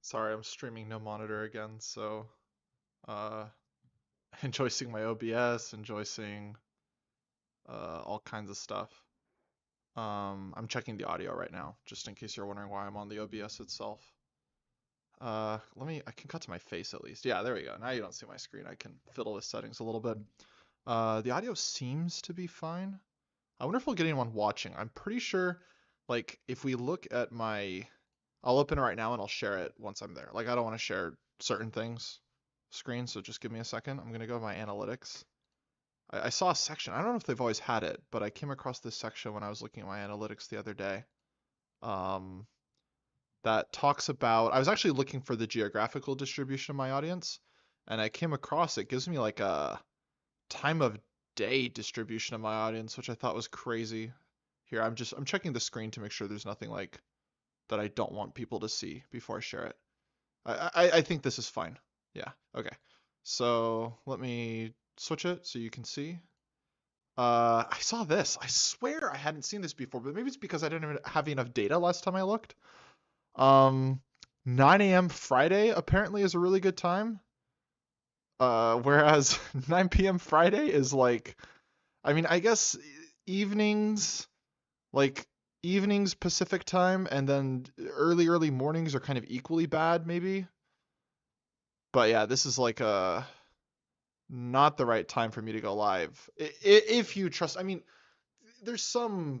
Sorry, I'm streaming no monitor again, so uh enjoy seeing my OBS, enjoy seeing all kinds of stuff. I'm checking the audio right now, just in case you're wondering why I'm on the OBS itself. I can cut to my face at least. Yeah, there we go. Now you don't see my screen. I can fiddle with settings a little bit. The audio seems to be fine. I wonder if we'll get anyone watching. I'm pretty sure, like, if we look at I'll open it right now and I'll share it once I'm there. Like, I don't want to share certain things screen, so just give me a second. I'm gonna go to my analytics. I saw a section. I don't know if they've always had it, but I came across this section when I was looking at my analytics the other day. Um, that talks about. I was actually looking for the geographical distribution of my audience, and I came across it. Gives me like a time of day distribution of my audience, which I thought was crazy. Here, I'm checking the screen to make sure there's nothing like that I don't want people to see before I share it. I think this is fine. Yeah, okay. So let me switch it so you can see. I saw this. I swear I hadn't seen this before, but maybe it's because I didn't even have enough data last time I looked. Um, 9 a.m. Friday apparently is a really good time. Whereas 9 p.m. Friday is like, I mean, I guess evenings, like evenings Pacific time, and then early mornings are kind of equally bad, maybe. But yeah, this is like not the right time for me to go live. If you trust, I mean, there's somewhat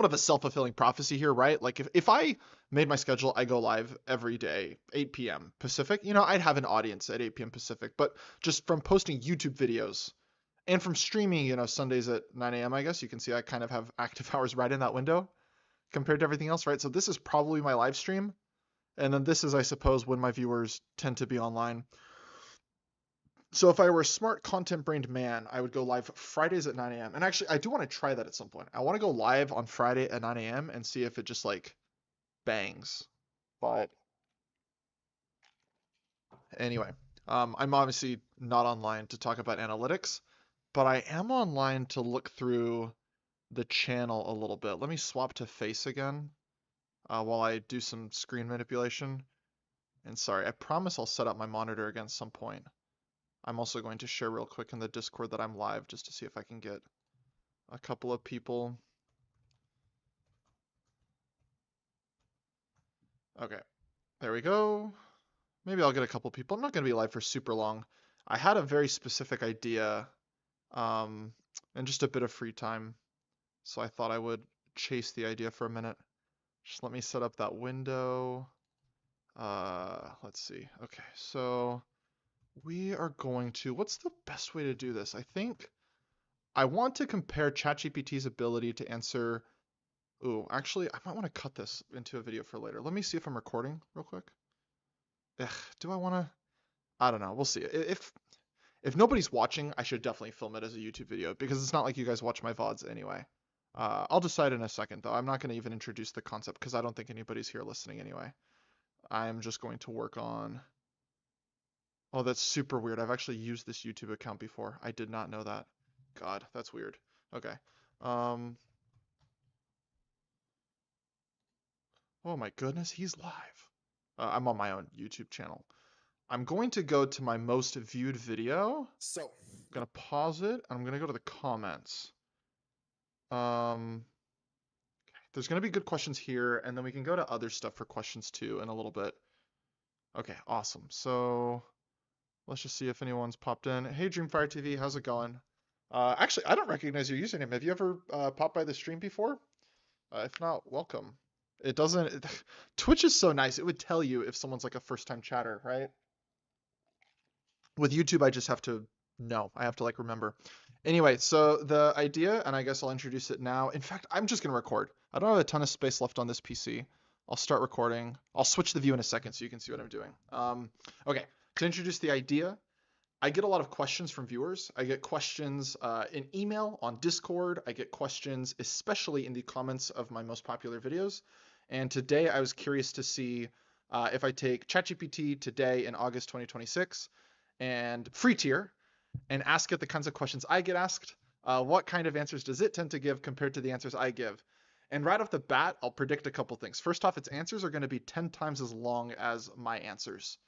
of a self-fulfilling prophecy here, right? Like if I made my schedule, I go live every day, 8 p.m. Pacific, I'd have an audience at 8 p.m. Pacific. But just from posting YouTube videos and from streaming, Sundays at 9 a.m., I guess you can see I kind of have active hours right in that window compared to everything else, right? So this is probably my live stream. And then this is, I suppose, when my viewers tend to be online. So if I were a smart content-brained man, I would go live Fridays at 9 a.m. And actually, I do want to try that at some point. I want to go live on Friday at 9 a.m. and see if it just like bangs. But anyway, I'm obviously not online to talk about analytics, but I am online to look through the channel a little bit. Let me swap to face again while I do some screen manipulation. And sorry, I promise I'll set up my monitor again some point. I'm also going to share real quick in the Discord that I'm live just to see if I can get a couple of people. Okay, there we go. Maybe I'll get a couple people. I'm not going to be live for super long. I had a very specific idea um, and just a bit of free time, so I thought I would chase the idea for a minute. Just let me set up that window. Let's see. Okay, so we are going to, what's the best way to do this? I think I want to compare ChatGPT's ability to answer. Ooh, actually, I might want to cut this into a video for later. Let me see if I'm recording real quick. Ugh, do I want to? I don't know. We'll see. If nobody's watching, I should definitely film it as a YouTube video because it's not like you guys watch my VODs anyway. I'll decide in a second though. I'm not going to even introduce the concept because I don't think anybody's here listening anyway. I'm just going to work on. Oh, that's super weird. I've actually used this YouTube account before. I did not know that. God, that's weird. Okay. Um. Oh my goodness, he's live. I'm on my own YouTube channel. I'm going to go to my most viewed video. So, I'm gonna pause it. I'm gonna go to the comments. Um, there's gonna be good questions here, and then we can go to other stuff for questions too in a little bit. Okay, awesome. So let's just see if anyone's popped in. Hey, Dreamfire TV, how's it going? Actually, I don't recognize your username. Have you ever popped by the stream before? If not, welcome. It doesn't. Twitch is so nice. It would tell you if someone's like a first-time chatter, right? With YouTube, I just have to know. I have to like remember. Anyway, so the idea, and I guess I'll introduce it now. In fact, I'm just gonna record. I don't have a ton of space left on this PC. I'll start recording. I'll switch the view in a second so you can see what I'm doing. Okay, to introduce the idea, I get a lot of questions from viewers. I get questions in email, on Discord. I get questions, especially in the comments of my most popular videos. And today I was curious to see if I take ChatGPT today in August 2026 and free tier and ask it the kinds of questions I get asked. What kind of answers does it tend to give compared to the answers I give? And right off the bat, I'll predict a couple things. First off, its answers are going to be 10 times as long as my answers.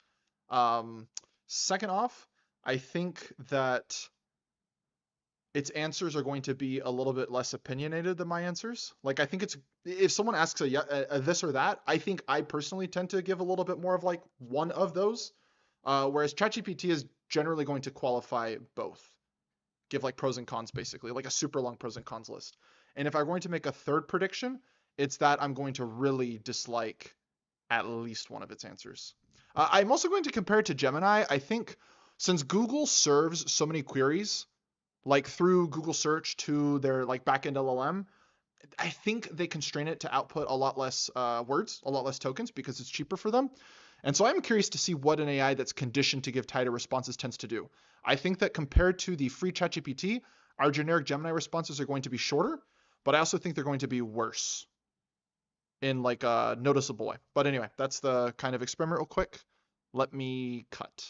Um, Second off, I think that its answers are going to be a little bit less opinionated than my answers. Like I think it's if someone asks a this or that, I think I personally tend to give a little bit more of like one of those, whereas ChatGPT is generally going to qualify both, give like pros and cons basically, like a super long pros and cons list. And if I'm going to make a third prediction, it's that I'm going to really dislike at least one of its answers. I'm also going to compare it to Gemini. I think since Google serves so many queries, like through Google search to their like backend LLM, I think they constrain it to output a lot less words, a lot less tokens because it's cheaper for them. And so I'm curious to see what an AI that's conditioned to give tighter responses tends to do. I think that compared to the free ChatGPT, our generic Gemini responses are going to be shorter, but I also think they're going to be worse in like a noticeable way. But anyway, that's the kind of experiment real quick. Let me cut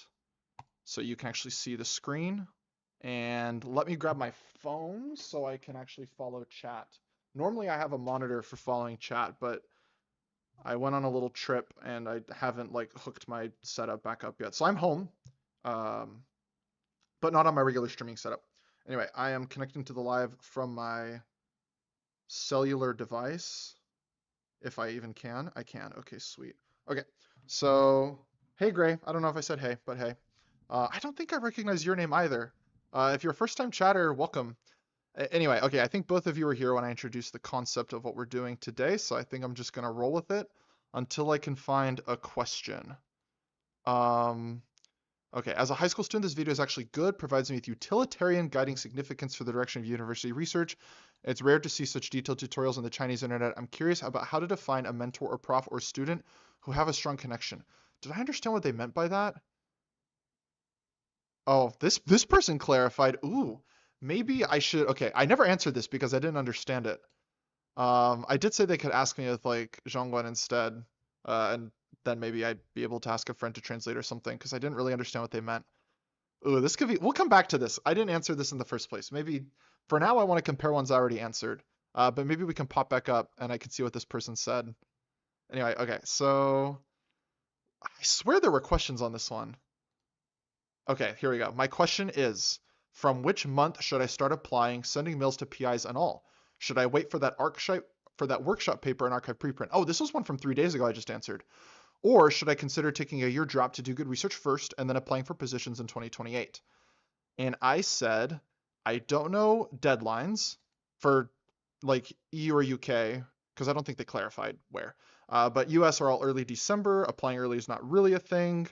so you can actually see the screen. And let me grab my phone so I can actually follow chat. Normally I have a monitor for following chat, but I went on a little trip and I haven't like hooked my setup back up yet. So I'm home, but not on my regular streaming setup. Anyway, I am connecting to the live from my cellular device. If I even can, I can. Okay, sweet. Okay, so hey Gray, I don't know if I said hey, but hey. I don't think I recognize your name either. If you're a first-time chatter, welcome. Anyway, okay, I think both of you were here when I introduced the concept of what we're doing today, so I think I'm just going to roll with it until I can find a question. Okay, as a high school student, this video is actually good, provides me with utilitarian guiding significance for the direction of university research. It's rare to see such detailed tutorials on the Chinese internet. I'm curious about how to define a mentor or prof or student who have a strong connection. Did I understand what they meant by that? Oh, this person clarified. Ooh, maybe I should. Okay, I never answered this because I didn't understand it. I did say they could ask me with like Zhongguan instead, and then maybe I'd be able to ask a friend to translate or something because I didn't really understand what they meant. Ooh, this could be. We'll come back to this. I didn't answer this in the first place. Maybe for now I want to compare ones I already answered. But maybe we can pop back up and I can see what this person said. Anyway, okay. So I swear there were questions on this one. Okay, here we go. My question is, from which month should I start applying, sending mails to PIs and all? Should I wait for that workshop paper and archive preprint? Oh, this was one from 3 days ago I just answered. Or should I consider taking a year drop to do good research first and then applying for positions in 2028? And I said, I don't know deadlines for like EU or UK, because I don't think they clarified where. But US are all early December. Applying early is not really a thing.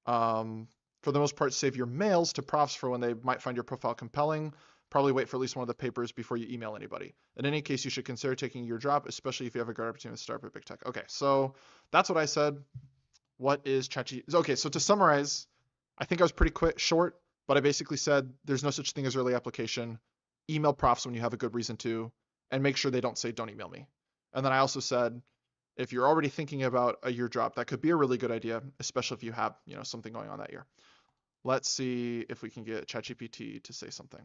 For the most part, save your mails to profs for when they might find your profile compelling. Probably wait for at least one of the papers before you email anybody. In any case, you should consider taking your drop, especially if you have a great opportunity to start with big tech. Okay, so that's what I said. What is ChatGPT? Okay, so to summarize, I think I was pretty short, but I basically said there's no such thing as early application. Email profs when you have a good reason to, and make sure they don't say don't email me. And then I also said if you're already thinking about a year drop, that could be a really good idea, especially if you have something going on that year. Let's see if we can get ChatGPT to say something.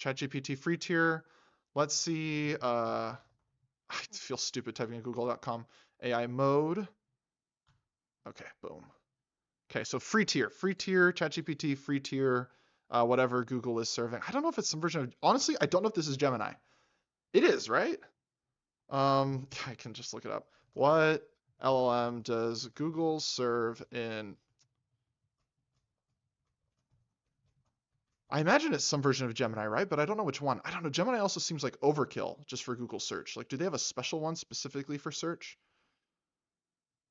ChatGPT free tier. Let's see. I feel stupid typing in google.com. AI mode. Okay, boom. Okay, so free tier, ChatGPT, free tier, whatever Google is serving. I don't know if it's some version of, honestly, I don't know if this is Gemini. It is, right? I can just look it up. What LLM does Google serve in? I imagine it's some version of Gemini, right? But I don't know which one. I don't know. Gemini also seems like overkill just for Google search. Like, do they have a special one specifically for search?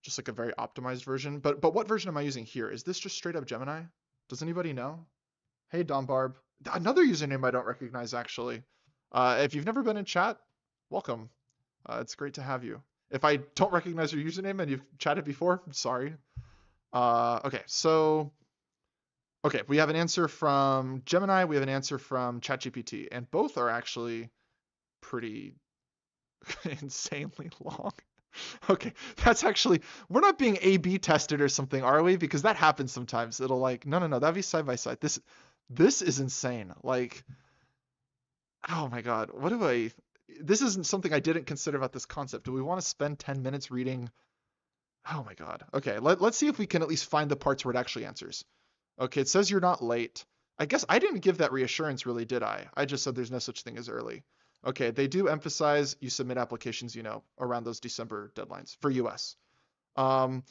Just like a very optimized version. But what version am I using here? Is this just straight up Gemini? Does anybody know? Hey, Don Barb. Another username I don't recognize, actually. If you've never been in chat, welcome. It's great to have you. If I don't recognize your username and you've chatted before, I'm sorry. Okay, so... Okay, we have an answer from Gemini, we have an answer from ChatGPT, and both are actually pretty insanely long. Okay, that's actually, we're not being A/B tested or something, are we? Because that happens sometimes. It'll like, no, that'd be side by side. This is insane. Like, oh my God, this isn't something I didn't consider about this concept. Do we want to spend 10 minutes reading? Oh my God. Okay, let's see if we can at least find the parts where it actually answers. Okay, it says you're not late. I guess I didn't give that reassurance, really, did I? I just said there's no such thing as early. Okay, they do emphasize you submit applications, around those December deadlines for US. Um,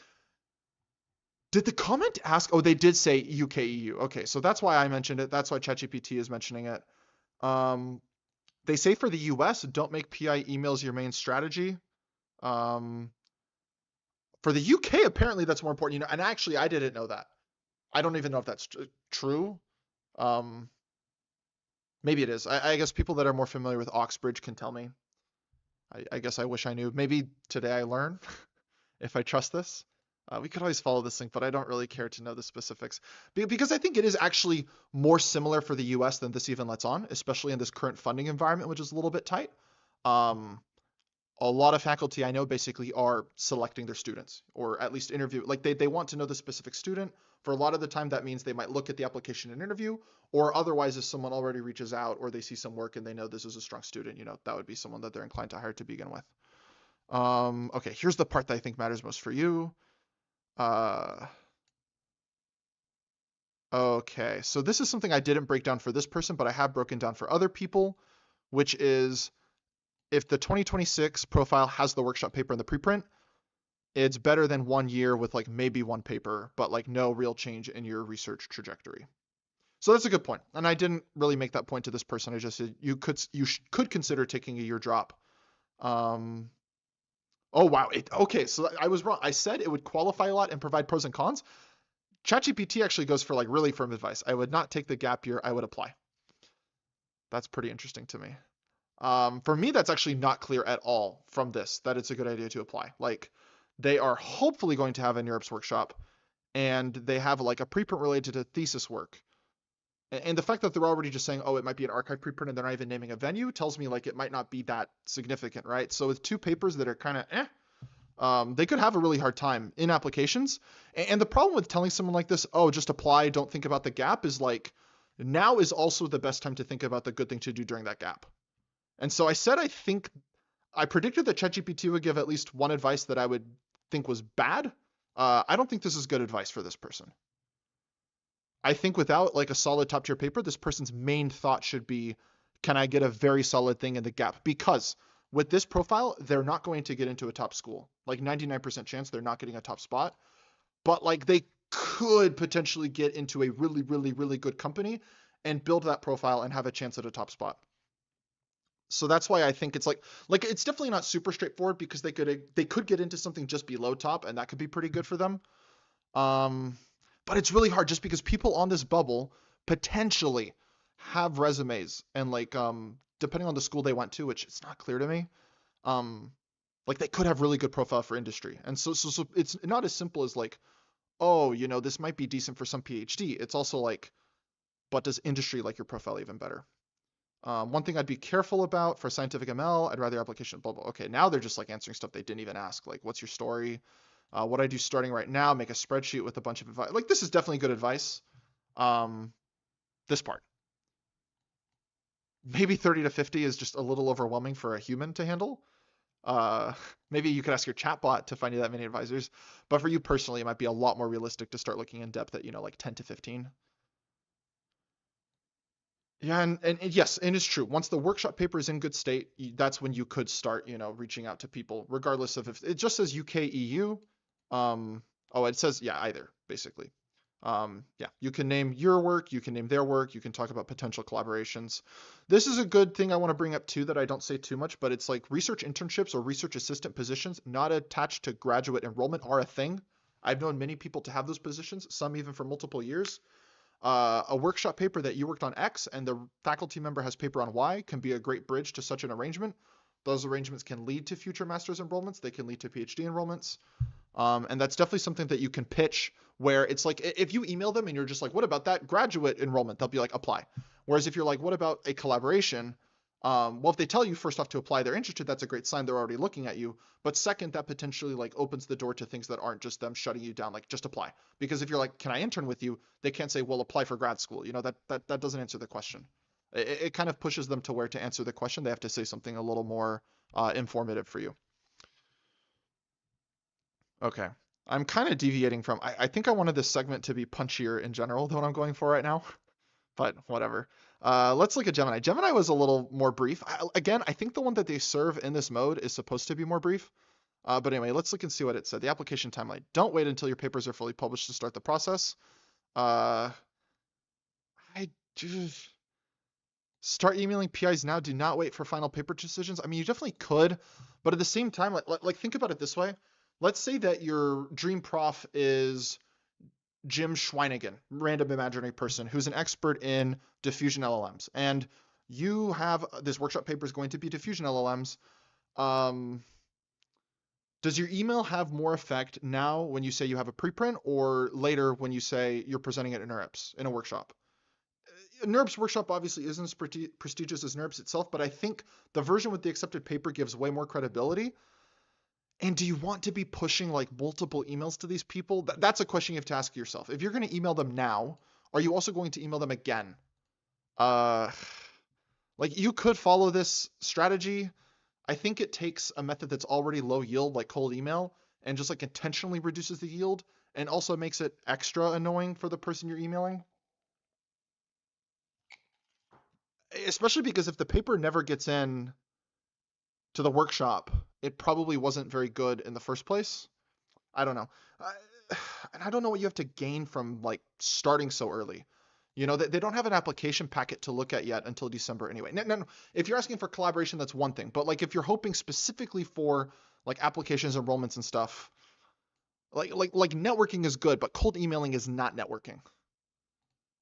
did the comment ask? Oh, they did say UK EU. Okay, so that's why I mentioned it. That's why ChatGPT is mentioning it. Um, they say for the US, don't make PI emails your main strategy. Um, for the UK, apparently that's more important. And actually, I didn't know that. I don't even know if that's true. Um, maybe it is. I guess people that are more familiar with Oxbridge can tell me. I guess I wish I knew. Maybe today I learn if I trust this. We could always follow this link, but I don't really care to know the specifics because I think it is actually more similar for the US than this even lets on, especially in this current funding environment, which is a little bit tight. Um, a lot of faculty I know basically are selecting their students or at least interview. Like they want to know the specific student. For a lot of the time, that means they might look at the application and interview, or otherwise, if someone already reaches out or they see some work and they know this is a strong student, that would be someone that they're inclined to hire to begin with. Okay, here's the part that I think matters most for you. Uh, okay, so this is something I didn't break down for this person, but I have broken down for other people, which is if the 2026 profile has the workshop paper and the preprint, it's better than 1 year with like maybe one paper, but like no real change in your research trajectory. So that's a good point. And I didn't really make that point to this person. I just said you could consider taking a year drop. Um, oh wow. Okay, so I was wrong. I said it would qualify a lot and provide pros and cons. ChatGPT actually goes for like really firm advice. I would not take the gap year. I would apply. That's pretty interesting to me. For me, that's actually not clear at all from this that it's a good idea to apply. Like they are hopefully going to have a NeurIPS workshop and they have like a preprint related to thesis work. And the fact that they're already just saying, oh, it might be an archive preprint and they're not even naming a venue tells me like it might not be that significant, right? So with two papers that are kind of they could have a really hard time in applications. And the problem with telling someone like this, oh, just apply, don't think about the gap, is like now is also the best time to think about the good thing to do during that gap. And so I predicted that ChatGPT would give at least one advice that I would think was bad. I don't think this is good advice for this person. I think without like a solid top tier paper, this person's main thought should be, can I get a very solid thing in the gap? Because with this profile, they're not going to get into a top school. Like 99% chance they're not getting a top spot, but like they could potentially get into a really, really, really good company and build that profile and have a chance at a top spot. So that's why I think it's like it's definitely not super straightforward because they could get into something just below top and that could be pretty good for them. Um, but it's really hard just because people on this bubble potentially have resumes and like depending on the school they went to, which it's not clear to me, um like they could have really good profile for industry. And so it's not as simple as like, oh, this might be decent for some PhD. It's also like, but does industry like your profile even better? One thing I'd be careful about for scientific ML, I'd rather application blah blah. Okay, now they're just like answering stuff they didn't even ask. Like, what's your story? What I do starting right now, make a spreadsheet with a bunch of advice. Like, this is definitely good advice. Um, this part. Maybe 30 to 50 is just a little overwhelming for a human to handle. Uh, maybe you could ask your chatbot to find you that many advisors. But for you personally, it might be a lot more realistic to start looking in depth at, like 10 to 15. Yeah, and yes, and it's true. Once the workshop paper is in good state, that's when you could start, reaching out to people, regardless of if it just says UK EU. Oh, it says, yeah, either, basically. Yeah, you can name your work, you can name their work, you can talk about potential collaborations. This is a good thing I want to bring up too that I don't say too much, but it's like research internships or research assistant positions not attached to graduate enrollment are a thing. I've known many people to have those positions, some even for multiple years. A workshop paper that you worked on X and the faculty member has paper on Y can be a great bridge to such an arrangement. Those arrangements can lead to future master's enrollments. They can lead to PhD enrollments. And that's definitely something that you can pitch where it's like, if you email them and you're just like, what about that graduate enrollment? They'll be like, apply. Whereas if you're like, what about a collaboration? Well, if they tell you first off to apply, they're interested, that's a great sign they're already looking at you. But second, that potentially like opens the door to things that aren't just them shutting you down, like just apply. Because if you're like, can I intern with you? They can't say, well, apply for grad school. That doesn't answer the question. It kind of pushes them to where to answer the question. They have to say something a little more informative for you. Okay. I'm kind of deviating from, I think I wanted this segment to be punchier in general than what I'm going for right now, but whatever. Let's look at Gemini. Gemini was a little more brief. Again, I think the one that they serve in this mode is supposed to be more brief. But anyway, let's look and see what it said. The application timeline. Don't wait until your papers are fully published to start the process. Uh, I just start emailing PIs now. Do not wait for final paper decisions. I mean, you definitely could, but at the same time, like think about it this way. Let's say that your dream prof is Jim Schweinigan, random imaginary person who's an expert in diffusion LLMs, and you have this workshop paper is going to be diffusion LLMs. Um, does your email have more effect now when you say you have a preprint, or later when you say you're presenting it in NeurIPS in a workshop? NeurIPS workshop obviously isn't as prestigious as NeurIPS itself, but I think the version with the accepted paper gives way more credibility. And do you want to be pushing like multiple emails to these people? That's a question you have to ask yourself. If you're going to email them now, are you also going to email them again? Uh, like you could follow this strategy. I think it takes a method that's already low yield, like cold email, and just like intentionally reduces the yield and also makes it extra annoying for the person you're emailing. Especially because if the paper never gets in to the workshop, it probably wasn't very good in the first place. I don't know. I, and I don't know what you have to gain from like starting so early. They don't have an application packet to look at yet until December anyway. No. If you're asking for collaboration, that's one thing. But like if you're hoping specifically for like applications, enrollments, and stuff, like networking is good, but cold emailing is not networking.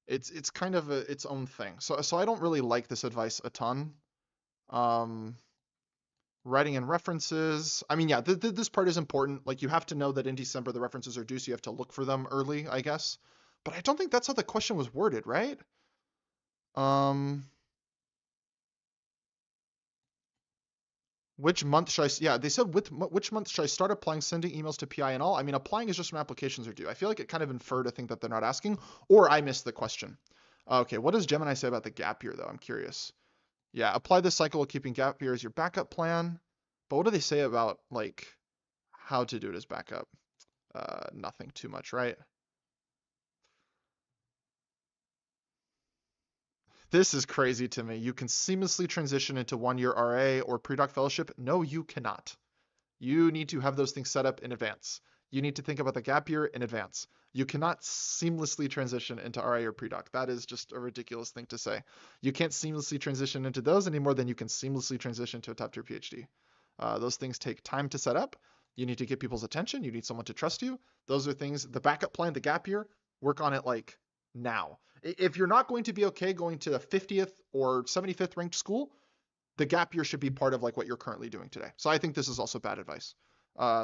It's kind of its own thing. So I don't really like this advice a ton. Um, Writing in references. I mean, yeah, this part is important. Like you have to know that in December the references are due, so you have to look for them early, I guess. But I don't think that's how the question was worded, right? Um, which month should I? Yeah, they said which month should I start applying, sending emails to PI and all. I mean, applying is just when applications are due. I feel like it kind of inferred a thing that they're not asking, or I missed the question. Okay, what does Gemini say about the gap year though? I'm curious. Yeah, apply this cycle while keeping gap year as your backup plan. But what do they say about like how to do it as backup? Nothing too much, right? This is crazy to me. You can seamlessly transition into 1 year RA or pre-doc fellowship. No, you cannot. You need to have those things set up in advance. You need to think about the gap year in advance. You cannot seamlessly transition into RA or pre-doc. That is just a ridiculous thing to say. You can't seamlessly transition into those any more than you can seamlessly transition to a top tier PhD. Those things take time to set up. You need to get people's attention. You need someone to trust you. Those are things, the backup plan, the gap year, work on it like now. If you're not going to be okay going to the 50th or 75th ranked school, the gap year should be part of like what you're currently doing today. So I think this is also bad advice.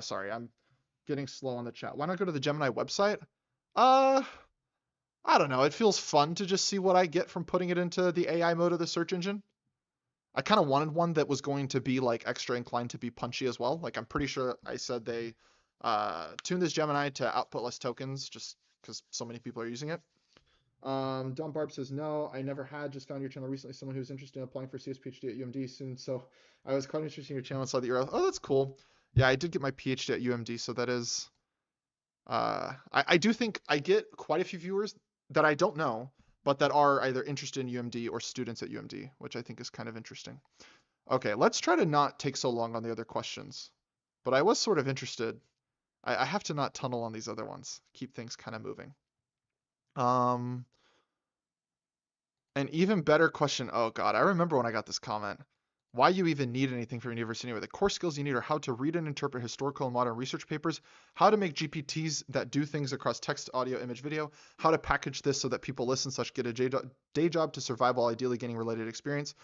Sorry, I'm getting slow on the chat. Why not go to the Gemini website? Uh, I don't know. It feels fun to just see what I get from putting it into the AI mode of the search engine. I kind of wanted one that was going to be like extra inclined to be punchy as well. Like I'm pretty sure I said they tuned this Gemini to output less tokens just because so many people are using it. Don Barb says, no, I never had. Just found your channel recently. Someone who's interested in applying for CS PhD at UMD soon. So I was quite interested in your channel and saw that you're, oh, that's cool. Yeah, I did get my PhD at UMD. So that is, I do think I get quite a few viewers that I don't know, but that are either interested in UMD or students at UMD, which I think is kind of interesting. Okay, let's try to not take so long on the other questions. But I was sort of interested. I have to not tunnel on these other ones. Keep things kind of moving. Um, An even better question. Oh God, I remember when I got this comment. Why you even need anything from university anyway? The core skills you need are how to read and interpret historical and modern research papers, how to make GPTs that do things across text, audio, image, video, how to package this so that people listen such get a day job to survive while ideally gaining related experience.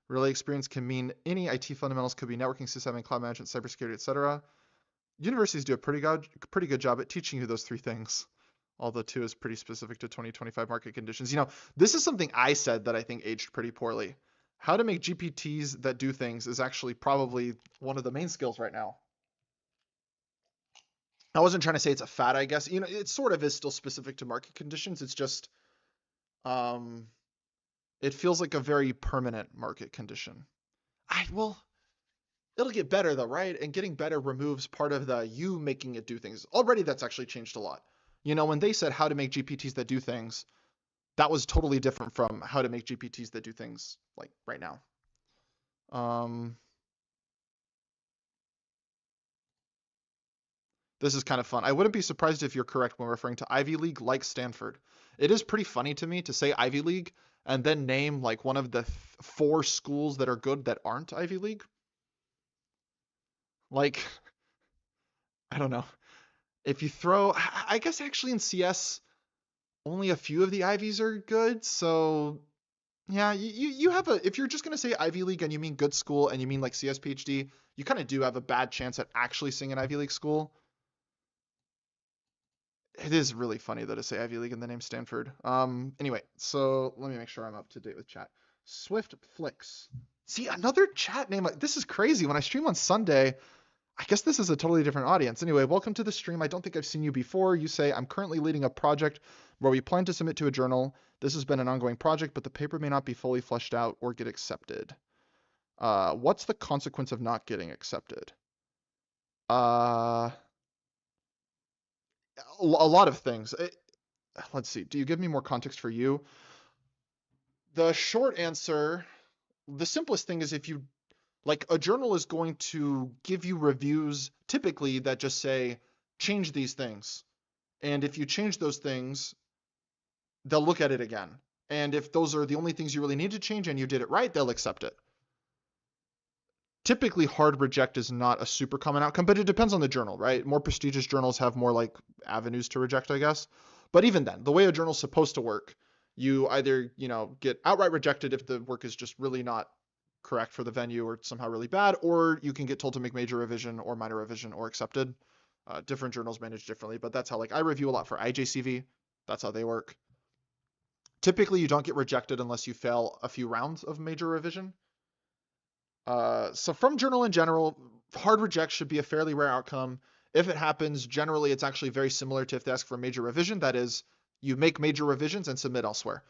Related experience can mean any IT fundamentals, could be networking, system, cloud management, cybersecurity, etc. Universities do a pretty good job at teaching you those three things, although two is pretty specific to 2025 market conditions. This is something I said that I think aged pretty poorly. how to make GPTs that do things is actually probably one of the main skills right now. I wasn't trying to say it's a fad, I guess. You know, it sort of is still specific to market conditions. It's just, um, it feels like a very permanent market condition. Well, it'll get better though, right? And getting better removes part of the you making it do things. Already that's actually changed a lot. You know, when they said how to make GPTs that do things, that was totally different from how to make GPTs that do things like right now. Um, this is kind of fun. I wouldn't be surprised if you're correct when referring to Ivy League like Stanford. It is pretty funny to me to say Ivy League and then name like one of the four schools that are good that aren't Ivy League. Like, I don't know. If you throw, I guess actually in CS, only a few of the Ivies are good. So yeah, you have a, if you're just going to say Ivy League and you mean good school and you mean like CS PhD, you kind of do have a bad chance at actually seeing an Ivy League school. It is really funny though to say Ivy League in the name Stanford. Anyway, so let me make sure I'm up to date with chat. Swift Flicks. See, another chat name. Like, this is crazy. When I stream on Sunday, I guess this is a totally different audience. Anyway, welcome to the stream. I don't think I've seen you before. You say, I'm currently leading a project where we plan to submit to a journal. This has been an ongoing project, but the paper may not be fully fleshed out or get accepted. What's the consequence of not getting accepted? A lot of things. Let's see. Do you give me more context for you? The short answer, the simplest thing is if you, like, a journal is going to give you reviews typically that just say, change these things. And if you change those things, they'll look at it again. And if those are the only things you really need to change and you did it right, they'll accept it. Typically, hard reject is not a super common outcome, but it depends on the journal, right? More prestigious journals have more like avenues to reject, I guess. But even then, the way a journal's supposed to work, you either, get outright rejected if the work is just really not correct for the venue or somehow really bad, or you can get told to make major revision or minor revision or accepted. Different journals manage differently, but that's how, like, I review a lot for IJCV. That's how they work. Typically, you don't get rejected unless you fail a few rounds of major revision. So from journal in general, hard reject should be a fairly rare outcome. If it happens, generally it's actually very similar to if they ask for a major revision. That is, you make major revisions and submit elsewhere.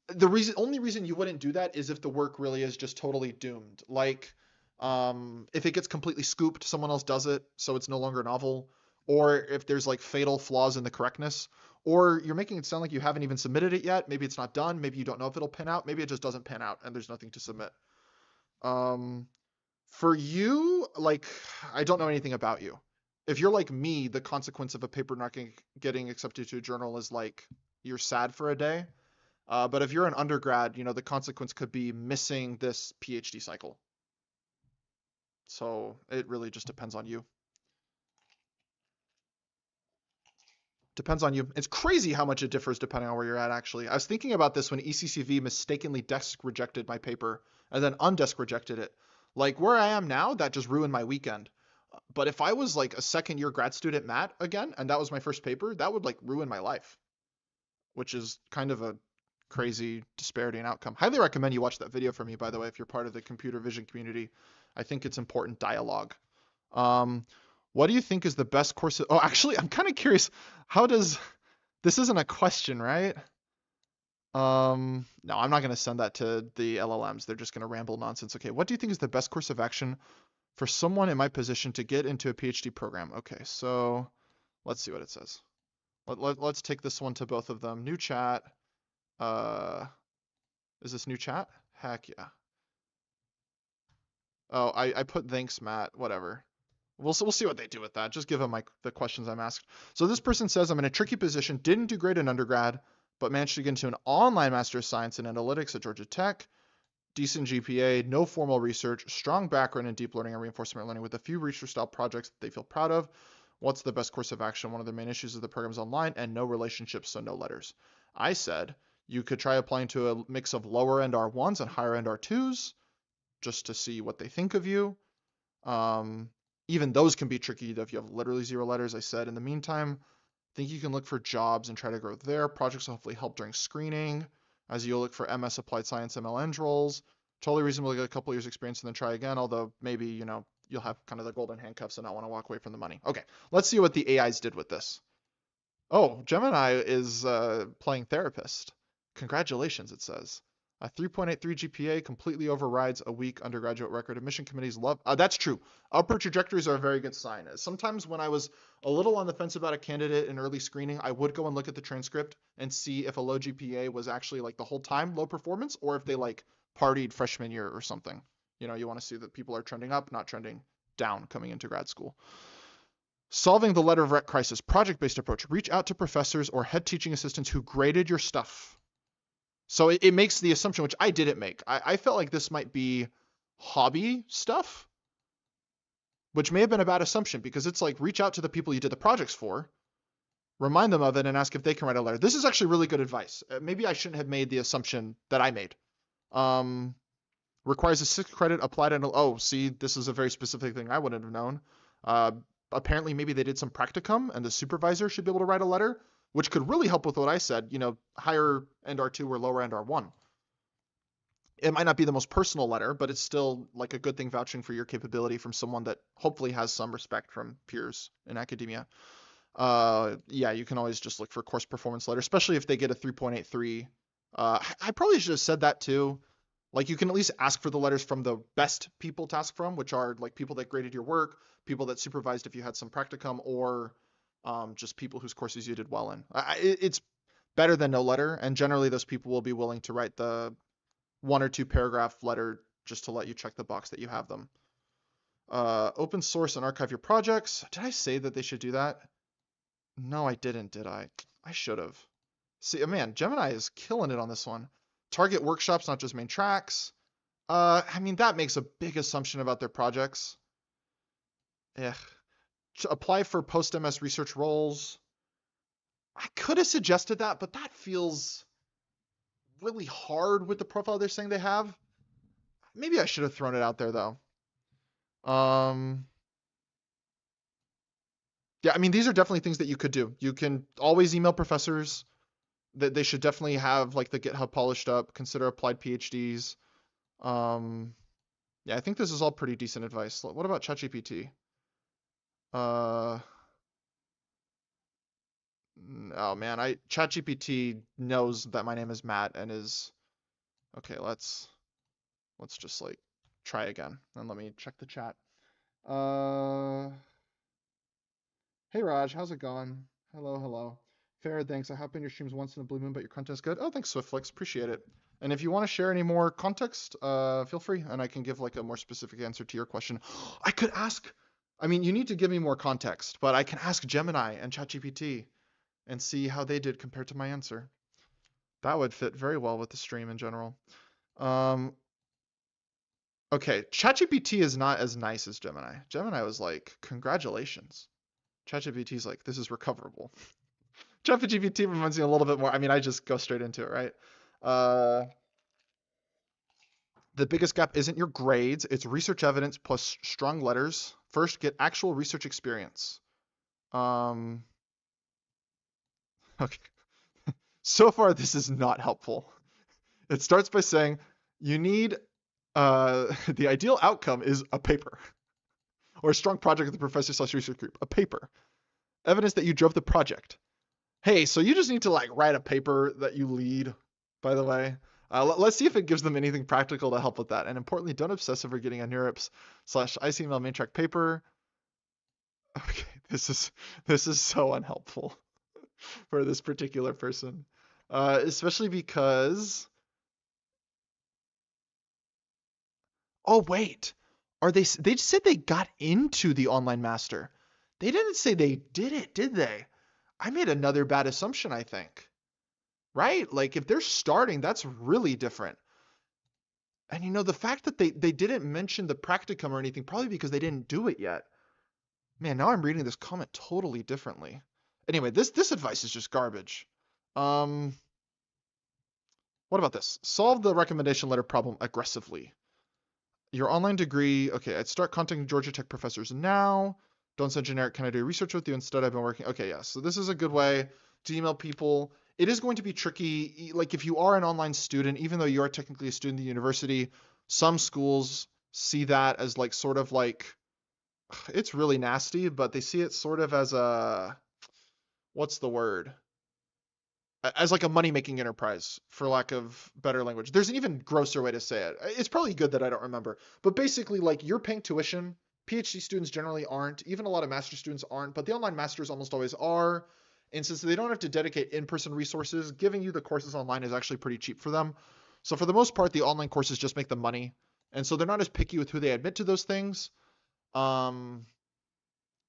The only reason you wouldn't do that is if the work really is just totally doomed. Like, if it gets completely scooped, someone else does it, so it's no longer novel, or if there's like fatal flaws in the correctness, or you're making it sound like you haven't even submitted it yet. Maybe it's not done. Maybe you don't know if it'll pan out. Maybe it just doesn't pan out and there's nothing to submit. Um, for you, like, I don't know anything about you. If you're like me, the consequence of a paper not getting accepted to a journal is like you're sad for a day. But if you're an undergrad, the consequence could be missing this PhD cycle. So it really just depends on you. Depends on you. It's crazy how much it differs depending on where you're at, actually. I was thinking about this when ECCV mistakenly desk rejected my paper and then undesk rejected it. Like, where I am now, that just ruined my weekend. But if I was like a second year grad student Matt again, and that was my first paper, that would like ruin my life, which is kind of a crazy disparity in outcome. Highly recommend you watch that video for me, by the way, if you're part of the computer vision community. I think it's important dialogue. Um, what do you think is the best course of, oh, actually, I'm kind of curious. How does, this isn't a question, right? No, I'm not going to send that to the LLMs. They're just going to ramble nonsense. Okay, what do you think is the best course of action for someone in my position to get into a PhD program? Okay, so let's see what it says. Let's take this one to both of them. New chat. Is this new chat? Heck yeah. Oh, I put thanks, Matt. Whatever. We'll see what they do with that. Just give them the questions I'm asked. So this person says, I'm in a tricky position, didn't do great in undergrad, but managed to get into an online Master of Science in Analytics at Georgia Tech. Decent GPA, no formal research, strong background in deep learning and reinforcement learning with a few research-style projects that they feel proud of. What's the best course of action? One of the main issues of the program is online and no relationships, so no letters. I said you could try applying to a mix of lower-end R1s and higher-end R2s just to see what they think of you. Even those can be tricky if you have literally 0 letters. I said in the meantime, I think you can look for jobs and try to grow there. Projects will hopefully help during screening as you'll look for MS Applied Science MLN roles. Totally reasonable to get a couple years experience and then try again, although maybe, you'll have kind of the golden handcuffs and not want to walk away from the money. Okay, let's see what the AIs did with this. Oh, Gemini is playing therapist. Congratulations, it says. A 3.83 GPA completely overrides a weak undergraduate record. Admission committees love. That's true. Upper trajectories are a very good sign. Sometimes when I was a little on the fence about a candidate in early screening, I would go and look at the transcript and see if a low GPA was actually like the whole time low performance, or if they like partied freshman year or something. You want to see that people are trending up, not trending down coming into grad school. Solving the letter of rec crisis, project-based approach. Reach out to professors or head teaching assistants who graded your stuff. So it makes the assumption, which I didn't make. I felt like this might be hobby stuff, which may have been a bad assumption, because it's like, reach out to the people you did the projects for, remind them of it, and ask if they can write a letter. This is actually really good advice. Maybe I shouldn't have made the assumption that I made. Requires a 6 credit applied and oh, see, this is a very specific thing I wouldn't have known. Apparently maybe they did some practicum and the supervisor should be able to write a letter, which could really help with what I said, higher end R2 or lower end R1. It might not be the most personal letter, but it's still like a good thing vouching for your capability from someone that hopefully has some respect from peers in academia. Yeah, you can always just look for course performance letter, especially if they get a 3.83. I probably should have said that too. Like, you can at least ask for the letters from the best people to ask from, which are like people that graded your work, people that supervised if you had some practicum, or just people whose courses you did well in. It's better than no letter, and generally those people will be willing to write the 1 or 2 paragraph letter just to let you check the box that you have them. Open source and archive your projects. Did I say that they should do that? No, I didn't, did I? I should have. See, man, Gemini is killing it on this one. Target workshops, not just main tracks. I mean, that makes a big assumption about their projects. To apply for post-MS research roles. I could have suggested that, but that feels really hard with the profile they're saying they have. Maybe I should have thrown it out there, though. Yeah, I mean, these are definitely things that you could do. You can always email professors. That they should definitely have like the GitHub polished up, consider applied PhDs. Yeah, I think this is all pretty decent advice. What about ChatGPT? Oh man, ChatGPT knows that my name is Matt and is okay. Let's just like try again and let me check the chat. Hey Raj, how's it going? Hello. Fair, thanks. I hop in your streams once in a blue moon, but your content's good. Oh, thanks, Swiftflix. Appreciate it. And if you want to share any more context, feel free, and I can give like a more specific answer to your question. I could ask, I mean, you need to give me more context, but I can ask Gemini and ChatGPT and see how they did compared to my answer. That would fit very well with the stream in general. Okay, ChatGPT is not as nice as Gemini. Gemini was like, congratulations. ChatGPT is like, this is recoverable. ChatGPT reminds me a little bit more. I mean, I just go straight into it, right? The biggest gap isn't your grades. It's research evidence plus strong letters. First, get actual research experience. Okay. So far, this is not helpful. It starts by saying you need the ideal outcome is a paper or a strong project with the professor/research group. A paper. Evidence that you drove the project. Hey, so you just need to like write a paper that you lead, by the way. Let's see if it gives them anything practical to help with that. And importantly, don't obsess over getting a NeurIPS/ICML main track paper. Okay, this is so unhelpful for this particular person, especially because. Oh wait, they just said they got into the online master. They didn't say they did it, did they? I made another bad assumption, I think. Right? Like if they're starting, that's really different. And the fact that they didn't mention the practicum or anything, probably because they didn't do it yet. Man, now I'm reading this comment totally differently. Anyway, this advice is just garbage. What about this? Solve the recommendation letter problem aggressively. Your online degree, okay, I'd start contacting Georgia Tech professors now. Don't send generic, can I do research with you? Instead, I've been working. Okay, yeah, so this is a good way to email people. It is going to be tricky. Like if you are an online student, even though you are technically a student at the university, Some schools see that as like sort of like, it's really nasty, but they see it sort of as a, what's the word? As like a money-making enterprise, for lack of better language. There's an even grosser way to say it. It's probably good that I don't remember. But basically, like, you're paying tuition. PhD students generally aren't. Even a lot of master students aren't. But the online masters almost always are. And since they don't have to dedicate in-person resources, giving you the courses online is actually pretty cheap for them. So for the most part, the online courses just make them money. And so they're not as picky with who they admit to those things. Um,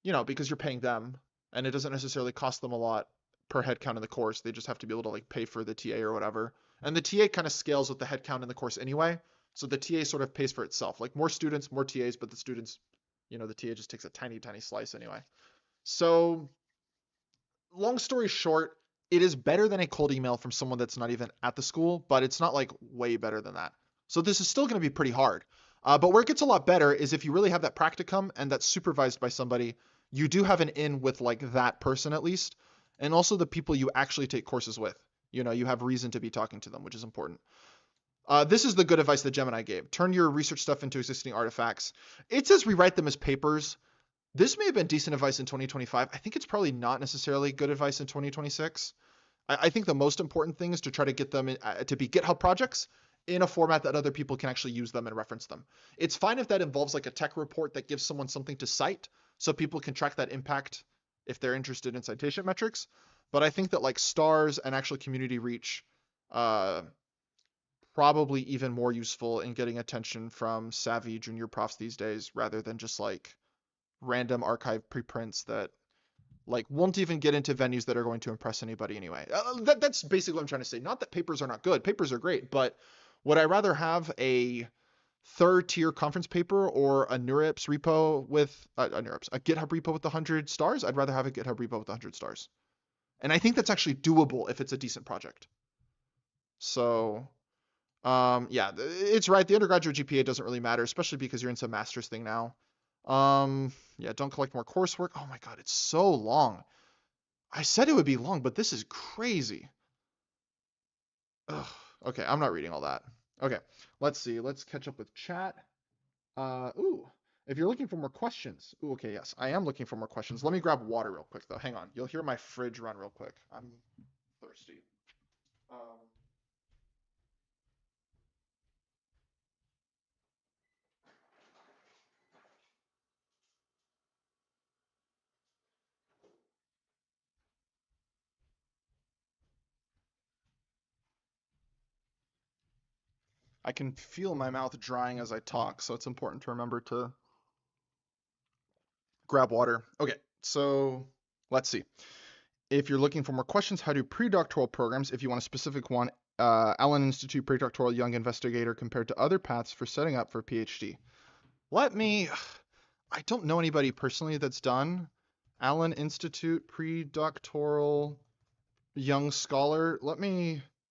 because you're paying them, and it doesn't necessarily cost them a lot per head count in the course. They just have to be able to like pay for the TA or whatever. And the TA kind of scales with the head count in the course anyway. So the TA sort of pays for itself. Like more students, more TAs, but the students, the TA just takes a tiny, tiny slice anyway. So long story short, it is better than a cold email from someone that's not even at the school, but it's not like way better than that. So this is still going to be pretty hard. But where it gets a lot better is if you really have that practicum and that's supervised by somebody, you do have an in with like that person at least, and also the people you actually take courses with. You have reason to be talking to them, which is important. This is the good advice that Gemini gave. Turn your research stuff into existing artifacts. It says rewrite them as papers. This may have been decent advice in 2025. I think it's probably not necessarily good advice in 2026. I think the most important thing is to try to get them to be GitHub projects in a format that other people can actually use them and reference them. It's fine if that involves like a tech report that gives someone something to cite so people can track that impact if they're interested in citation metrics. But I think that like stars and actual community reach probably even more useful in getting attention from savvy junior profs these days rather than just like random archive preprints that like won't even get into venues that are going to impress anybody anyway. That's basically what I'm trying to say. Not that papers are not good. Papers are great, but would I rather have a third tier conference paper or a NeurIPS repo with a GitHub repo with 100 stars? I'd rather have a GitHub repo with 100 stars. And I think that's actually doable if it's a decent project. So, yeah, it's right. The undergraduate GPA doesn't really matter, especially because you're in some master's thing now. Yeah, don't collect more coursework. Oh my God, it's so long. I said it would be long, but this is crazy. Ugh. Okay, I'm not reading all that. Okay, let's see. Let's catch up with chat. Ooh, if you're looking for more questions. Ooh, okay, yes, I am looking for more questions. Let me grab water real quick, though. Hang on. You'll hear my fridge run real quick. I'm thirsty. Um, I can feel my mouth drying as I talk, so it's important to remember to grab water. Okay, so let's see. If you're looking for more questions, how do pre-doctoral programs, if you want a specific one, Allen Institute pre-doctoral young investigator compared to other paths for setting up for PhD? I don't know anybody personally that's done Allen Institute pre-doctoral young scholar.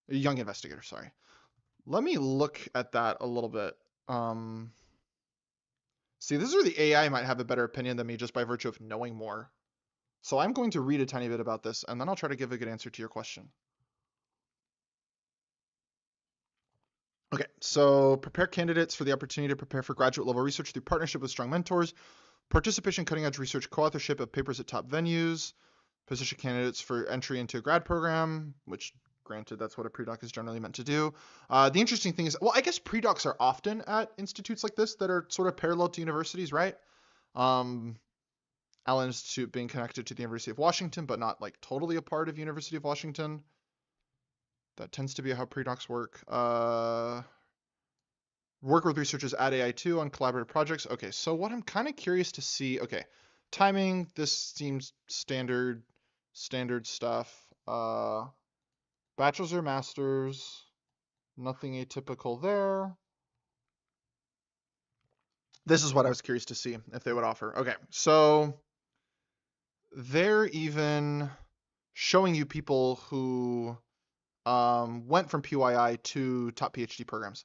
Young investigator, sorry. Let me look at that a little bit. See, this is where the AI might have a better opinion than me just by virtue of knowing more. So I'm going to read a tiny bit about this, and then I'll try to give a good answer to your question. Okay, so prepare candidates for the opportunity to prepare for graduate level research through partnership with strong mentors, participation in cutting edge research, co-authorship of papers at top venues, position candidates for entry into a grad program, which granted, that's what a pre-doc is generally meant to do. The interesting thing is, well, I guess pre-docs are often at institutes like this that are sort of parallel to universities, right? Allen Institute being connected to the University of Washington, but not like totally a part of University of Washington. That tends to be how pre-docs work. Work with researchers at AI2 on collaborative projects. Okay, so what I'm kind of curious to see, okay, timing, this seems standard stuff. Bachelor's or master's, nothing atypical there. This is what I was curious to see if they would offer. Okay, so they're even showing you people who went from PYI to top PhD programs.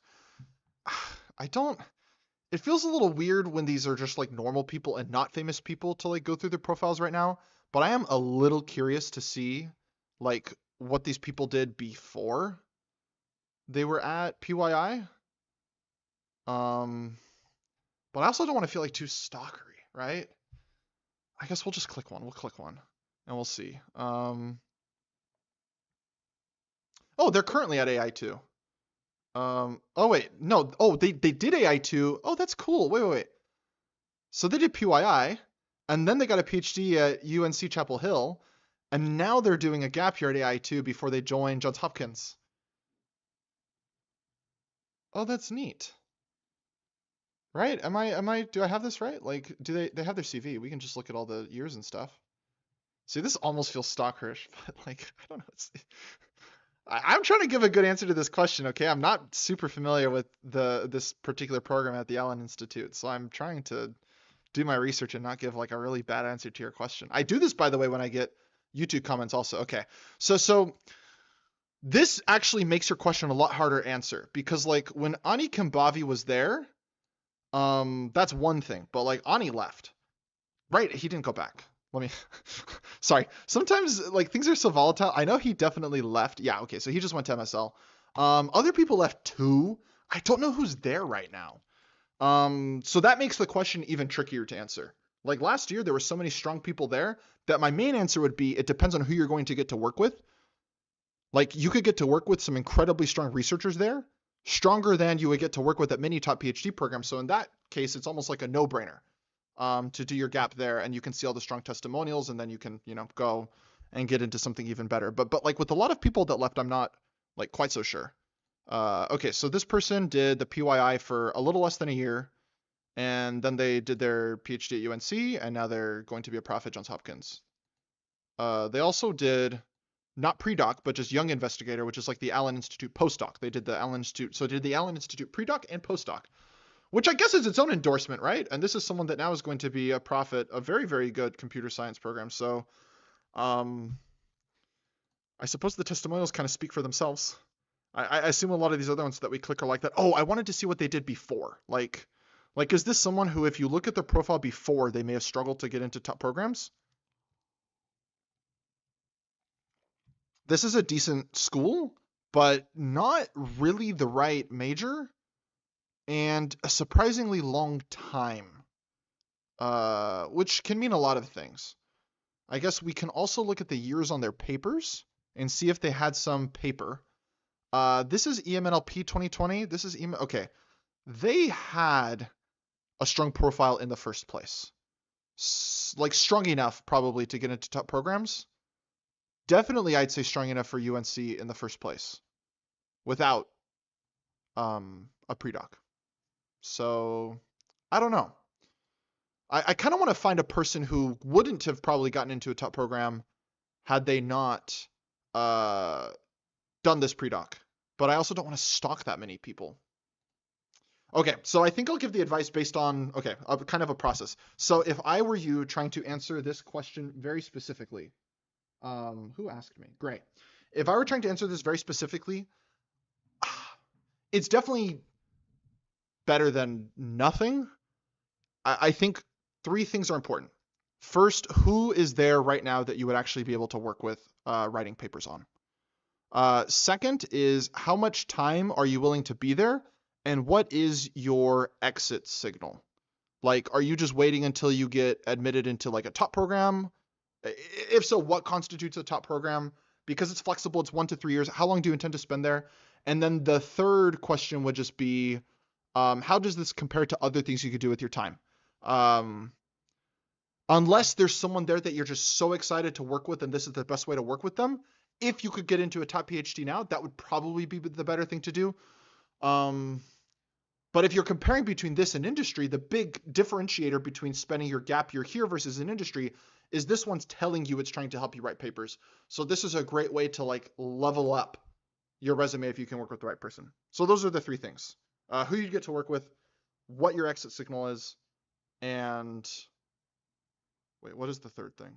It feels a little weird when these are just like normal people and not famous people to like go through their profiles right now, but I am a little curious to see like what these people did before they were at PYI. But I also don't want to feel like too stalkery, right? I guess we'll just click one. We'll click one and we'll see. Oh, they're currently at AI2. Oh wait, no. Oh, they did AI2. Oh, that's cool. Wait. So they did PYI, and then they got a PhD at UNC Chapel Hill, and now they're doing a gap year at AI2 before they join Johns Hopkins. Oh, that's neat. Right? Do I have this right? Like, do they have their CV? We can just look at all the years and stuff. See, this almost feels stalkerish, but like, I don't know. I'm trying to give a good answer to this question, okay? I'm not super familiar with this particular program at the Allen Institute, so I'm trying to do my research and not give like a really bad answer to your question. I do this, by the way, when I get YouTube comments also. Okay. So this actually makes your question a lot harder to answer because like when Ani Kimbavi was there, that's one thing, but like Ani left. Right, he didn't go back. Let me sorry. Sometimes like things are so volatile. I know he definitely left. Yeah, okay, so he just went to MSL. Other people left too. I don't know who's there right now. So that makes the question even trickier to answer. Like last year, there were so many strong people there that my main answer would be it depends on who you're going to get to work with. Like you could get to work with some incredibly strong researchers there, stronger than you would get to work with at many top PhD programs. So in that case, it's almost like a no-brainer to do your gap there, and you can see all the strong testimonials, and then you can go and get into something even better. But like with a lot of people that left, I'm not like quite so sure. Okay, so this person did the PYI for a little less than a year, and then they did their PhD at UNC, and now they're going to be a prof at Johns Hopkins. They also did not pre-doc, but just young investigator, which is like the Allen Institute postdoc. They did the Allen Institute, so they did the Allen Institute pre-doc and postdoc, which I guess is its own endorsement, right? And this is someone that now is going to be a prof at a very, very good computer science program. So, I suppose the testimonials kind of speak for themselves. I assume a lot of these other ones that we click are like that. Oh, I wanted to see what they did before. Like, is this someone who, if you look at their profile before, they may have struggled to get into top programs? This is a decent school, but not really the right major, and a surprisingly long time, which can mean a lot of things. I guess we can also look at the years on their papers and see if they had some paper. This is EMNLP 2020. This is okay. They had a strong profile in the first place. Like strong enough probably to get into top programs. Definitely I'd say strong enough for UNC in the first place without a pre-doc. So I don't know. I kind of want to find a person who wouldn't have probably gotten into a top program had they not done this pre-doc. But I also don't want to stalk that many people. Okay, so I think I'll give the advice based on, okay, kind of a process. So if I were you trying to answer this question very specifically, who asked me? Great. If I were trying to answer this very specifically, it's definitely better than nothing. I think three things are important. First, who is there right now that you would actually be able to work with writing papers on? Second is how much time are you willing to be there? And what is your exit signal? Like, are you just waiting until you get admitted into like a top program? If so, what constitutes a top program? Because it's flexible, it's 1 to 3 years. How long do you intend to spend there? And then the third question would just be, how does this compare to other things you could do with your time? Unless there's someone there that you're just so excited to work with and this is the best way to work with them, if you could get into a top PhD now, that would probably be the better thing to do. But if you're comparing between this and industry, the big differentiator between spending your gap year here versus in industry is this one's telling you it's trying to help you write papers. So this is a great way to like level up your resume if you can work with the right person. So those are the three things. Who you get to work with, what your exit signal is, and wait, what is the third thing?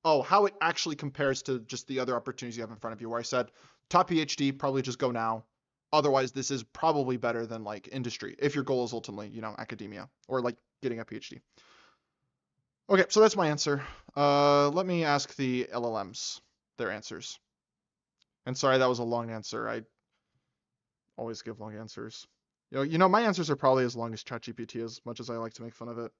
Oh, how it actually compares to just the other opportunities you have in front of you, where I said top PhD, probably just go now. Otherwise, this is probably better than like industry if your goal is ultimately, academia or like getting a PhD. Okay, so that's my answer. Let me ask the LLMs their answers. And sorry, that was a long answer. always give long answers. My answers are probably as long as ChatGPT, as much as I like to make fun of it.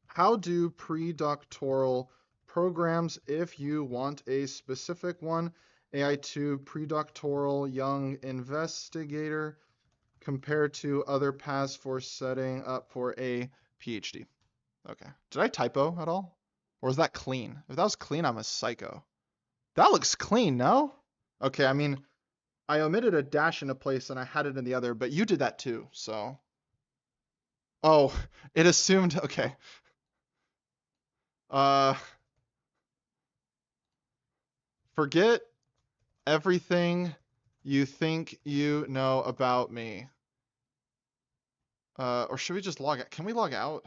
How do pre-doctoral programs, if you want a specific one, AI2 pre-doctoral young investigator, compare to other paths for setting up for a PhD? Okay. Did I typo at all? Or is that clean? If that was clean, I'm a psycho. That looks clean, no? Okay, I mean, I omitted a dash in a place and I had it in the other, but you did that too, so. Oh, it assumed, okay. Uh, Forget everything you think you know about me. Or should we just log out? Can we log out?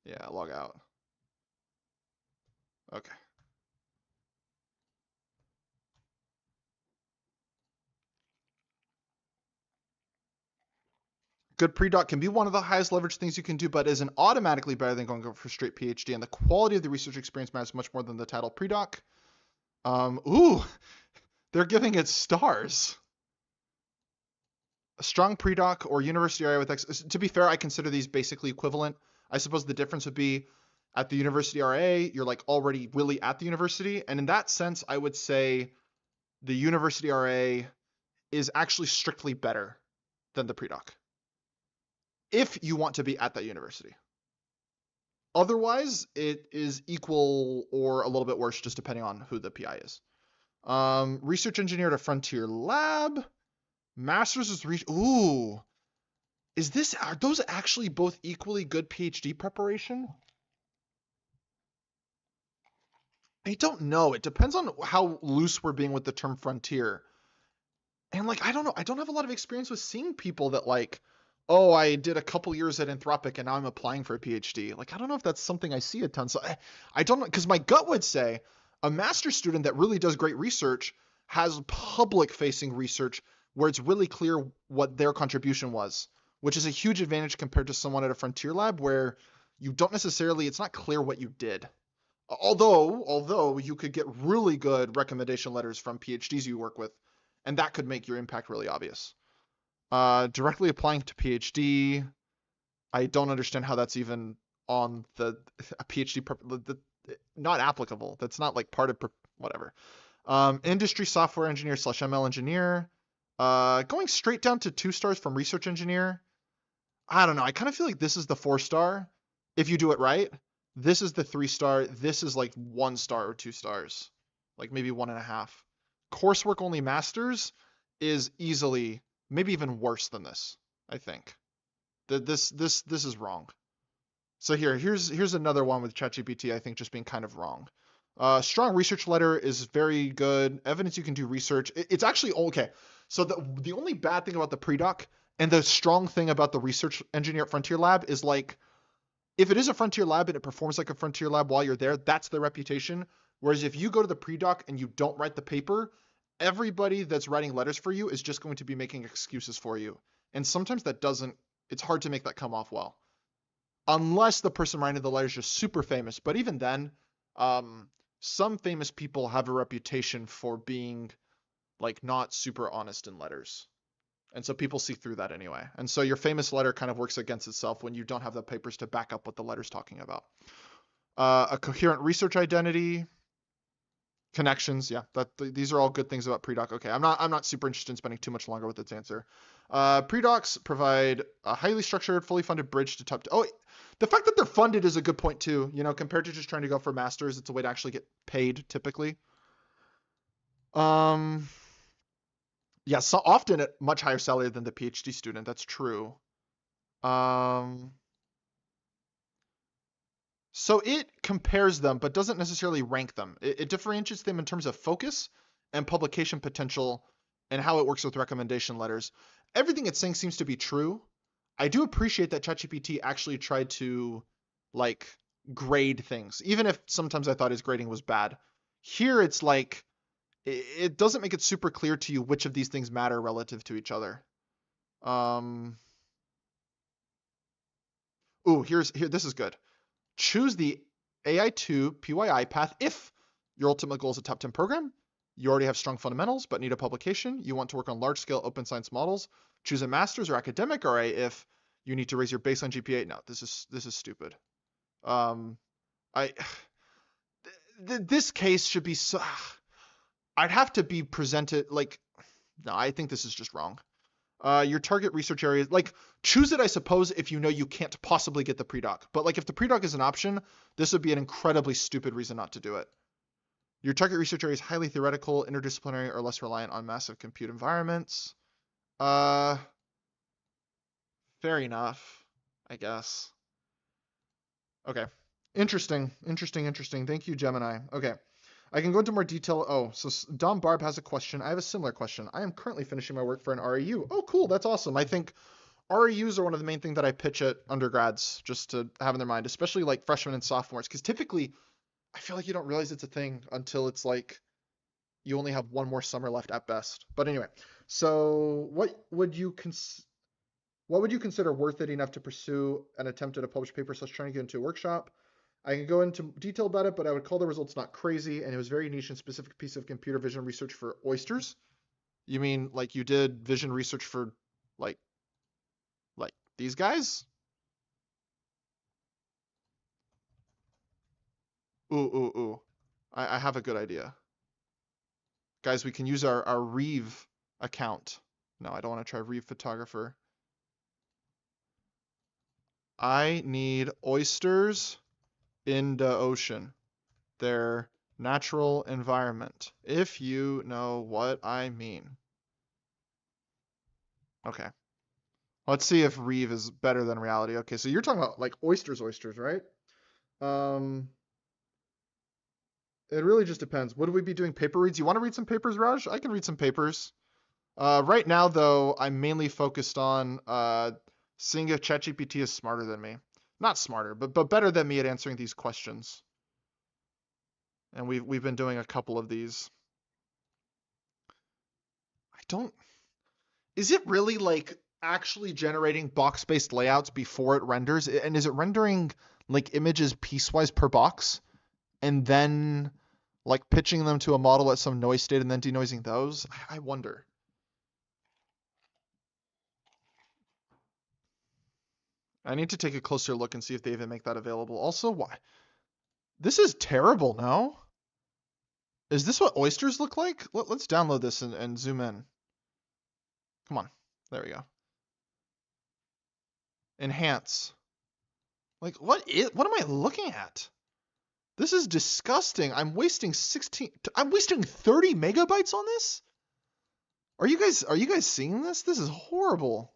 Yeah, log out. Okay. Good pre-doc can be one of the highest leverage things you can do, but isn't automatically better than going for straight PhD. And the quality of the research experience matters much more than the title pre-doc. Ooh, they're giving it stars. A strong pre-doc or university RA with X. To be fair, I consider these basically equivalent. I suppose the difference would be at the university RA, you're like already really at the university. And in that sense, I would say the university RA is actually strictly better than the pre-doc if you want to be at that university. Otherwise, it is equal or a little bit worse, just depending on who the PI is. Research engineer at a frontier lab. Master's is ooh. Are those actually both equally good PhD preparation? I don't know. It depends on how loose we're being with the term frontier. And like, I don't know. I don't have a lot of experience with seeing people that like, oh, I did a couple years at Anthropic and now I'm applying for a PhD. Like, I don't know if that's something I see a ton. So I don't know, because my gut would say a master's student that really does great research has public facing research where it's really clear what their contribution was, which is a huge advantage compared to someone at a frontier lab where you don't necessarily, it's not clear what you did. Although you could get really good recommendation letters from PhDs you work with, and that could make your impact really obvious. Directly applying to PhD, I don't understand how that's even on a PhD, not applicable. That's not like part of whatever. Industry software engineer / ML engineer. Going straight down to 2 stars from research engineer. I don't know. I kind of feel like this is the 4-star if you do it right. This is the 3-star. This is like 1 star or 2 stars, like maybe 1.5. Coursework only masters is easily maybe even worse than this. I think this is wrong. So here's another one with ChatGPT. I think just being kind of wrong. Strong research letter is very good. Evidence you can do research. It's actually okay. So the only bad thing about the pre-doc and the strong thing about the research engineer at Frontier Lab is like, if it is a Frontier Lab and it performs like a Frontier Lab while you're there, that's the reputation. Whereas if you go to the pre-doc and you don't write the paper, everybody that's writing letters for you is just going to be making excuses for you. And sometimes it's hard to make that come off well. Unless the person writing the letter is just super famous. But even then, some famous people have a reputation for being like not super honest in letters. And so people see through that anyway. And so your famous letter kind of works against itself when you don't have the papers to back up what the letter's talking about. A coherent research identity, connections, yeah. These are all good things about pre-doc. Okay, I'm not super interested in spending too much longer with this answer. Pre-docs provide a highly structured, fully funded bridge to top. The fact that they're funded is a good point too. Compared to just trying to go for masters, it's a way to actually get paid typically. Yeah, so often at much higher salary than the PhD student. That's true. So it compares them, but doesn't necessarily rank them. It differentiates them in terms of focus and publication potential and how it works with recommendation letters. Everything it's saying seems to be true. I do appreciate that ChatGPT actually tried to like grade things, even if sometimes I thought his grading was bad. Here it's like, it doesn't make it super clear to you which of these things matter relative to each other. This is good. Choose the AI2 PYI path if your ultimate goal is a top 10 program. You already have strong fundamentals, but need a publication. You want to work on large-scale open science models. Choose a master's or academic RA if you need to raise your baseline GPA. No, this is stupid. Um, I this case should be so. I'd have to be presented like. No, I think this is just wrong. Your target research area, like choose it, I suppose, if you know you can't possibly get the pre-doc. But like if the pre-doc is an option, this would be an incredibly stupid reason not to do it. Your target research area is highly theoretical, interdisciplinary, or less reliant on massive compute environments. Uh, Fair enough, I guess. Okay. Interesting. Thank you, Gemini. Okay. I can go into more detail. Oh, so Dom Barb has a question. I have a similar question. I am currently finishing my work for an REU. Oh, cool. That's awesome. I think REUs are one of the main things that I pitch at undergrads just to have in their mind, especially like freshmen and sophomores, because typically I feel like you don't realize it's a thing until it's like you only have one more summer left at best. But anyway, so what would you consider worth it enough to pursue an attempt at a published paper / trying to get into a workshop? I can go into detail about it, but I would call the results not crazy, and it was very niche and specific piece of computer vision research for oysters. You mean like you did vision research for like like these guys? Ooh. I have a good idea. Guys, we can use our Reeve account. No, I don't want to try Reeve Photographer. I need oysters in the ocean. Their natural environment. If you know what I mean. Okay. Let's see if Reeve is better than reality. Okay, so you're talking about like oysters, right? Um, it really just depends. Would we be doing paper reads? You want to read some papers, Raj? I can read some papers. Right now, though, I'm mainly focused on seeing if ChatGPT is smarter than me. Not smarter, but better than me at answering these questions. And we've been doing a couple of these. I don't. Is it really like actually generating box-based layouts before it renders? And is it rendering like images piecewise per box and then like pitching them to a model at some noise state and then denoising those? I wonder. I need to take a closer look and see if they even make that available. Also, why? This is terrible, no? Is this what oysters look like? Let's download this and zoom in. Come on. There we go. Enhance. Like, what am I looking at? This is disgusting. I'm wasting 30 megabytes on this? Are you guys seeing this? This is horrible.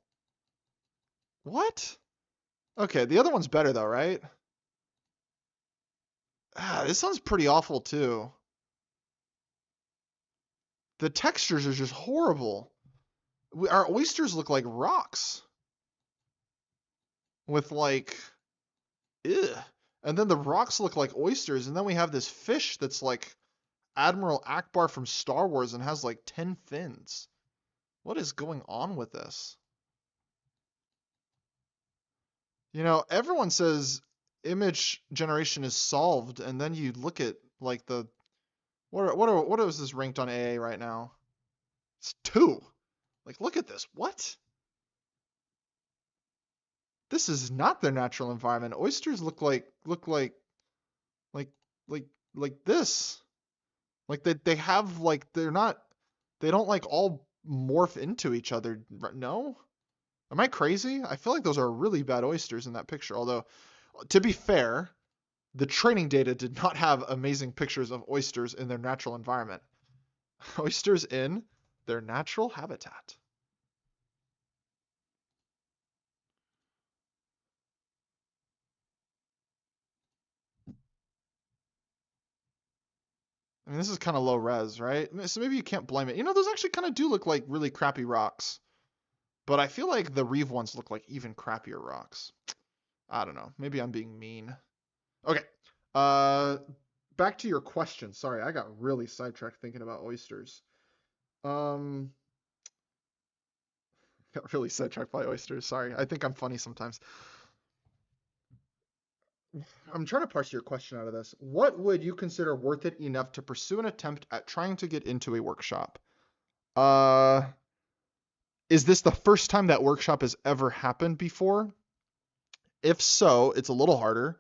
What? Okay, the other one's better though, right? This sounds pretty awful too. The textures are just horrible. Our oysters look like rocks. With like, ugh. And then the rocks look like oysters, and then we have this fish that's like Admiral Akbar from Star Wars and has like 10 fins. What is going on with this? You know, everyone says image generation is solved, and then you look at like the what is this ranked on AA right now? It's 2. Like, look at this. What? This is not their natural environment. Oysters like like like this. Like they have like they don't like all morph into each other. No? Am I crazy? I feel like those are really bad oysters in that picture. Although, to be fair, the training data did not have amazing pictures of oysters in their natural environment. Oysters in their natural habitat. I mean, this is kind of low res, right? So maybe you can't blame it. You know, those actually kind of do look like really crappy rocks. But I feel like the Reeve ones look like even crappier rocks. I don't know. Maybe I'm being mean. Okay. Uh, Back to your question. Sorry, I got really sidetracked thinking about oysters. Um, got really sidetracked by oysters. Sorry. I think I'm funny sometimes. I'm trying to parse your question out of this. What would you consider worth it enough to pursue an attempt at trying to get into a workshop? Uh, is this the first time that workshop has ever happened before? If so, it's a little harder.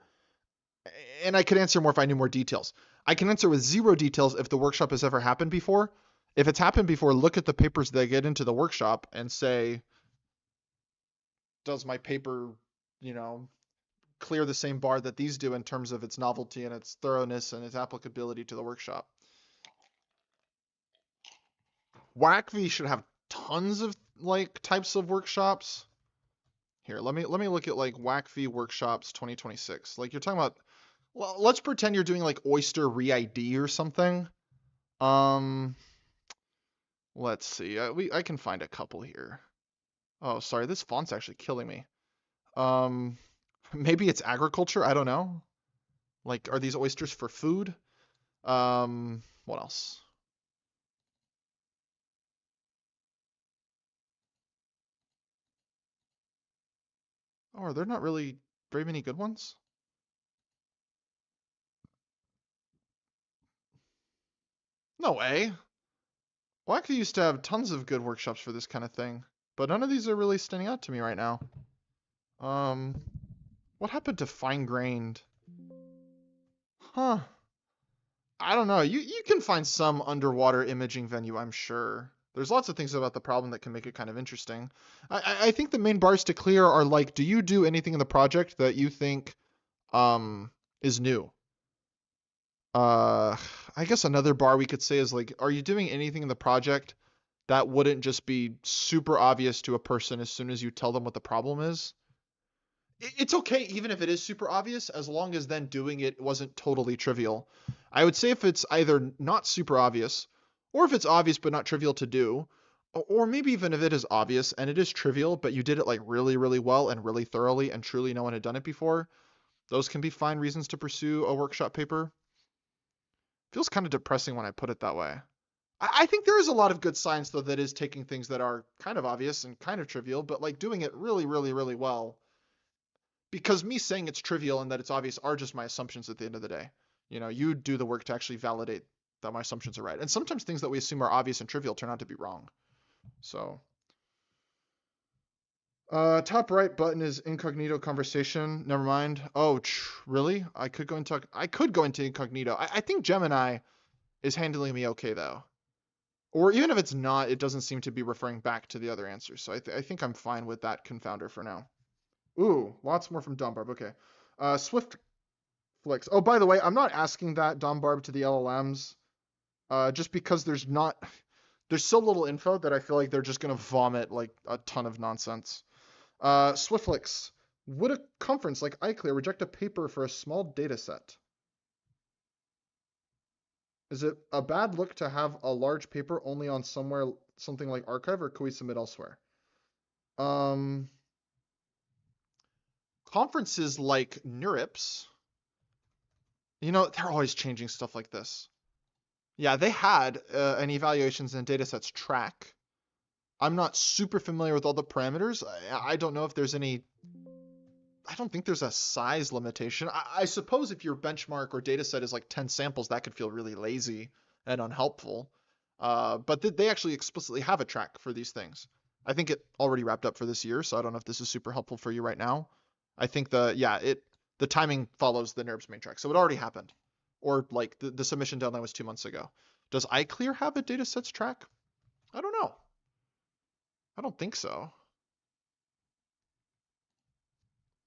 And I could answer more if I knew more details. I can answer with zero details if the workshop has ever happened before. If it's happened before, look at the papers that get into the workshop and say, does my paper, you know, clear the same bar that these do in terms of its novelty and its thoroughness and its applicability to the workshop? WACV should have tons of like types of workshops. Here, let me look at like WACV workshops 2026. Like you're talking about, well, let's pretend you're doing like Oyster re-ID or something. Um, let's see. I can find a couple here. Oh, sorry, this font's actually killing me. Um, maybe it's agriculture. I don't know. Like, are these oysters for food? What else? Oh, are there not really very many good ones? No way. Wacky used to have tons of good workshops for this kind of thing, but none of these are really standing out to me right now. Um, what happened to fine-grained? Huh. I don't know. You can find some underwater imaging venue, I'm sure. There's lots of things about the problem that can make it kind of interesting. I think the main bars to clear are like, do you do anything in the project that you think um is new? Uh, I guess another bar we could say is like, are you doing anything in the project that wouldn't just be super obvious to a person as soon as you tell them what the problem is? It's okay even if it is super obvious, as long as then doing it wasn't totally trivial. I would say if it's either not super obvious, or if it's obvious but not trivial to do, or maybe even if it is obvious and it is trivial, but you did it like really, really well and really thoroughly and truly no one had done it before, those can be fine reasons to pursue a workshop paper. Feels kind of depressing when I put it that way. I think there is a lot of good science though that is taking things that are kind of obvious and kind of trivial, but like doing it really, really, really well. Because me saying it's trivial and that it's obvious are just my assumptions at the end of the day. You know, you do the work to actually validate that my assumptions are right. And sometimes things that we assume are obvious and trivial turn out to be wrong. So, top right button is incognito conversation. Never mind. Oh, really? I could go into incognito. I think Gemini is handling me okay though. Or even if it's not, it doesn't seem to be referring back to the other answers. So I think I'm fine with that confounder for now. Ooh, lots more from Dombarb. Okay. Swift Flicks. Oh, by the way, I'm not asking that Dombarb to the LLMs, just because there's so little info that I feel like they're just gonna vomit like a ton of nonsense. Swiftflix. Would a conference like iClear reject a paper for a small data set? Is it a bad look to have a large paper only on something like archive, or could we submit elsewhere? Um, conferences like NeurIPS, they're always changing stuff like this. Yeah, they had an evaluations and datasets track. I'm not super familiar with all the parameters. I don't know if there's any. I don't think there's a size limitation. I suppose if your benchmark or dataset is like 10 samples, that could feel really lazy and unhelpful. But they actually explicitly have a track for these things. I think it already wrapped up for this year, so I don't know if this is super helpful for you right now. I think the timing follows the NERB's main track, so it already happened, or like the submission deadline was 2 months ago. Does iClear have a datasets track? I don't know. I don't think so.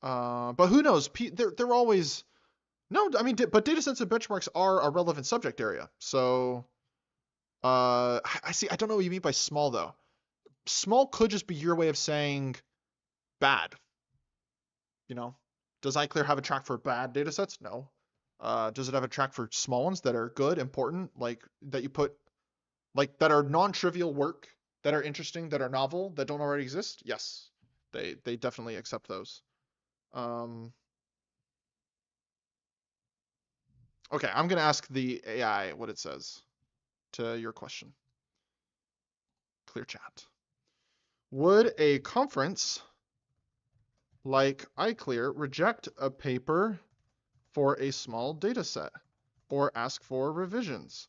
But who knows? They're always no. I mean, but datasets and benchmarks are a relevant subject area. So I see. I don't know what you mean by small though. Small could just be your way of saying bad. You know, does iClear have a track for bad datasets? No. Does it have a track for small ones that are good, important, like that you put, like that are non-trivial work, that are interesting, that are novel, that don't already exist? Yes, they definitely accept those. Um, okay, I'm gonna ask the AI what it says to your question. Clear chat. Would a conference like iClear reject a paper for a small data set or ask for revisions?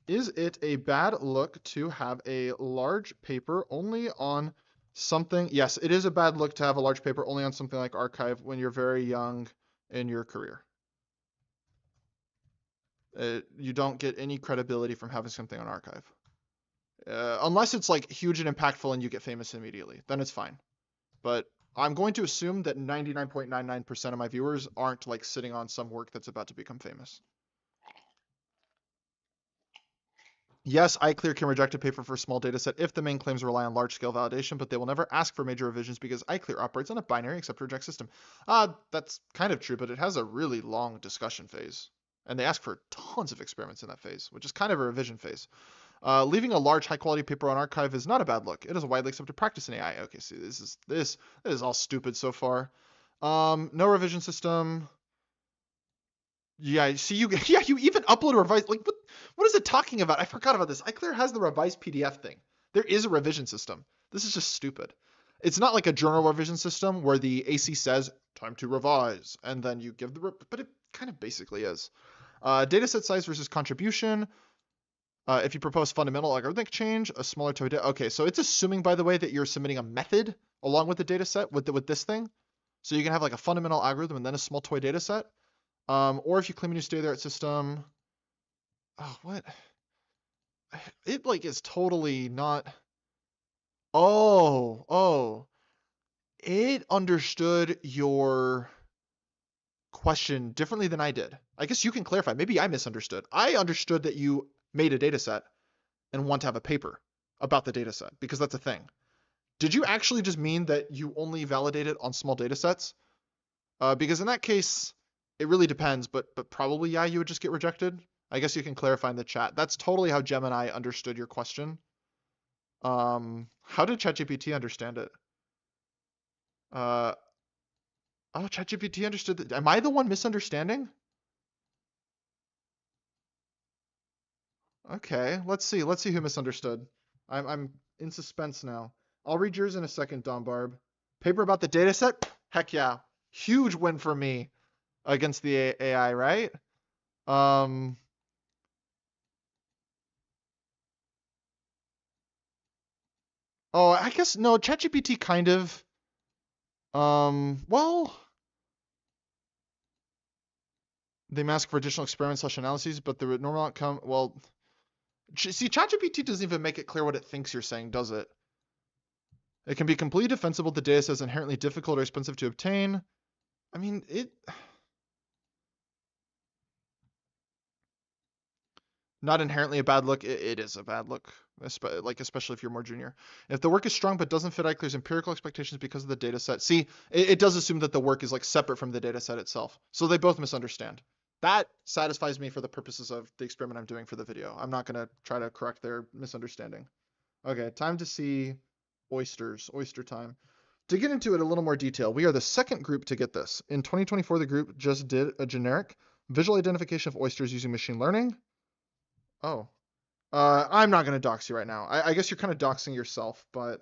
Is it a bad look to have a large paper only on something? Yes, it is a bad look to have a large paper only on something like archive when you're very young in your career. You don't get any credibility from having something on archive. Unless it's like huge and impactful and you get famous immediately, then it's fine. But I'm going to assume that 99.99% of my viewers aren't like sitting on some work that's about to become famous. Yes, iClear can reject a paper for a small dataset if the main claims rely on large-scale validation, but they will never ask for major revisions because iClear operates on a binary accept or reject system. That's kind of true, but it has a really long discussion phase. And they ask for tons of experiments in that phase, which is kind of a revision phase. Leaving a large, high-quality paper on archive is not a bad look. It is a widely accepted practice in AI. Okay, see, this is all stupid so far. No revision system. Yeah, see, you even upload a revised, like, what is it talking about? I forgot about this. iClear has the revised PDF thing. There is a revision system. This is just stupid. It's not like a journal revision system where the AC says time to revise and then you give but it kind of basically is. Dataset size versus contribution. If you propose fundamental algorithmic change, a smaller toy data. Okay, so it's assuming, by the way, that you're submitting a method along with the dataset with this thing. So you can have like a fundamental algorithm and then a small toy dataset. Or if you claim a new state-of-the-art system, oh, what? It like is totally not. Oh, it understood your question differently than I did. I guess you can clarify. Maybe I misunderstood. I understood that you made a data set and want to have a paper about the data set because that's a thing. Did you actually just mean that you only validate it on small data sets? Because in that case, it really depends, but probably, yeah, you would just get rejected. I guess you can clarify in the chat. That's totally how Gemini understood your question. How did ChatGPT understand it? Oh, ChatGPT understood that. Am I the one misunderstanding? Okay, let's see. Let's see who misunderstood. I'm in suspense now. I'll read yours in a second, Don Barb. Paper about the dataset? Heck yeah. Huge win for me against the AI, right? Oh, I guess no, ChatGPT kind of. Well, they ask for additional experiments/analyses, but the normal outcome, well, see, ChatGPT doesn't even make it clear what it thinks you're saying, does it? It can be completely defensible. The data set is inherently difficult or expensive to obtain. I mean, not inherently a bad look. It is a bad look, especially if you're more junior. If the work is strong but doesn't fit iClear's empirical expectations because of the data set. See, it does assume that the work is like separate from the data set itself. So they both misunderstand. That satisfies me for the purposes of the experiment I'm doing for the video. I'm not going to try to correct their misunderstanding. Okay, time to see oysters, oyster time. To get into it a little more detail, we are the second group to get this. In 2024, the group just did a generic visual identification of oysters using machine learning. Oh, I'm not going to dox you right now. I guess you're kind of doxing yourself, but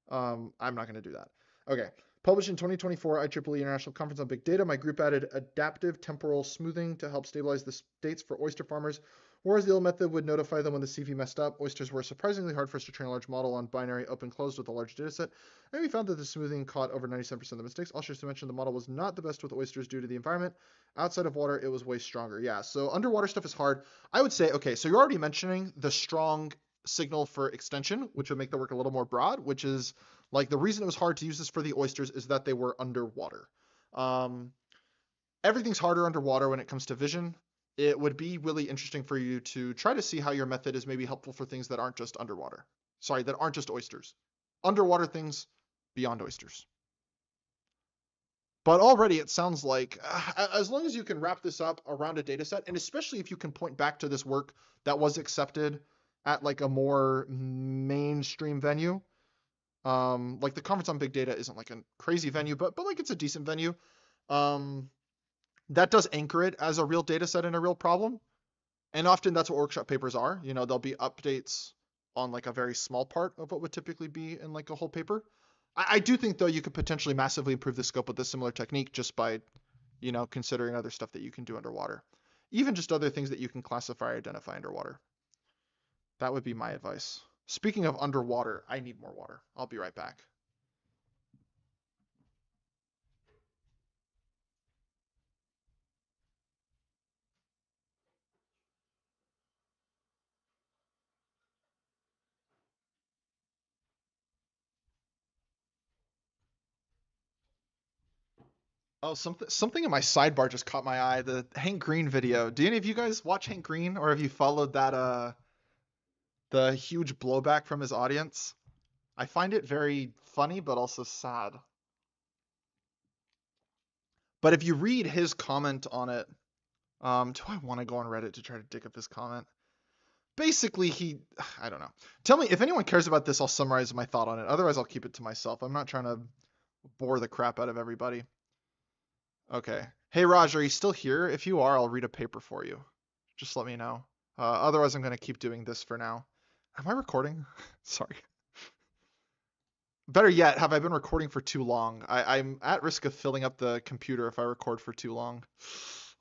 I'm not going to do that. Okay. Published in 2024 IEEE International Conference on Big Data, my group added adaptive temporal smoothing to help stabilize the states for oyster farmers. Whereas the old method would notify them when the CV messed up, oysters were surprisingly hard for us to train a large model on binary open-closed with a large dataset, and we found that the smoothing caught over 97% of the mistakes. Also, just to mention, the model was not the best with oysters due to the environment. Outside of water, it was way stronger. Yeah, so underwater stuff is hard. I would say, okay, so you're already mentioning the strong signal for extension, which would make the work a little more broad, which is like the reason it was hard to use this for the oysters is that they were underwater. Everything's harder underwater when it comes to vision. It would be really interesting for you to try to see how your method is maybe helpful for things that aren't just underwater. Sorry, that aren't just oysters. Underwater things beyond oysters. But already it sounds like as long as you can wrap this up around a data set, and especially if you can point back to this work that was accepted at like a more mainstream venue, like the conference on big data isn't like a crazy venue, but like it's a decent venue. That does anchor it as a real data set and a real problem. And often that's what workshop papers are. You know, there'll be updates on like a very small part of what would typically be in like a whole paper. I do think though you could potentially massively improve the scope with a similar technique just by you know, considering other stuff that you can do underwater. Even just other things that you can classify or identify underwater. That would be my advice. Speaking of underwater, I need more water. I'll be right back. Oh, something in my sidebar just caught my eye. The Hank Green video. Do any of you guys watch Hank Green, or have you followed that the huge blowback from his audience? I find it very funny, but also sad. But if you read his comment on it, do I want to go on Reddit to try to dig up his comment? Basically, I don't know. Tell me if anyone cares about this. I'll summarize my thought on it. Otherwise, I'll keep it to myself. I'm not trying to bore the crap out of everybody. Okay. Hey, Raj, are you still here? If you are, I'll read a paper for you. Just let me know. Otherwise, I'm going to keep doing this for now. Am I recording? Sorry. Better yet, have I been recording for too long? I'm at risk of filling up the computer if I record for too long.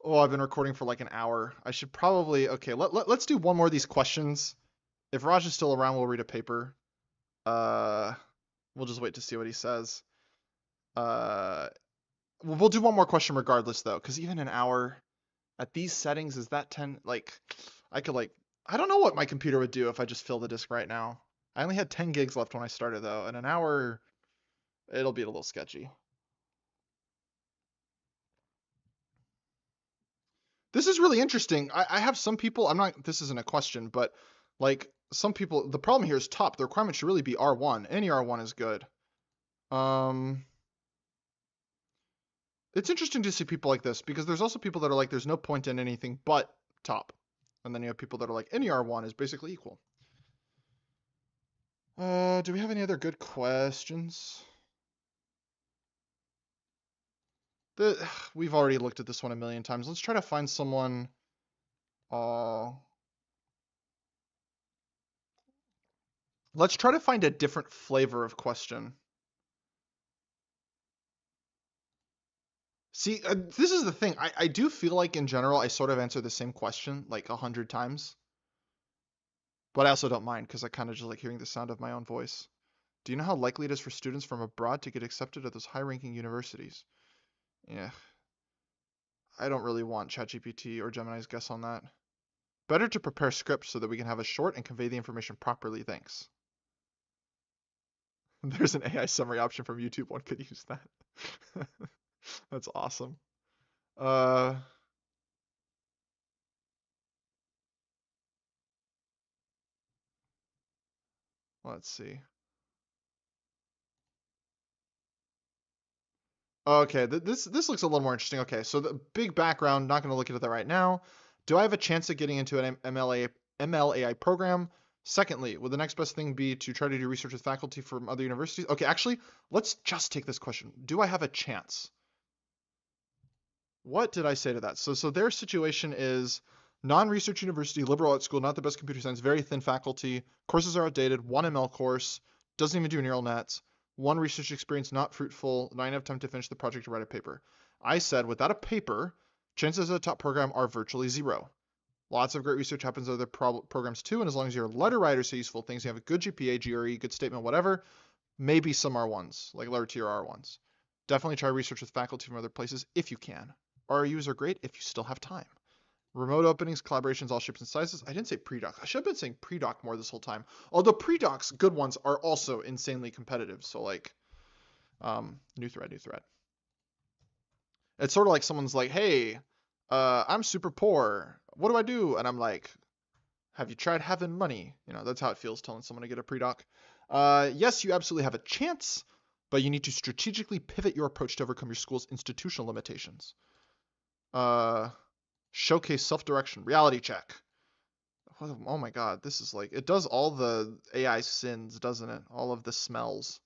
Oh, I've been recording for like an hour. I should probably... Okay, let's do one more of these questions. If Raj is still around, we'll read a paper. Uh, we'll just wait to see what he says. We'll do one more question regardless, though, because even an hour at these settings, is that 10? Like, I could like... I don't know what my computer would do if I just fill the disk right now. I only had 10 gigs left when I started, though, and an hour, it'll be a little sketchy. This is really interesting. I have some people, this isn't a question, but like some people, the problem here is top. The requirement should really be R1. Any R1 is good. Um, it's interesting to see people like this because there's also people that are like, there's no point in anything but top. And then you have people that are like, any R1 is basically equal. Do we have any other good questions? We've already looked at this one a million times. Let's try to find someone. Let's try to find a different flavor of question. See, this is the thing. I do feel like in general, I sort of answer the same question like 100 times. But I also don't mind because I kind of just like hearing the sound of my own voice. Do you know how likely it is for students from abroad to get accepted at those high-ranking universities? Yeah, I don't really want ChatGPT or Gemini's guess on that. Better to prepare scripts so that we can have a short and convey the information properly. Thanks. There's an AI summary option from YouTube. One could use that. That's awesome. Uh, let's see. Okay, this looks a little more interesting. Okay, so the big background, not going to look into that right now. Do I have a chance of getting into an MLAI program? Secondly, would the next best thing be to try to do research with faculty from other universities? Okay, actually, let's just take this question. Do I have a chance? What did I say to that? So their situation is non-research university, liberal arts school, not the best computer science, very thin faculty, courses are outdated, one ML course, doesn't even do neural nets, one research experience not fruitful, not enough time to finish the project to write a paper. I said, without a paper, chances of the top program are virtually zero. Lots of great research happens in other programs too, and as long as your letter writers say useful things, you have a good GPA, GRE, good statement, whatever, maybe some R1s, like lower tier R1s. Definitely try research with faculty from other places if you can. RUs are great if you still have time. Remote openings, collaborations, all shapes and sizes. I didn't say pre-doc. I should have been saying pre-doc more this whole time. Although pre-docs, good ones, are also insanely competitive. So like, new thread. It's sort of like someone's like, hey, I'm super poor. What do I do? And I'm like, have you tried having money? You know, that's how it feels telling someone to get a pre-doc. Yes, you absolutely have a chance, but you need to strategically pivot your approach to overcome your school's institutional limitations. Showcase self-direction, reality check. Oh my god, this is like, it does all the AI sins, doesn't it? All of the smells.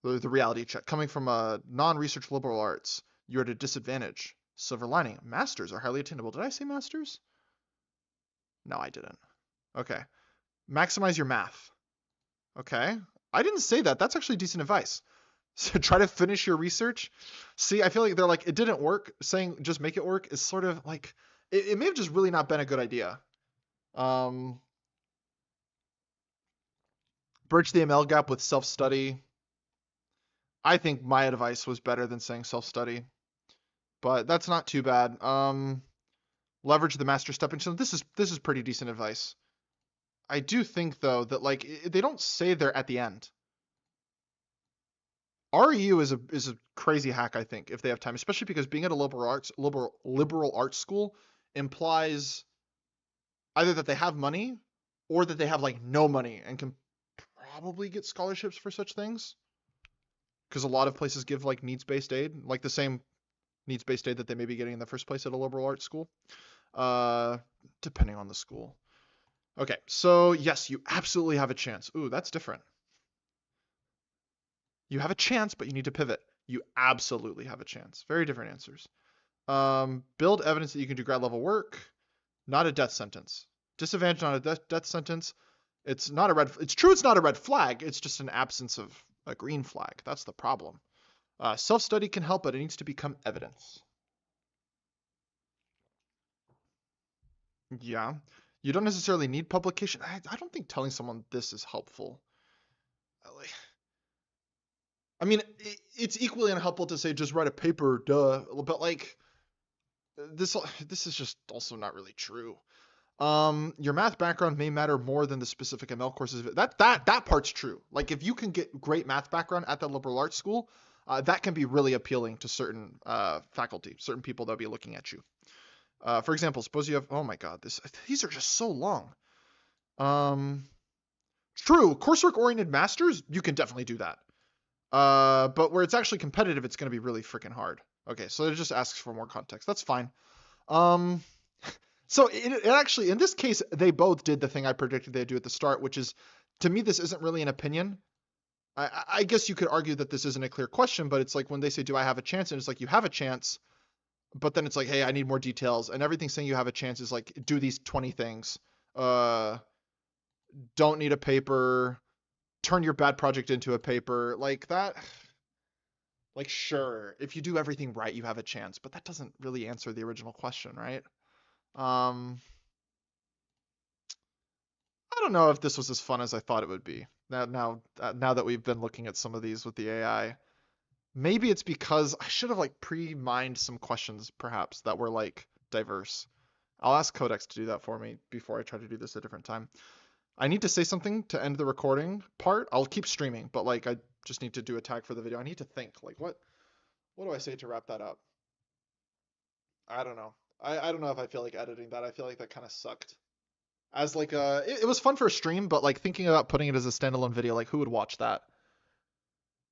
The reality check. Coming from a non-research liberal arts, you're at a disadvantage. Silver lining, masters are highly attainable. Did I say masters? No, I didn't. Okay. Maximize your math. Okay. I didn't say that. That's actually decent advice. So try to finish your research. See, I feel like they're like, it didn't work. Saying just make it work is sort of like, it may have just really not been a good idea. Um, Bridge the ML gap with self-study. I think my advice was better than saying self-study, but that's not too bad. Leverage the master stepping stone. This is pretty decent advice. I do think though that like they don't say they're at the end. REU is a crazy hack, I think, if they have time, especially because being at a liberal arts school implies either that they have money or that they have like no money and can probably get scholarships for such things. Because a lot of places give like needs-based aid, like the same needs-based aid that they may be getting in the first place at a liberal arts school, depending on the school. Okay, so yes, you absolutely have a chance. Ooh, that's different. You have a chance, but you need to pivot. You absolutely have a chance. Very different answers. Build evidence that you can do grad level work. Not a death sentence. Disadvantage on a death sentence. It's not a red. It's true. It's not a red flag. It's just an absence of a green flag. That's the problem. Self-study can help, but it needs to become evidence. Yeah. You don't necessarily need publication. I don't think telling someone this is helpful. I mean, it's equally unhelpful to say just write a paper, duh. But like, this is just also not really true. Your math background may matter more than the specific ML courses. That part's true. Like, if you can get great math background at the liberal arts school, that can be really appealing to certain faculty, certain people that'll be looking at you. For example, suppose you have, oh my God, these are just so long. True, coursework-oriented masters, you can definitely do that. But where it's actually competitive, it's going to be really freaking hard. Okay, so it just asks for more context. That's fine. So it actually, in this case, they both did the thing I predicted they'd do at the start, which is, to me, this isn't really an opinion. I guess you could argue that this isn't a clear question, but it's like when they say, do I have a chance? And it's like, you have a chance, but then it's like, hey, I need more details. And everything saying you have a chance is like, do these 20 things. Don't need a paper. Turn your bad project into a paper. Like that. Like, sure, if you do everything right, you have a chance, but that doesn't really answer the original question, right? I don't know if this was as fun as I thought it would be. Now that we've been looking at some of these with the AI, maybe it's because I should have like pre-mined some questions perhaps that were like diverse. I'll ask Codex to do that for me before I try to do this a different time. I need to say something to end the recording part. I'll keep streaming, but like I just need to do a tag for the video. I need to think like what do I say to wrap that up? I don't know. I don't know if I feel like editing that. I feel like that kind of sucked. As like it was fun for a stream, but like thinking about putting it as a standalone video, like who would watch that?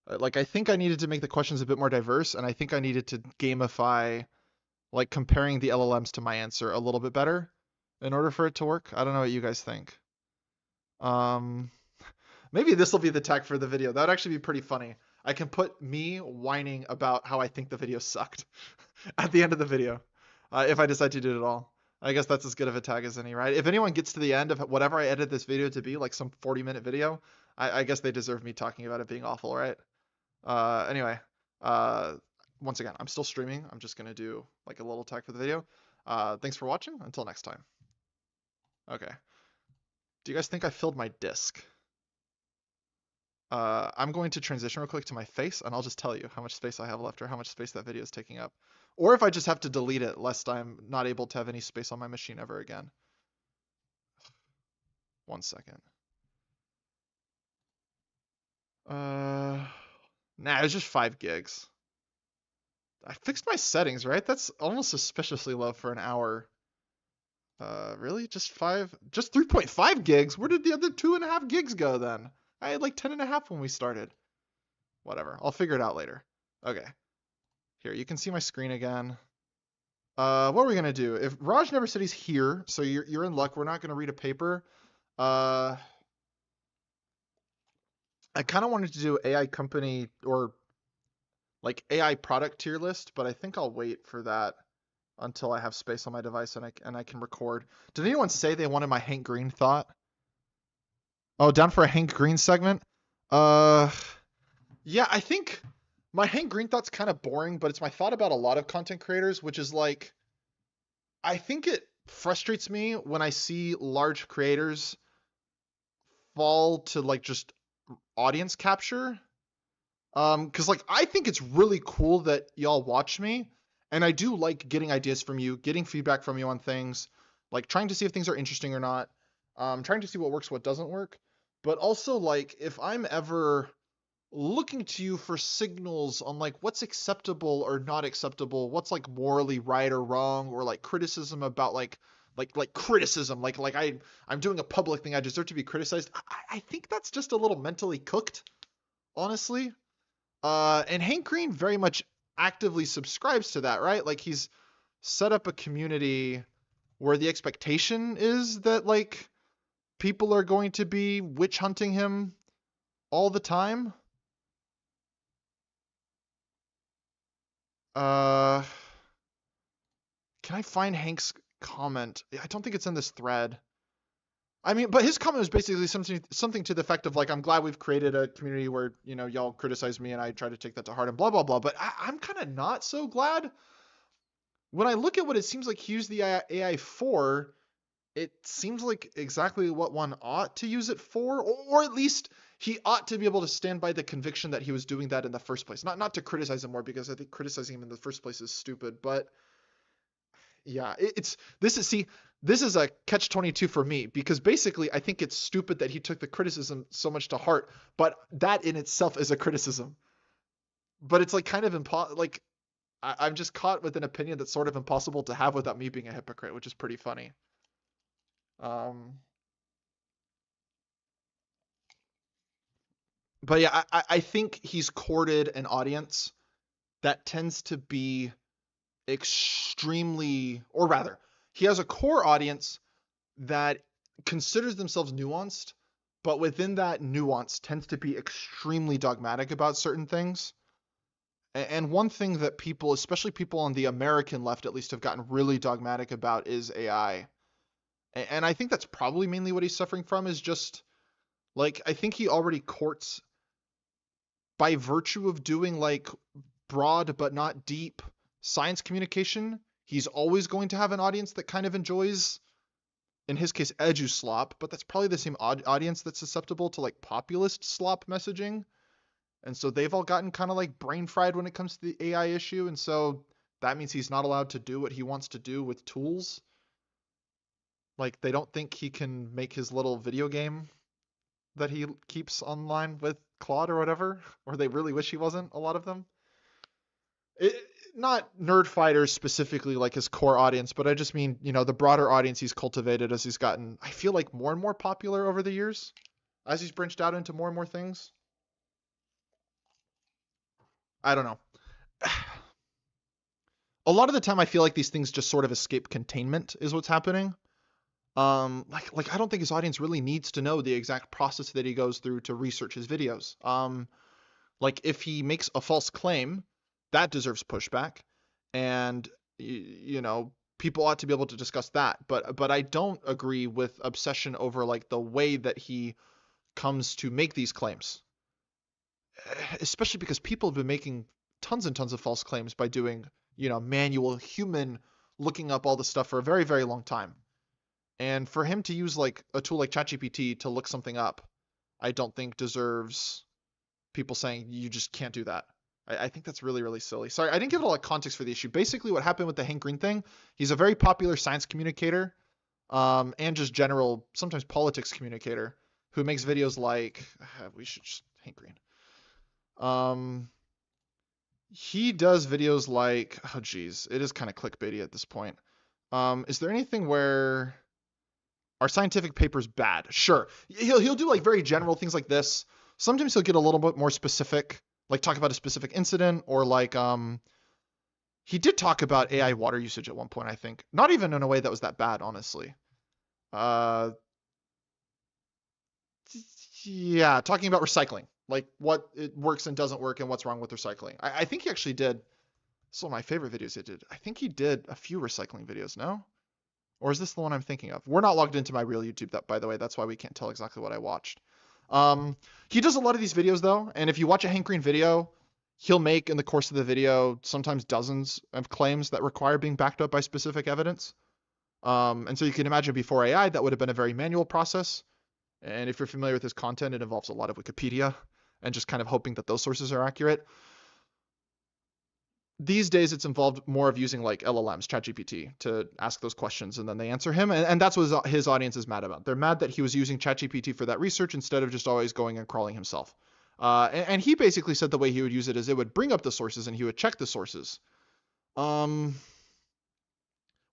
Like I think I needed to make the questions a bit more diverse, and I think I needed to gamify like comparing the LLMs to my answer a little bit better in order for it to work. I don't know what you guys think. Um, Maybe this will be the tag for the video. That would actually be pretty funny. I can put me whining about how I think the video sucked at the end of the video, if I decide to do it at all. I guess that's as good of a tag as any, right? If anyone gets to the end of whatever I edit this video to be, like some 40-minute video, I guess they deserve me talking about it being awful, right? Anyway, uh, once again, I'm still streaming. I'm just gonna do like a little tag for the video. Thanks for watching. Until next time. Okay. Do you guys think I filled my disk? I'm going to transition real quick to my face, and I'll just tell you how much space I have left or how much space that video is taking up. Or if I just have to delete it, lest I'm not able to have any space on my machine ever again. 1 second. Nah, it's just 5 gigs. I fixed my settings, right? That's almost suspiciously low for an hour. Really? Just 5? Just 3.5 gigs? Where did the other 2.5 gigs go then? I had like 10.5 when we started. Whatever. I'll figure it out later. Okay. Here, you can see my screen again. What are we gonna do? If Raj never said he's here, so you're in luck. We're not gonna read a paper. I kind of wanted to do AI company or like AI product tier list, but I think I'll wait for that until I have space on my device and I can record. Did anyone say they wanted my Hank Green thought? Oh, down for a Hank Green segment? Yeah, Yeah, I think my Hank Green thought's kind of boring, but it's my thought about a lot of content creators, which is like, I think it frustrates me when I see large creators fall to like just audience capture. Because like I think it's really cool that y'all watch me, and I do like getting ideas from you, getting feedback from you on things, like trying to see if things are interesting or not, trying to see what works, what doesn't work. But also like if I'm ever looking to you for signals on like what's acceptable or not acceptable, what's like morally right or wrong, or like criticism about like criticism, I'm doing a public thing, I deserve to be criticized. I think that's just a little mentally cooked, honestly. And Hank Green very much actively subscribes to that, right? Like he's set up a community where the expectation is that like people are going to be witch hunting him all the time. Uh, can I find Hank's comment? I don't think it's in this thread. I mean, but his comment was basically something to the effect of like, I'm glad we've created a community where y'all criticize me and I try to take that to heart and blah blah blah. But I'm kind of not so glad when I look at what it seems like he used the AI for. It seems like exactly what one ought to use it for, or at least he ought to be able to stand by the conviction that he was doing that in the first place. Not to criticize him more, because I think criticizing him in the first place is stupid, but yeah, it's this is a catch-22 for me, because basically I think it's stupid that he took the criticism so much to heart, but that in itself is a criticism. But it's like kind of like I'm just caught with an opinion that's sort of impossible to have without me being a hypocrite, which is pretty funny. Um, but yeah, I think he's courted an audience that tends to be extremely, or rather, he has a core audience that considers themselves nuanced, but within that nuance tends to be extremely dogmatic about certain things. And one thing that people, especially people on the American left at least, have gotten really dogmatic about is AI. And I think that's probably mainly what he's suffering from, is just like, I think he already courts, by virtue of doing like broad but not deep science communication, he's always going to have an audience that kind of enjoys, in his case, edu slop, but that's probably the same audience that's susceptible to like populist slop messaging. And so they've all gotten kind of like brain fried when it comes to the AI issue. And so that means he's not allowed to do what he wants to do with tools. Like they don't think he can make his little video game that he keeps online with Claude or whatever, or they really wish he wasn't, a lot of them. It, not nerd fighters specifically, like his core audience, but I just mean, the broader audience he's cultivated as he's gotten, I feel like, more and more popular over the years, as he's branched out into more and more things. I don't know. A lot of the time I feel like these things just sort of escape containment is what's happening. Like I don't think his audience really needs to know the exact process that he goes through to research his videos. Like if he makes a false claim, that deserves pushback, and people ought to be able to discuss that. But I don't agree with obsession over like the way that he comes to make these claims, especially because people have been making tons and tons of false claims by doing manual human looking up all the stuff for a very, very long time. And for him to use like a tool like ChatGPT to look something up, I don't think deserves people saying you just can't do that. I think that's really, really silly. Sorry, I didn't give it a lot of context for the issue. Basically, what happened with the Hank Green thing, he's a very popular science communicator, and just general, sometimes politics communicator, who makes videos like, we should just, Hank Green. He does videos like, oh geez, it is kind of clickbaity at this point. Is there anything where are scientific papers bad? Sure. He'll do like very general things like this. Sometimes he'll get a little bit more specific, like talk about a specific incident, or like he did talk about AI water usage at one point, I think. Not even in a way that was that bad, honestly. Uh yeah, talking about recycling, like what it works and doesn't work and what's wrong with recycling. I think he actually did. It's one of my favorite videos he did. I think he did a few recycling videos, no? Or is this the one I'm thinking of? We're not logged into my real YouTube, that, by the way. That's why we can't tell exactly what I watched. He does a lot of these videos though, and if you watch a Hank Green video, he'll make in the course of the video sometimes dozens of claims that require being backed up by specific evidence. And so you can imagine before AI, that would have been a very manual process. And if you're familiar with his content, it involves a lot of Wikipedia and just kind of hoping that those sources are accurate. These days, it's involved more of using like LLMs, ChatGPT, to ask those questions and then they answer him. And that's what his audience is mad about. They're mad that he was using ChatGPT for that research instead of just always going and crawling himself. And he basically said the way he would use it is it would bring up the sources and he would check the sources.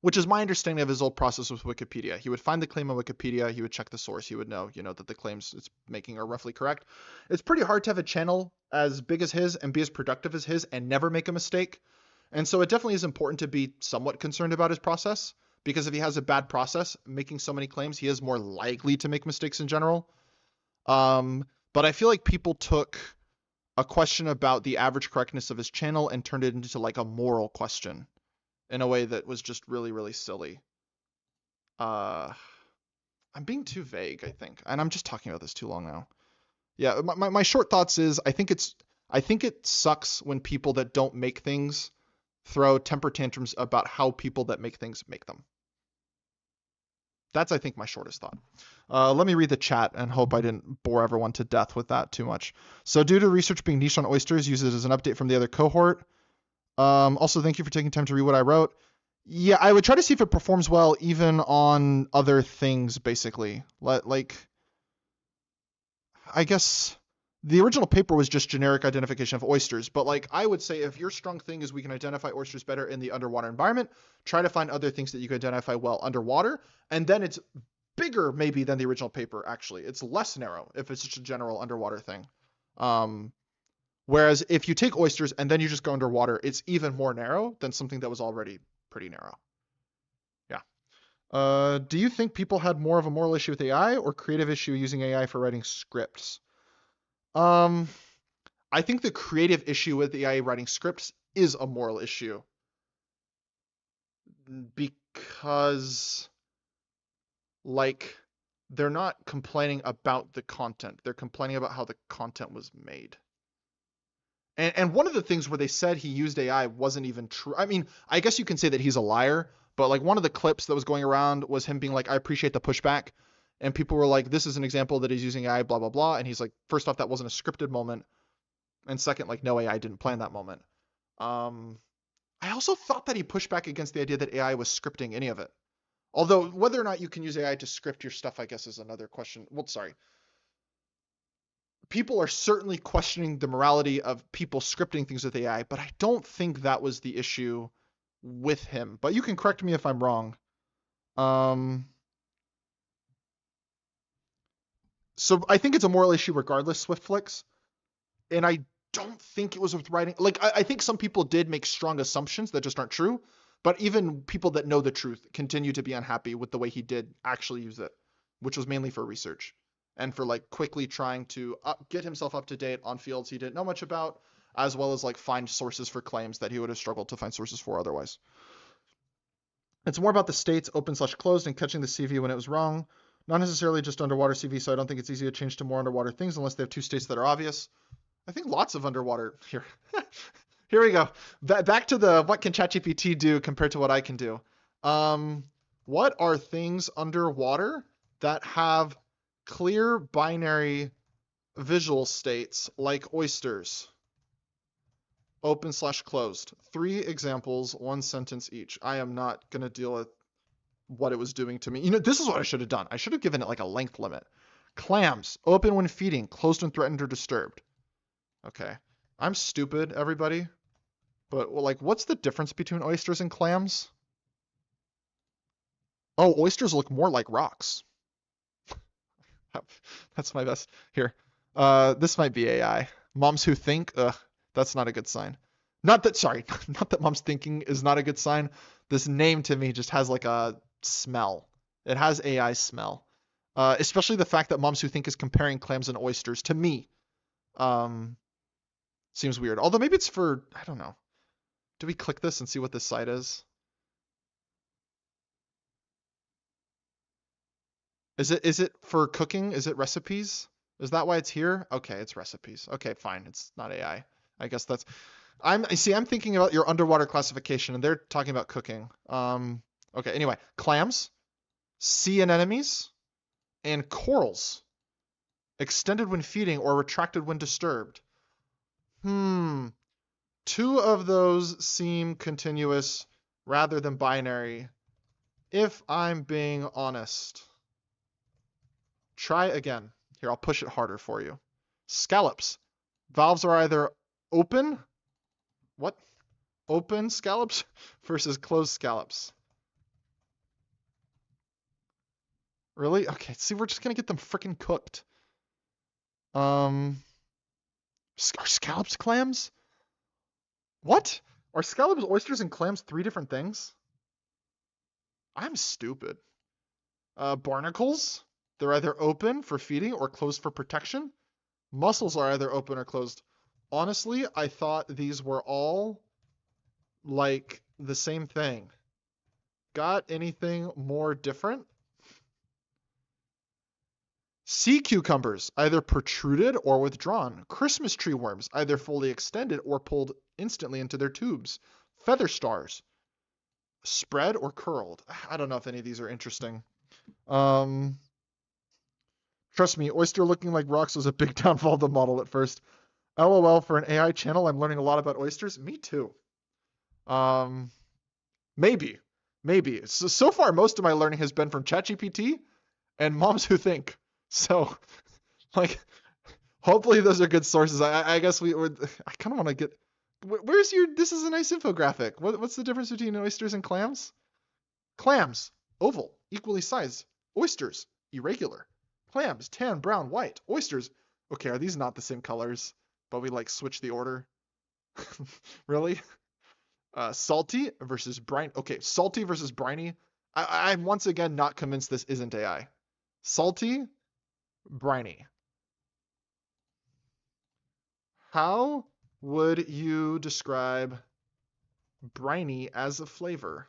Which is my understanding of his old process with Wikipedia. He would find the claim on Wikipedia, he would check the source, he would know, that the claims it's making are roughly correct. It's pretty hard to have a channel as big as his and be as productive as his and never make a mistake. And so it definitely is important to be somewhat concerned about his process, because if he has a bad process making so many claims, he is more likely to make mistakes in general. But I feel like people took a question about the average correctness of his channel and turned it into like a moral question in a way that was just really, really silly. I'm being too vague, I think, and I'm just talking about this too long now. Yeah, my short thoughts is I think it sucks when people that don't make things throw temper tantrums about how people that make things make them. That's, I think, my shortest thought. Let me read the chat and hope I didn't bore everyone to death with that too much. So due to research being niche on oysters, use it as an update from the other cohort. Also, thank you for taking time to read what I wrote. Yeah, I would try to see if it performs well even on other things, basically. Like, I guess the original paper was just generic identification of oysters, but like I would say if your strong thing is we can identify oysters better in the underwater environment, try to find other things that you can identify well underwater, and then it's bigger maybe than the original paper, actually. It's less narrow if it's just a general underwater thing. Whereas if you take oysters and then you just go underwater, it's even more narrow than something that was already pretty narrow. Yeah. Do you think people had more of a moral issue with AI or creative issue using AI for writing scripts? I think the creative issue with AI writing scripts is a moral issue. Because, like, they're not complaining about the content. They're complaining about how the content was made. And one of the things where they said he used AI wasn't even true. I mean, I guess you can say that he's a liar, but like one of the clips that was going around was him being like, I appreciate the pushback. And people were like, this is an example that he's using AI, blah, blah, blah. And he's like, first off, that wasn't a scripted moment. And second, like, no, AI didn't plan that moment. I also thought that he pushed back against the idea that AI was scripting any of it. Although whether or not you can use AI to script your stuff, I guess, is another question. Well, sorry. People are certainly questioning the morality of people scripting things with AI, but I don't think that was the issue with him. But you can correct me if I'm wrong. So I think it's a moral issue regardless, Swiftflix. And I don't think it was with writing. Like, I think some people did make strong assumptions that just aren't true. But even people that know the truth continue to be unhappy with the way he did actually use it, which was mainly for research and for like quickly trying to get himself up to date on fields he didn't know much about, as well as like find sources for claims that he would have struggled to find sources for otherwise. It's more about the states open/closed and catching the CV when it was wrong, not necessarily just underwater CV. So I don't think it's easy to change to more underwater things unless they have two states that are obvious. I think lots of underwater here. Here we go. Back to the what can ChatGPT do compared to what I can do. What are things underwater that have clear binary visual states like oysters? Open/closed. 3 examples, 1 sentence each. I am not going to deal with what it was doing to me. This is what I should have done. I should have given it like a length limit. Clams, open when feeding, closed when threatened or disturbed. Okay. I'm stupid, everybody. But like, what's the difference between oysters and clams? Oh, oysters look more like rocks. That's my best. Here. This might be AI. Moms who think, that's not a good sign. Not that mom's thinking is not a good sign. This name to me just has like a smell. It has AI smell. Especially the fact that moms who think is comparing clams and oysters to me. Seems weird. Although maybe it's for, I don't know. Do we click this and see what this site is? Is it for cooking? Is it recipes? Is that why it's here? Okay, it's recipes. Okay, fine. It's not AI. I guess that's I'm thinking about your underwater classification and they're talking about cooking. Okay, anyway, clams, sea anemones, and corals. Extended when feeding or retracted when disturbed. Hmm. Two of those seem continuous rather than binary, if I'm being honest. Try again. Here, I'll push it harder for you. Scallops. Valves are either open. What? Open scallops versus closed scallops. Really? Okay, see, we're just gonna get them freaking cooked. Um, are scallops clams? What? Are scallops, oysters, and clams three different things? I'm stupid. Barnacles? They're either open for feeding or closed for protection. Mussels are either open or closed. Honestly, I thought these were all like the same thing. Got anything more different? Sea cucumbers, either protruded or withdrawn. Christmas tree worms, either fully extended or pulled instantly into their tubes. Feather stars, spread or curled. I don't know if any of these are interesting. Um, Trust me, oyster looking like rocks was a big downfall of the model at first. LOL for an AI channel. I'm learning a lot about oysters. Me too. Um, maybe, maybe. So far, most of my learning has been from ChatGPT and moms who think. So, like, hopefully those are good sources. I guess we would. I kind of want to get. Where's your? This is a nice infographic. What's the difference between oysters and clams? Clams, oval, equally sized. Oysters, irregular. Clams, tan, brown, white. Oysters. Okay, are these not the same colors? But we like switch the order. Really? Salty versus brine. Okay, salty versus briny. I'm once again not convinced this isn't AI. Salty, briny. How would you describe briny as a flavor?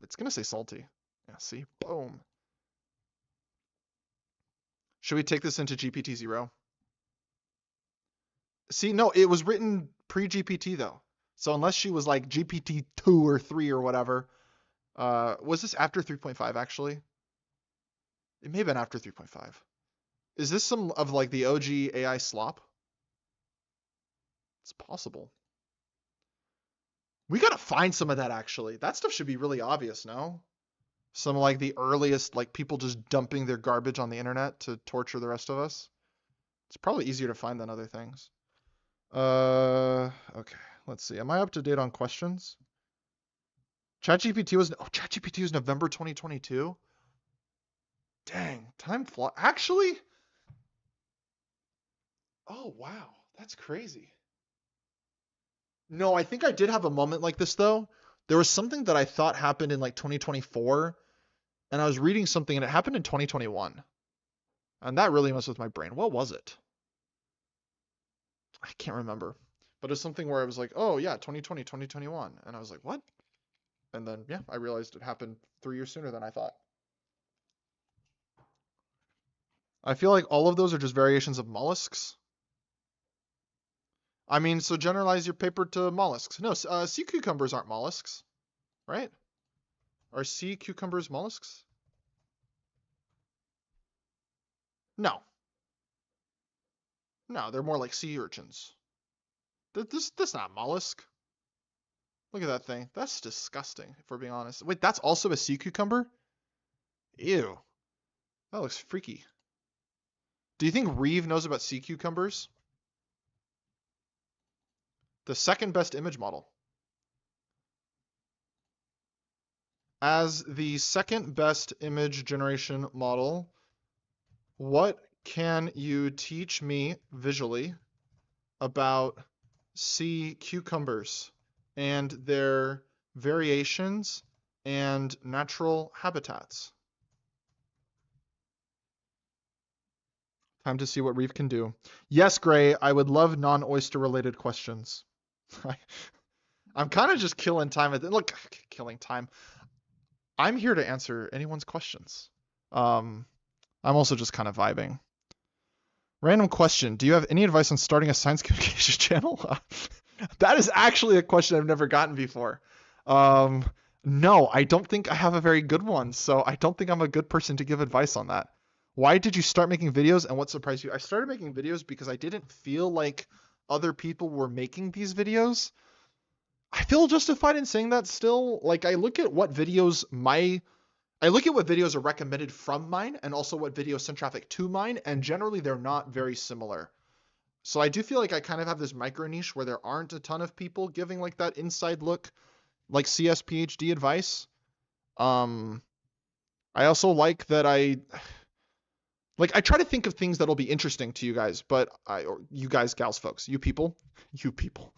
It's gonna say salty. Yeah, see? Boom. Should we take this into GPT-0? See, no, it was written pre-GPT though. So unless she was like GPT-2 or 3 or whatever, was this after 3.5 actually? It may have been after 3.5. Is this some of like the OG AI slop? It's possible. We gotta find some of that actually. That stuff should be really obvious, no? Some of like the earliest like people just dumping their garbage on the internet to torture the rest of us. It's probably easier to find than other things. Okay. Let's see. Am I up to date on questions? ChatGPT was November 2022. Dang, time flies. Actually, oh wow, that's crazy. No, I think I did have a moment like this though. There was something that I thought happened in like 2024, and I was reading something and it happened in 2021. And that really messed with my brain. What was it? I can't remember. But it's something where I was like, oh yeah, 2020, 2021. And I was like, what? And then, yeah, I realized it happened 3 years sooner than I thought. I feel like all of those are just variations of mollusks. I mean, so generalize your paper to mollusks. No, sea cucumbers aren't mollusks, right? Are sea cucumbers mollusks? No. No, they're more like sea urchins. This not mollusk. Look at that thing. That's disgusting, if we're being honest. Wait, that's also a sea cucumber? Ew. That looks freaky. Do you think Reeve knows about sea cucumbers? The second best image model. As the second best image generation model, what can you teach me visually about sea cucumbers and their variations and natural habitats? Time to see what Reeve can do. Yes, Gray, I would love non-oyster related questions. I'm kind of just killing time at the, look, killing time. I'm here to answer anyone's questions. I'm also just kind of vibing. Random question. Do you have any advice on starting a science communication channel? That is actually a question I've never gotten before. Um, no, I don't think I have a very good one, so I don't think I'm a good person to give advice on that. Why did you start making videos and what surprised you? I started making videos because I didn't feel like other people were making these videos. I feel justified in saying that still. Like I look at what videos are recommended from mine and also what videos send traffic to mine, and generally they're not very similar. So I do feel like I kind of have this micro niche where there aren't a ton of people giving like that inside look, like CS PhD advice. Um, I also like that I try to think of things that'll be interesting to you guys, but or you guys, gals, folks, you people, you people,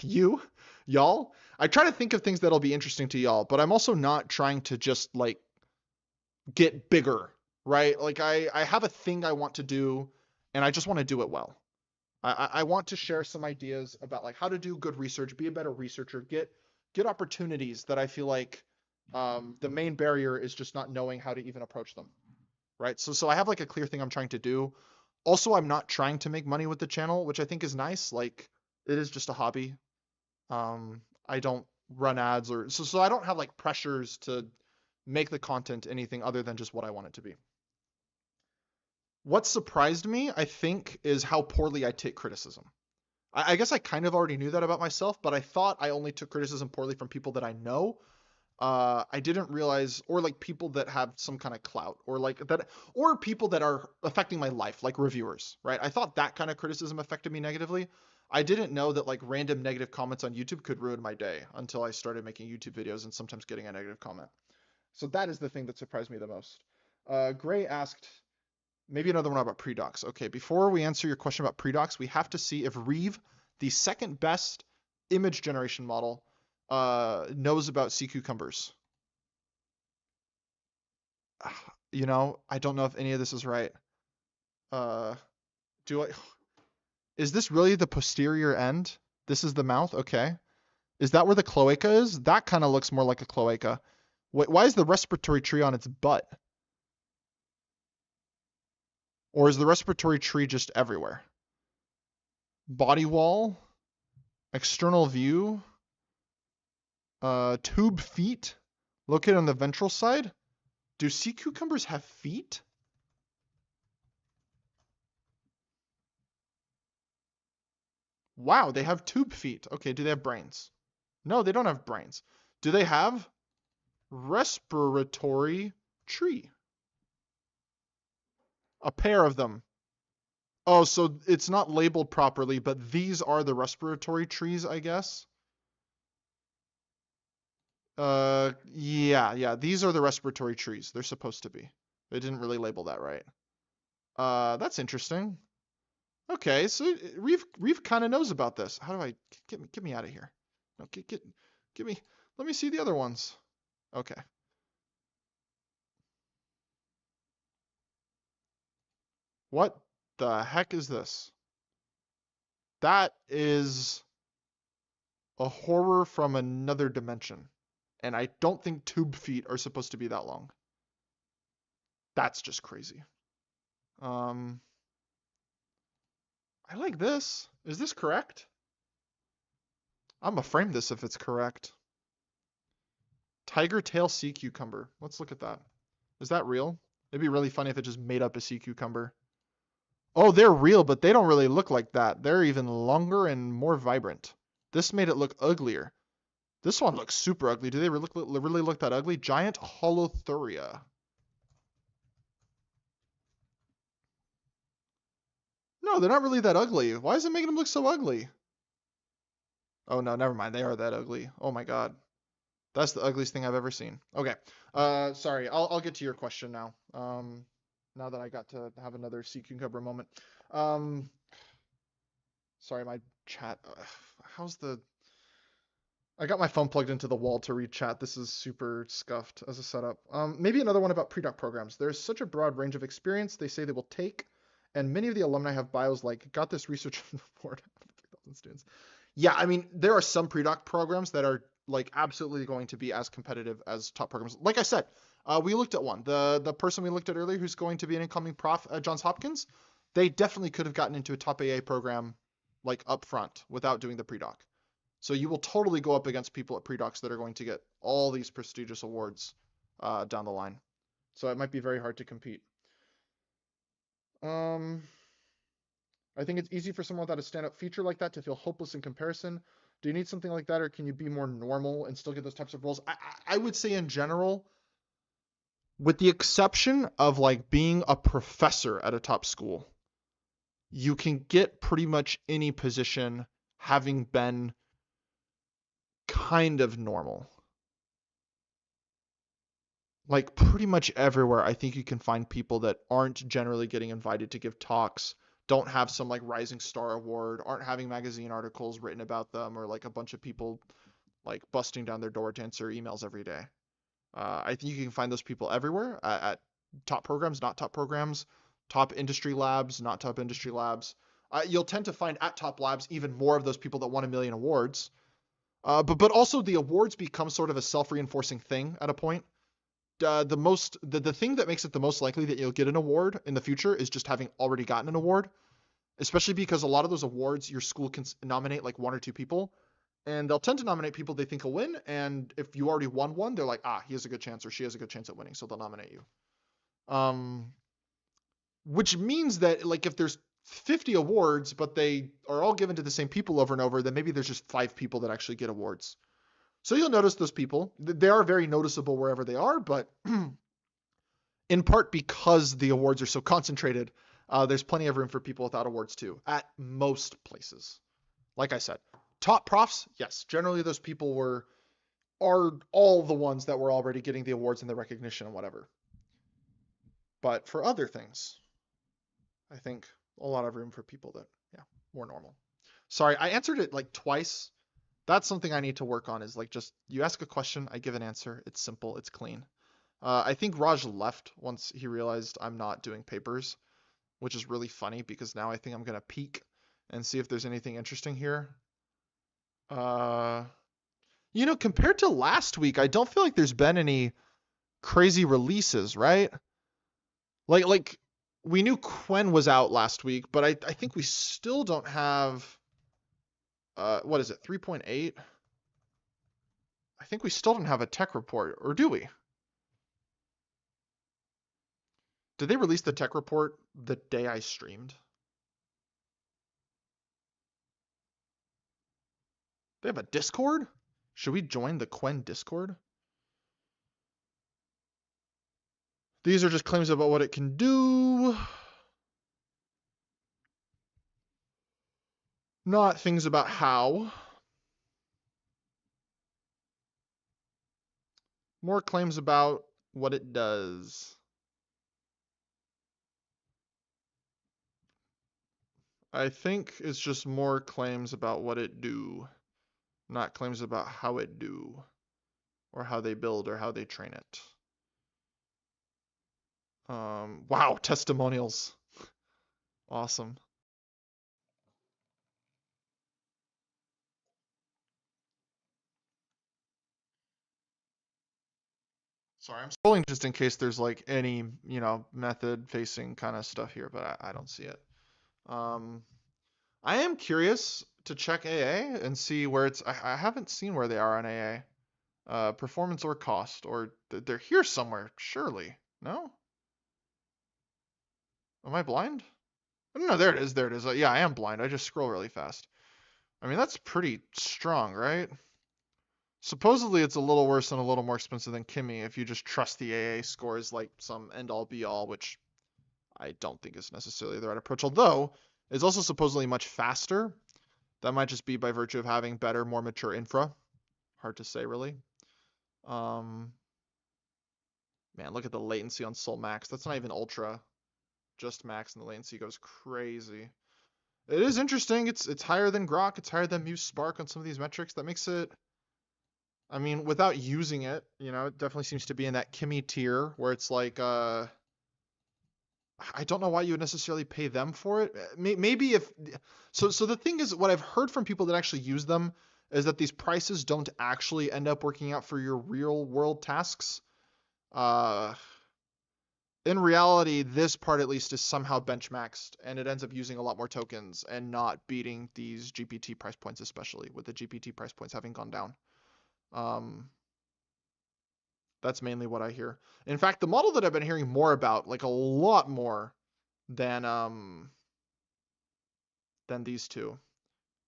you, y'all. I try to think of things that'll be interesting to y'all, but I'm also not trying to just like get bigger, right? Like I have a thing I want to do, and I just want to do it well. I want to share some ideas about like how to do good research, be a better researcher, get opportunities that I feel like the main barrier is just not knowing how to even approach them, right? So I have like a clear thing I'm trying to do. Also, I'm not trying to make money with the channel, which I think is nice. Like it is just a hobby. I don't run ads so I don't have like pressures to make the content anything other than just what I want it to be. What surprised me, I think, is how poorly I take criticism. I guess I kind of already knew that about myself, but I thought I only took criticism poorly from people that I know. I didn't realize, or like people that have some kind of clout, or like that, or people that are affecting my life, like reviewers, right? I thought that kind of criticism affected me negatively. I didn't know that like random negative comments on YouTube could ruin my day until I started making YouTube videos and sometimes getting a negative comment. So that is the thing that surprised me the most. Gray asked, maybe another one about predocs. Okay, before we answer your question about predocs, we have to see if Reeve, the second best image generation model, knows about sea cucumbers. You know, I don't know if any of this is right. Uh, do I? Is this really the posterior end? This is the mouth. Okay. Is that where the cloaca is? That kind of looks more like a cloaca. Wait, why is the respiratory tree on its butt? Or is the respiratory tree just everywhere? Body wall, external view, tube feet located on the ventral side. Do sea cucumbers have feet? Wow, they have tube feet. Okay, do they have brains? No, they don't have brains. Do they have respiratory tree? A pair of them. Oh, so it's not labeled properly, but these are the respiratory trees, I guess. Yeah, these are the respiratory trees. They're supposed to be. They didn't really label that right. That's interesting. Okay, so Reeve kind of knows about this. How do I get me out of here? No, get me. Let me see the other ones. Okay. What the heck is this? That is a horror from another dimension. And I don't think tube feet are supposed to be that long. That's just crazy. Um, I like this. Is this correct? I'm gonna frame this if it's correct. Tiger tail sea cucumber. Let's look at that. Is that real? It'd be really funny if it just made up a sea cucumber. Oh, they're real, but they don't really look like that. They're even longer and more vibrant. This made it look uglier. This one looks super ugly. Do they really look that ugly? Giant holothuria. No, they're not really that ugly. Why is it making them look so ugly? Oh no, never mind. They are that ugly. Oh my god. That's the ugliest thing I've ever seen. Okay. Sorry. I'll get to your question now. Now that I got to have another sea cucumber moment. Um, sorry, my chat. How's the? I got my phone plugged into the wall to read chat. This is super scuffed as a setup. Maybe another one about pre-doc programs. There's such a broad range of experience they say they will take, and many of the alumni have bios like got this research from the board. 3,000 students. Yeah, I mean, there are some pre-doc programs that are like absolutely going to be as competitive as top programs. Like I said, we looked at one. The person we looked at earlier who's going to be an incoming prof at Johns Hopkins, they definitely could have gotten into a top AA program like up front without doing the pre-doc. So you will totally go up against people at pre-docs that are going to get all these prestigious awards down the line. So it might be very hard to compete. I think it's easy for someone without a stand-up feature like that to feel hopeless in comparison. Do you need something like that, or can you be more normal and still get those types of roles? I would say in general, with the exception of like being a professor at a top school, you can get pretty much any position having been kind of normal. Like pretty much everywhere, I think you can find people that aren't generally getting invited to give talks, don't have some like rising star award, aren't having magazine articles written about them, or like a bunch of people like busting down their door to answer emails every day. I think you can find those people everywhere at top programs, not top programs, top industry labs, not top industry labs. You'll tend to find at top labs even more of those people that won a million awards. But also the awards become sort of a self-reinforcing thing at a point. The thing that makes it the most likely that you'll get an award in the future is just having already gotten an award, especially because a lot of those awards your school can nominate like one or two people, and they'll tend to nominate people they think will win. And if you already won one, they're like, he has a good chance or she has a good chance at winning, so they'll nominate you. Which means that like if there's 50 awards, but they are all given to the same people over and over, then maybe there's just 5 people that actually get awards. So you'll notice those people. They are very noticeable wherever they are, but in part because the awards are so concentrated, there's plenty of room for people without awards too, at most places. Like I said, top profs, yes, generally those people are all the ones that were already getting the awards and the recognition and whatever. But for other things, I think a lot of room for people that, more normal. Sorry, I answered it like twice. That's something I need to work on, is like just you ask a question, I give an answer. It's simple, it's clean. I think Raj left once he realized I'm not doing papers, which is really funny because now I think I'm going to peek and see if there's anything interesting here. Compared to last week, I don't feel like there's been any crazy releases, right? Like we knew Quen was out last week, but I think we still don't have what is it, 3.8? I think we still don't have a tech report, or do we? Did they release the tech report the day I streamed? They have a Discord? Should we join the Quen Discord? These are just claims about what it can do. Not things about how. More claims about what it does. I think it's just more claims about what it do, not claims about how it do, or how they build, or how they train it. Wow, testimonials. Awesome. Sorry, I'm scrolling just in case there's like any, method facing kind of stuff here, but I don't see it. I am curious to check AA and see where I haven't seen where they are on AA. Performance or cost, or they're here somewhere, surely. No? Am I blind? No, there it is. There it is. Yeah, I am blind. I just scroll really fast. I mean, that's pretty strong, right? Supposedly it's a little worse and a little more expensive than Kimmy if you just trust the AA scores like some end-all be-all, which I don't think is necessarily the right approach. Although, it's also supposedly much faster. That might just be by virtue of having better, more mature infra. Hard to say, really. Man, look at the latency on Sol Max. That's not even ultra. Just max, and the latency goes crazy. It is interesting. It's higher than Grok. It's higher than Muse Spark on some of these metrics. That makes it, I mean, without using it, it definitely seems to be in that Kimmy tier where it's like, I don't know why you would necessarily pay them for it. Maybe so the thing is, what I've heard from people that actually use them is that these prices don't actually end up working out for your real world tasks. in reality, this part at least is somehow benchmaxed, and it ends up using a lot more tokens and not beating these GPT price points, especially with the GPT price points having gone down. Um, that's mainly what I hear. In fact, the model that I've been hearing more about, like a lot more than these two,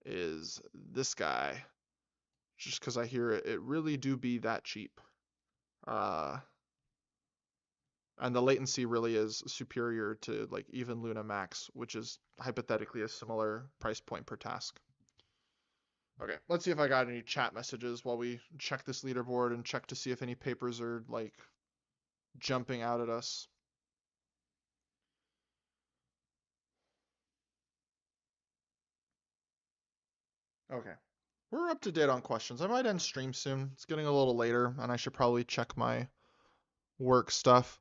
is this guy. Just because I hear it really do be that cheap. Uh, and the latency really is superior to like even Luna Max, which is hypothetically a similar price point per task. Okay, let's see if I got any chat messages while we check this leaderboard and check to see if any papers are like jumping out at us. Okay, we're up to date on questions. I might end stream soon. It's getting a little later, and I should probably check my work stuff.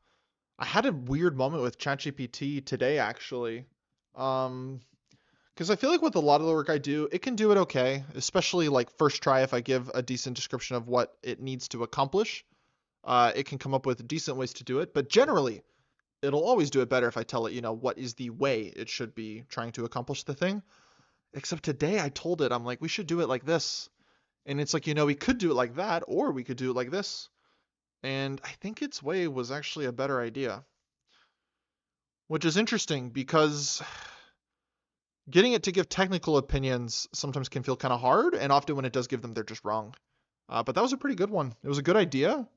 I had a weird moment with ChatGPT today, actually. Um, because I feel like with a lot of the work I do, it can do it okay, especially like first try if I give a decent description of what it needs to accomplish. It can come up with decent ways to do it, but generally, it'll always do it better if I tell it, what is the way it should be trying to accomplish the thing. Except today I told it, I'm like, we should do it like this. And it's like, we could do it like that, or we could do it like this. And I think its way was actually a better idea. Which is interesting because getting it to give technical opinions sometimes can feel kind of hard, and often when it does give them, they're just wrong. But that was a pretty good one. It was a good idea,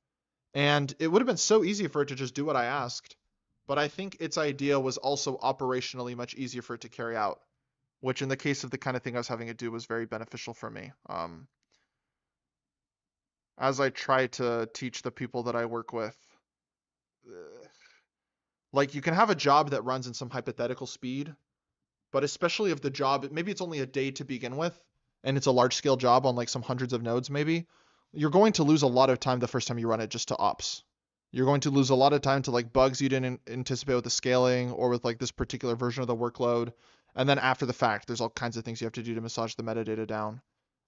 and it would have been so easy for it to just do what I asked. But I think its idea was also operationally much easier for it to carry out, which in the case of the kind of thing I was having it do was very beneficial for me. As I try to teach the people that I work with, like you can have a job that runs in some hypothetical speed, but especially if the job, maybe it's only a day to begin with, and it's a large scale job on like some hundreds of nodes maybe, you're going to lose a lot of time the first time you run it just to ops. You're going to lose a lot of time to like bugs you didn't anticipate with the scaling or with like this particular version of the workload. And then after the fact, there's all kinds of things you have to do to massage the metadata down.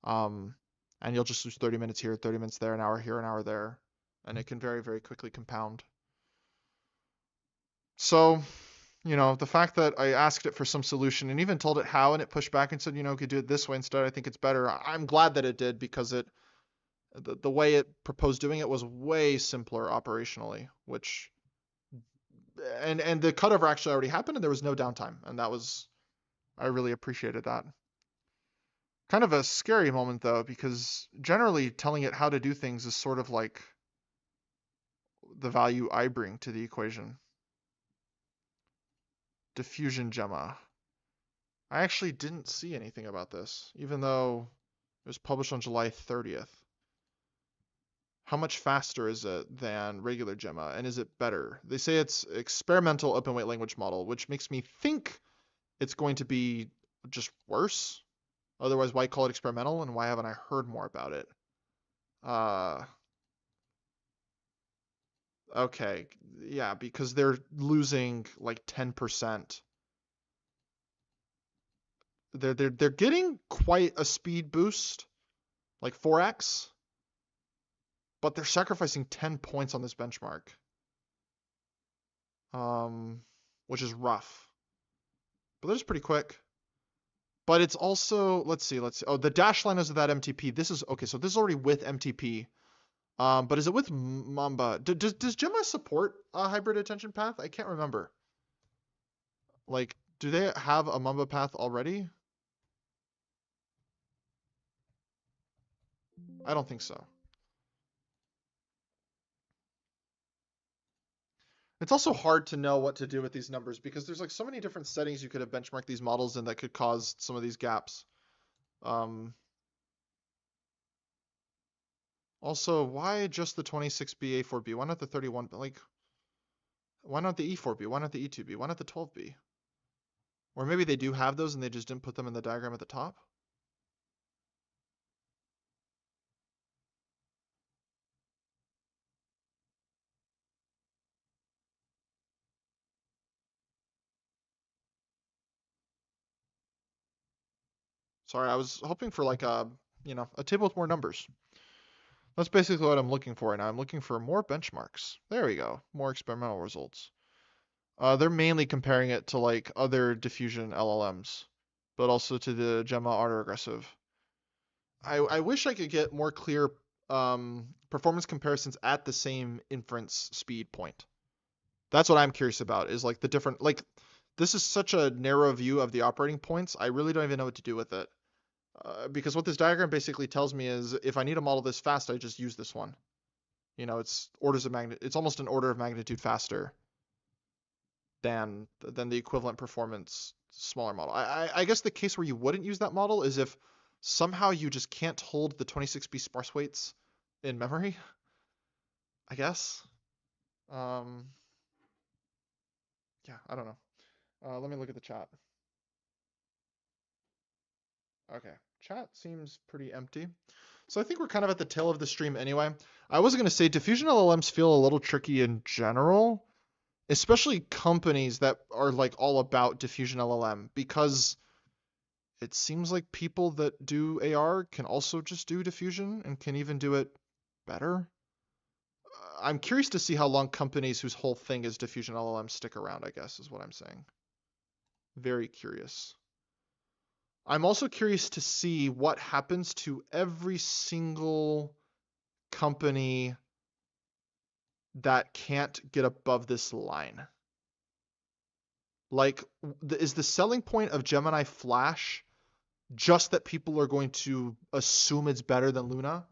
Um, and you'll just lose 30 minutes here, 30 minutes there, an hour here, an hour there. And it can very, very quickly compound. So the fact that I asked it for some solution and even told it how, and it pushed back and said, we could do it this way instead. I think it's better. I'm glad that it did because the way it proposed doing it was way simpler operationally, which and the cutover actually already happened and there was no downtime, and I really appreciated that. Kind of a scary moment though, because generally telling it how to do things is sort of like the value I bring to the equation. Diffusion Gemma. I actually didn't see anything about this, even though it was published on July 30th. How much faster is it than regular Gemma, and is it better? They say it's experimental open weight language model, which makes me think it's going to be just worse. Otherwise, why call it experimental, and why haven't I heard more about it? Okay, yeah, because they're losing like 10%. They're getting quite a speed boost, like 4x, but they're sacrificing 10 points on this benchmark, which is rough. But they're just pretty quick. But it's also, let's see. Oh, the dash line is without MTP. This is, okay, so this is already with MTP. But is it with Mamba? Does Gemma support a hybrid attention path? I can't remember. Like, do they have a Mamba path already? I don't think so. It's also hard to know what to do with these numbers because there's like so many different settings you could have benchmarked these models in that could cause some of these gaps. Also, why just the 26B A4B? Why not the 31? Like, why not the E4B? Why not the E2B? Why not the 12B? Or maybe they do have those and they just didn't put them in the diagram at the top? Sorry, I was hoping for like a table with more numbers. That's basically what I'm looking for right now. I'm looking for more benchmarks. There we go. More experimental results. They're mainly comparing it to like other diffusion LLMs, but also to the Gemma autoregressive. I wish I could get more clear performance comparisons at the same inference speed point. That's what I'm curious about, is like the different, like, this is such a narrow view of the operating points. I really don't even know what to do with it. Because what this diagram basically tells me is if I need a model this fast, I just use this one. You know, it's it's almost an order of magnitude faster than the equivalent performance smaller model. I guess the case where you wouldn't use that model is if somehow you just can't hold the 26B sparse weights in memory, I guess. Um, yeah, I don't know. Let me look at the chat. Okay, chat seems pretty empty. So I think we're kind of at the tail of the stream anyway. I was going to say diffusion LLMs feel a little tricky in general, especially companies that are like all about diffusion LLM, because it seems like people that do AR can also just do diffusion and can even do it better. I'm curious to see how long companies whose whole thing is diffusion LLM stick around, I guess, is what I'm saying. Very curious. I'm also curious to see what happens to every single company that can't get above this line. Like, is the selling point of Gemini Flash just that people are going to assume it's better than Luna?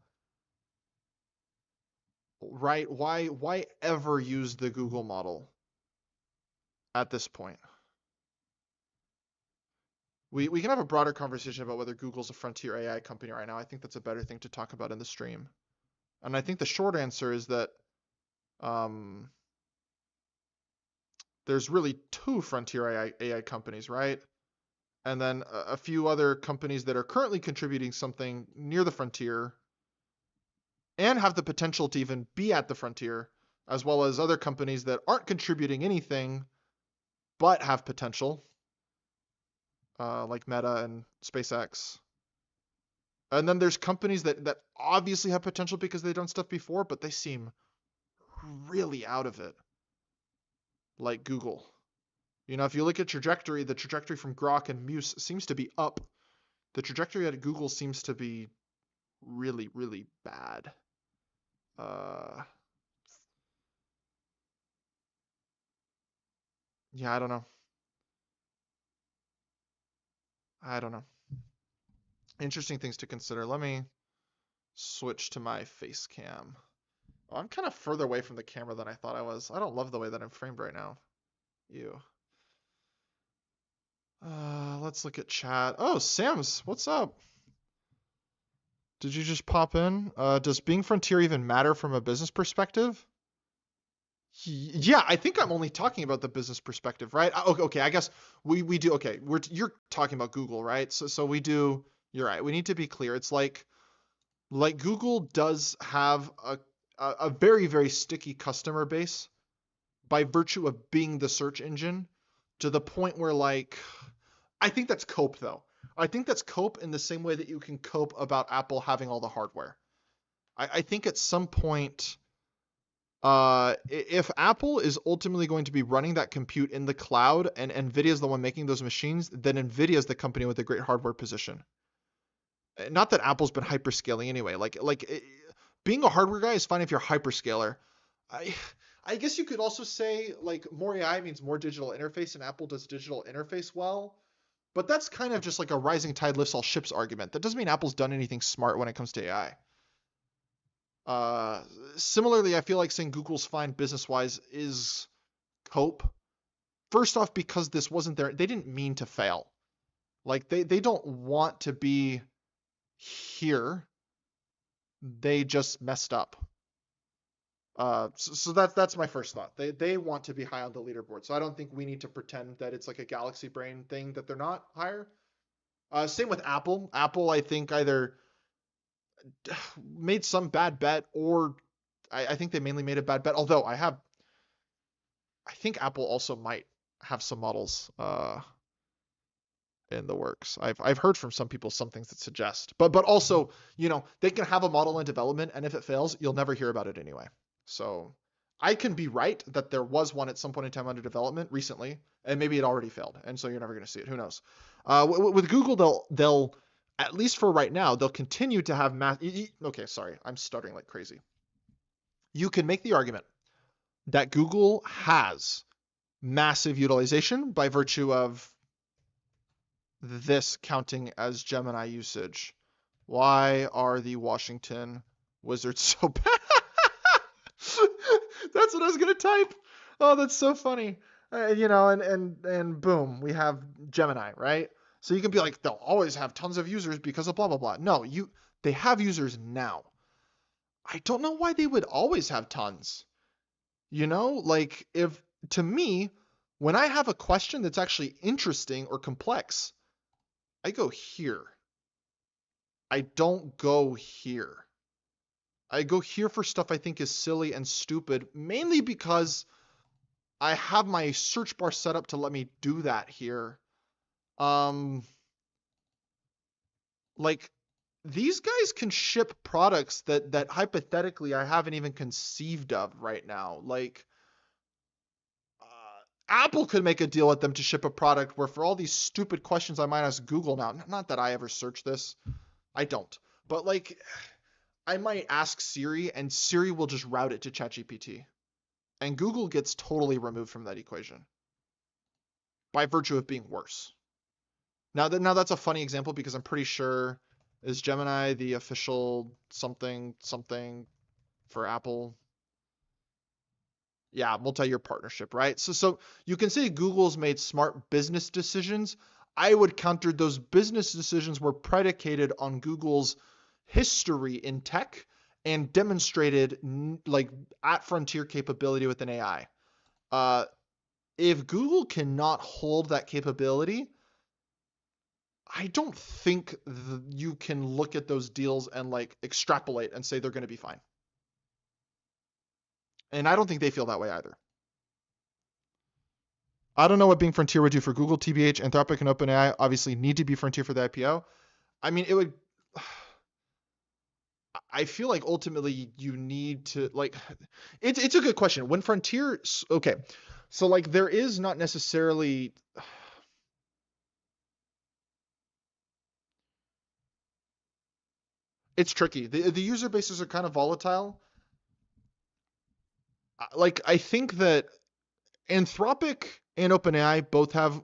Right? Why ever use the Google model at this point? We can have a broader conversation about whether Google's a frontier AI company right now. I think that's a better thing to talk about in the stream. And I think the short answer is that um, there's really two frontier AI companies, right? And then a few other companies that are currently contributing something near the frontier and have the potential to even be at the frontier, as well as other companies that aren't contributing anything but have potential, like Meta and SpaceX. And then there's companies that obviously have potential because they've done stuff before, but they seem really out of it, like Google. You know, if you look at trajectory, the trajectory from Grok and Muse seems to be up. The trajectory at Google seems to be really, really bad. Uh, yeah, I don't know. I don't know. Interesting things to consider. Let me switch to my face cam. Oh, I'm kind of further away from the camera than I thought I was. I don't love the way that I'm framed right now. Ew. Let's look at chat. Oh, Sam's, what's up? Did you just pop in? Does being frontier even matter from a business perspective? Yeah, I think I'm only talking about the business perspective, right? Okay, I guess we do. Okay, you're talking about Google, right? So we do. You're right. We need to be clear. It's like Google does have a very, very sticky customer base by virtue of being the search engine, to the point where, like, I think that's cope though. I think that's cope in the same way that you can cope about Apple having all the hardware. I think at some point, if Apple is ultimately going to be running that compute in the cloud and Nvidia is the one making those machines, then Nvidia is the company with a great hardware position. Not that Apple's been hyperscaling anyway. Being a hardware guy is fine if you're a hyperscaler. I I guess you could also say like more AI means more digital interface, and Apple does digital interface well. But that's kind of just like a rising tide lifts all ships argument. That doesn't mean Apple's done anything smart when it comes to AI. Uh, Similarly, I feel like saying Google's fine business-wise is cope. First off, because this wasn't they didn't mean to fail. Like they don't want to be here. They just messed up. So that's my first thought. They want to be high on the leaderboard. So I don't think we need to pretend that it's like a Galaxy Brain thing that they're not higher. Same with Apple. Apple, I think either made some bad bet, or I think they mainly made a bad bet. Although I think Apple also might have some models in the works. I've heard from some people some things that suggest, but also, you know, they can have a model in development, and if it fails, you'll never hear about it anyway. So I can be right that there was one at some point in time under development recently, and maybe it already failed, and so you're never going to see it. Who knows? With Google, they'll at least for right now they'll continue to have math. Okay, sorry, I'm stuttering like crazy. You can make the argument that Google has massive utilization by virtue of this counting as Gemini usage. Why are the Washington Wizards so bad? That's what I was gonna type. Oh, that's so funny. And boom, we have Gemini, right? So you can be like, they'll always have tons of users because of blah blah blah. No, they have users now. I don't know why they would always have tons. Like if to me, when I have a question that's actually interesting or complex, I go here. I don't go here. I go here for stuff I think is silly and stupid, mainly because I have my search bar set up to let me do that here. Um, like these guys can ship products that hypothetically I haven't even conceived of right now. Like Apple could make a deal with them to ship a product where for all these stupid questions I might ask Google now, not that I ever search this, I don't, but like I might ask Siri and Siri will just route it to ChatGPT. And Google gets totally removed from that equation by virtue of being worse. Now that's a funny example because I'm pretty sure is Gemini the official something something for Apple? Yeah, multi-year partnership, right? So you can say Google's made smart business decisions. I would counter those business decisions were predicated on Google's history in tech and demonstrated like at frontier capability with an AI. Uh, if Google cannot hold that capability, I don't think you can look at those deals and like extrapolate and say they're going to be fine. And I don't think they feel that way either. I don't know what being frontier would do for Google, TBH, Anthropic, and OpenAI. Obviously, need to be frontier for the IPO. I mean, it would. I feel like ultimately you need to like. It's a good question. When frontier, okay, so like there is not necessarily. It's tricky. The user bases are kind of volatile. Like I think that Anthropic and OpenAI both have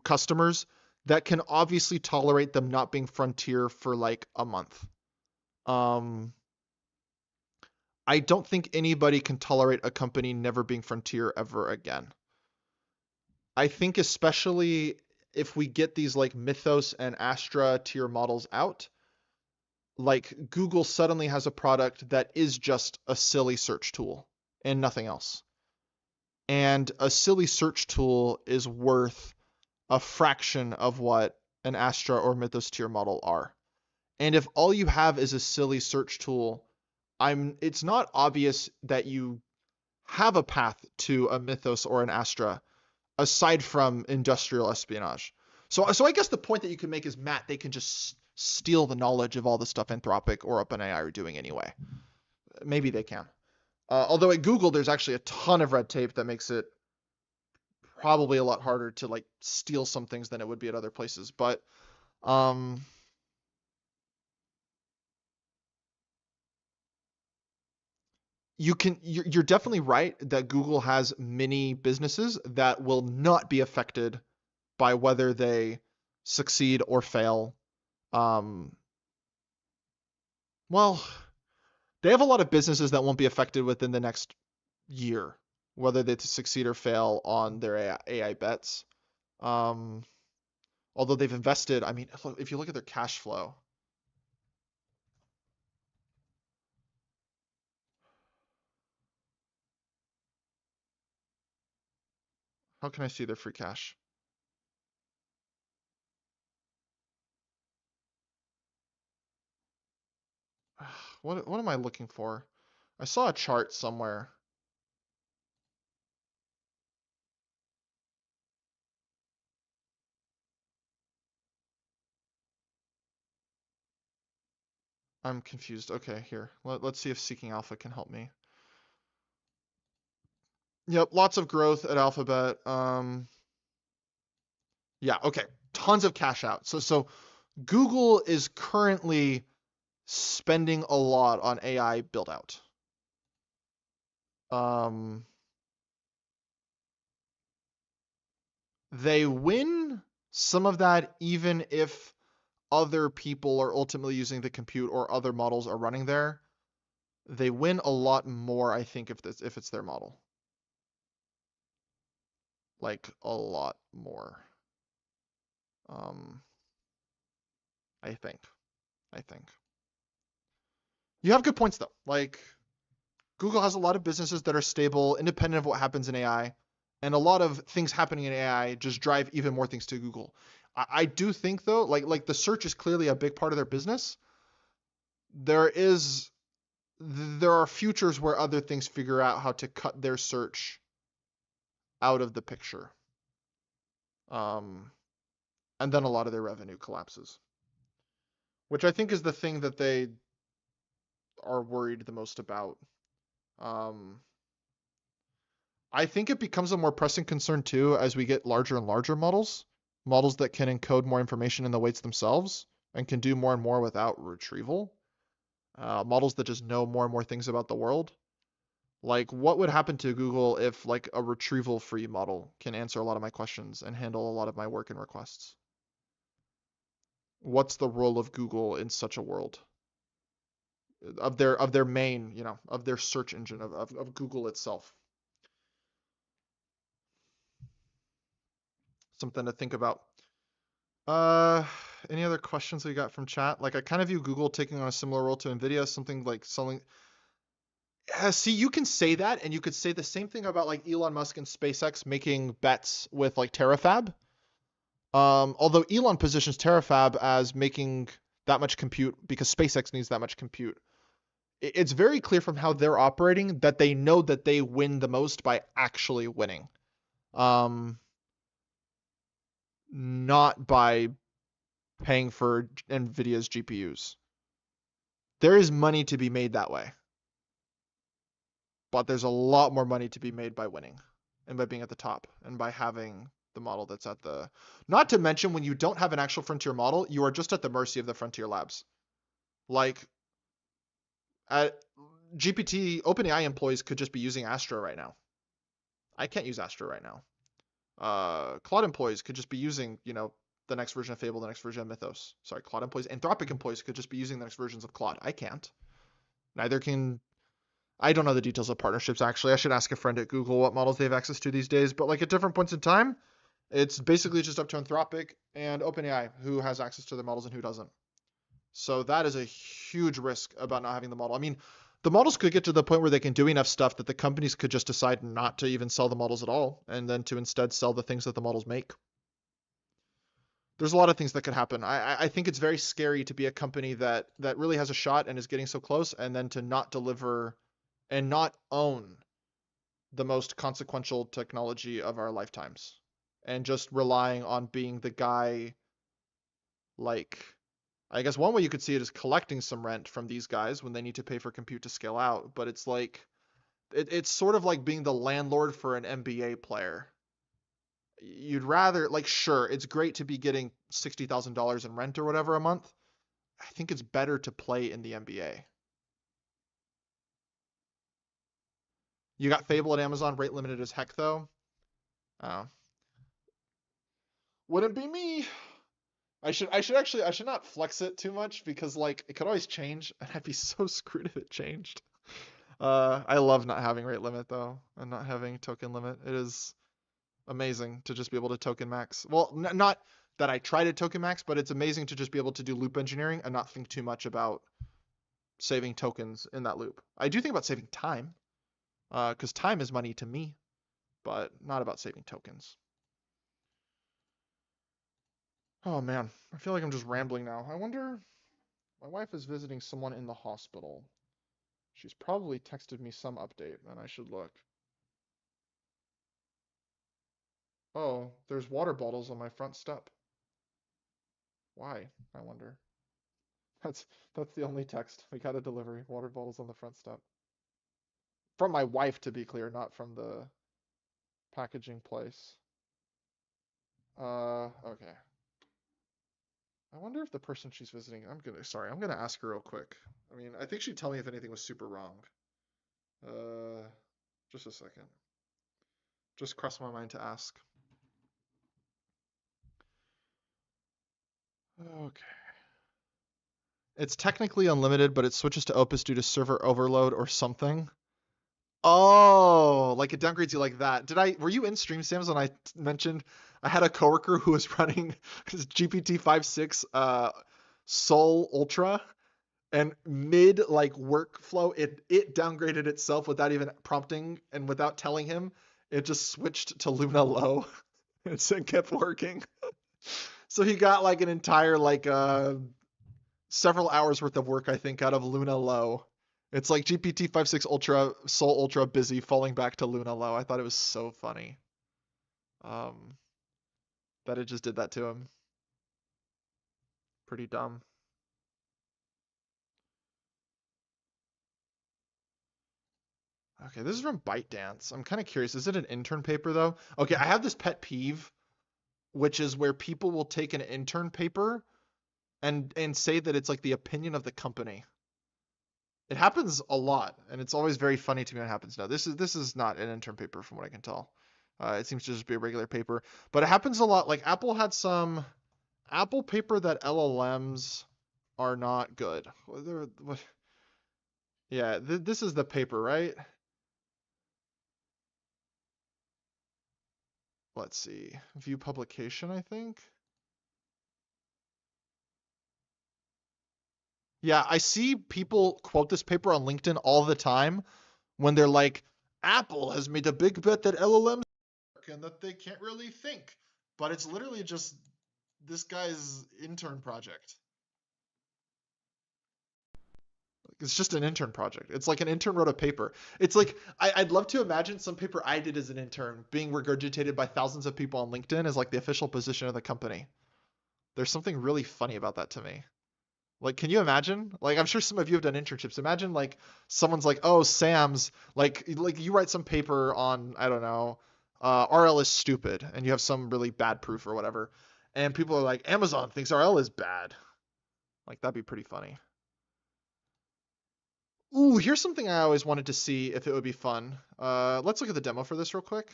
customers that can obviously tolerate them not being frontier for like a month. Um, I don't think anybody can tolerate a company never being frontier ever again. I think especially if we get these like Mythos and Astra tier models out, like Google suddenly has a product that is just a silly search tool and nothing else. And a silly search tool is worth a fraction of what an Astra or Mythos tier model are. And if all you have is a silly search tool, it's not obvious that you have a path to a Mythos or an Astra aside from industrial espionage. So I guess the point that you can make is, Matt, they can just steal the knowledge of all the stuff Anthropic or OpenAI are doing anyway. Maybe they can. Although at Google, there's actually a ton of red tape that makes it probably a lot harder to like steal some things than it would be at other places. But um, you're definitely right that Google has many businesses that will not be affected by whether they succeed or fail. Um, well, they have a lot of businesses that won't be affected within the next year, whether they succeed or fail on their AI bets. Um, although they've invested, I mean, if you look at their cash flow, how can I see their free cash? What am I looking for? I saw a chart somewhere. I'm confused. Okay, here. Let's see if Seeking Alpha can help me. Yep, lots of growth at Alphabet. Yeah, okay. Tons of cash out. So Google is currently spending a lot on AI build out. Um, they win some of that even if other people are ultimately using the compute or other models are running there. They win a lot more, I think, if it's their model. Like a lot more. Um, I think. I think. You have good points though. Like Google has a lot of businesses that are stable, independent of what happens in AI, and a lot of things happening in AI just drive even more things to Google. I do think though, like the search is clearly a big part of their business. There is there are futures where other things figure out how to cut their search out of the picture. Um, and then a lot of their revenue collapses, which I think is the thing that they are worried the most about. Um, I think it becomes a more pressing concern too as we get larger and larger models, models that can encode more information in the weights themselves and can do more and more without retrieval, models that just know more and more things about the world. Like, what would happen to Google if like a retrieval-free model can answer a lot of my questions and handle a lot of my work and requests? What's the role of Google in such a world? Of their main, of their search engine, of Google itself. Something to think about. Uh, any other questions we got from chat? Like, I kind of view Google taking on a similar role to Nvidia, something like selling. See, you can say that, and you could say the same thing about like Elon Musk and SpaceX making bets with like Terafab. Although Elon positions Terafab as making that much compute because SpaceX needs that much compute. It's very clear from how they're operating that they know that they win the most by actually winning, um, not by paying for Nvidia's GPUs. There is money to be made that way, but there's a lot more money to be made by winning and by being at the top and by having the model that's at the. Not to mention, when you don't have an actual frontier model, you are just at the mercy of the frontier labs. Like at GPT, OpenAI employees could just be using Astra right now. I can't use Astra right now. Claude employees could just be using, the next version of Fable, the next version of Mythos. Sorry, Claude employees, Anthropic employees could just be using the next versions of Claude. I can't. Neither can. I don't know the details of partnerships actually. I should ask a friend at Google what models they have access to these days. But like at different points in time, it's basically just up to Anthropic and OpenAI who has access to their models and who doesn't. So that is a huge risk about not having the model. I mean, the models could get to the point where they can do enough stuff that the companies could just decide not to even sell the models at all and then to instead sell the things that the models make. There's a lot of things that could happen. I think it's very scary to be a company that really has a shot and is getting so close and then to not deliver and not own the most consequential technology of our lifetimes and just relying on being the guy. Like, I guess one way you could see it is collecting some rent from these guys when they need to pay for compute to scale out, but it's like it's sort of like being the landlord for an NBA player. You'd rather, like, sure, it's great to be getting $60,000 in rent or whatever a month. I think it's better to play in the NBA. You got Fable at Amazon, rate limited as heck though. Oh, wouldn't be me. I should not flex it too much because like it could always change and I'd be so screwed if it changed. I love not having rate limit though and not having token limit. It is amazing to just be able to token max. Well, not that I try to token max, but it's amazing to just be able to do loop engineering and not think too much about saving tokens in that loop. I do think about saving time, because time is money to me, but not about saving tokens. Oh man, I feel like I'm just rambling now. I wonder, my wife is visiting someone in the hospital. She's probably texted me some update, and I should look. Oh, there's water bottles on my front step. Why? I wonder. That's that's the only text. We got a delivery. Water bottles on the front step. From my wife, to be clear, not from the. packaging place. Okay. I wonder if the person she's visiting, I'm gonna ask her real quick. I mean, I think she'd tell me if anything was super wrong. Just a second. Just crossed my mind to ask. Okay. It's technically unlimited, but it switches to Opus due to server overload or something. Oh, like it downgrades you like that. Were you in Stream Sams when I mentioned I had a coworker who was running GPT 5.6 Sol Ultra, and mid like workflow it downgraded itself without even prompting and without telling him. It just switched to Luna Low. It kept working. So he got like an entire like several hours worth of work, I think, out of Luna Low. It's like GPT 5.6 Ultra, Sol Ultra busy falling back to Luna Low. I thought it was so funny. That it just did that to him. Pretty dumb. Okay, this is from ByteDance. I'm kind of curious. Is it an intern paper though? Okay, I have this pet peeve, which is where people will take an intern paper and say that it's like the opinion of the company. It happens a lot, and it's always very funny to me when it happens. No, this is not an intern paper from what I can tell. It seems to just be a regular paper, but it happens a lot. Like Apple had some Apple paper that LLMs are not good. Yeah, this is the paper, right? Let's see. View publication, I think. Yeah, I see people quote this paper on LinkedIn all the time when they're like, Apple has made a big bet that LLMs work and that they can't really think. But it's literally just this guy's intern project. It's just an intern project. It's like an intern wrote a paper. It's like I'd love to imagine some paper I did as an intern being regurgitated by thousands of people on LinkedIn as like the official position of the company. There's something really funny about that to me. Like, can you imagine? Like, I'm sure some of you have done internships. Imagine like someone's like, "Oh, Sam's like you write some paper on I don't know, RL is stupid," and you have some really bad proof or whatever, and people are like, "Amazon thinks RL is bad." Like, that'd be pretty funny. Ooh, here's something I always wanted to see if it would be fun. Let's look at the demo for this real quick.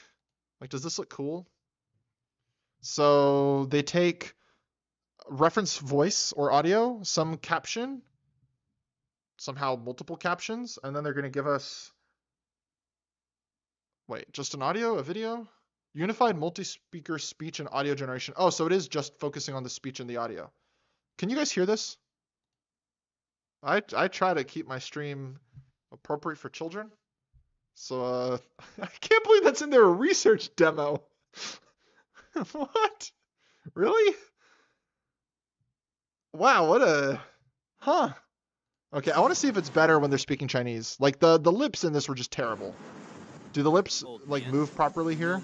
Like, does this look cool? So they take reference voice or audio, some caption, somehow multiple captions, and then they're going to give us, wait, just an audio, a video? Unified multi-speaker speech and audio generation. Oh, so it is just focusing on the speech and the audio. Can you guys hear this? I try to keep my stream appropriate for children. So I can't believe that's in their research demo. What? Really? Wow, what a huh. Okay, I want to see if it's better when they're speaking Chinese. Like the lips in this were just terrible. Do the lips like move properly here?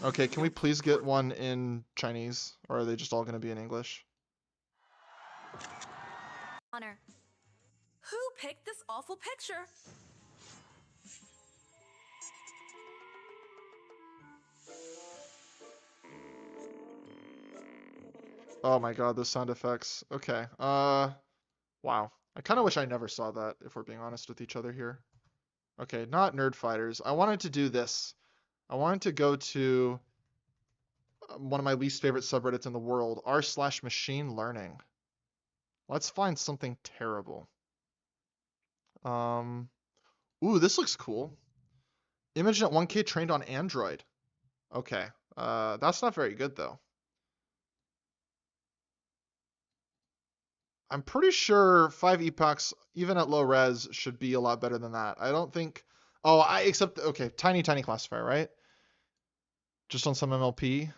Okay, can we please get one in Chinese, or are they just all going to be in English? Honor. Who picked this awful picture? Oh my god, those sound effects. Okay. Wow. I kind of wish I never saw that, if we're being honest with each other here. Okay, not Nerd Fighters. I wanted to do this. I wanted to go to one of my least favorite subreddits in the world, r/machine learning. Let's find something terrible. Ooh, this looks cool. ImageNet 1K trained on Android. Okay. That's not very good though. I'm pretty sure 5 epochs, even at low res, should be a lot better than that. I don't think. Oh, except okay, tiny classifier, right? Just on some MLP.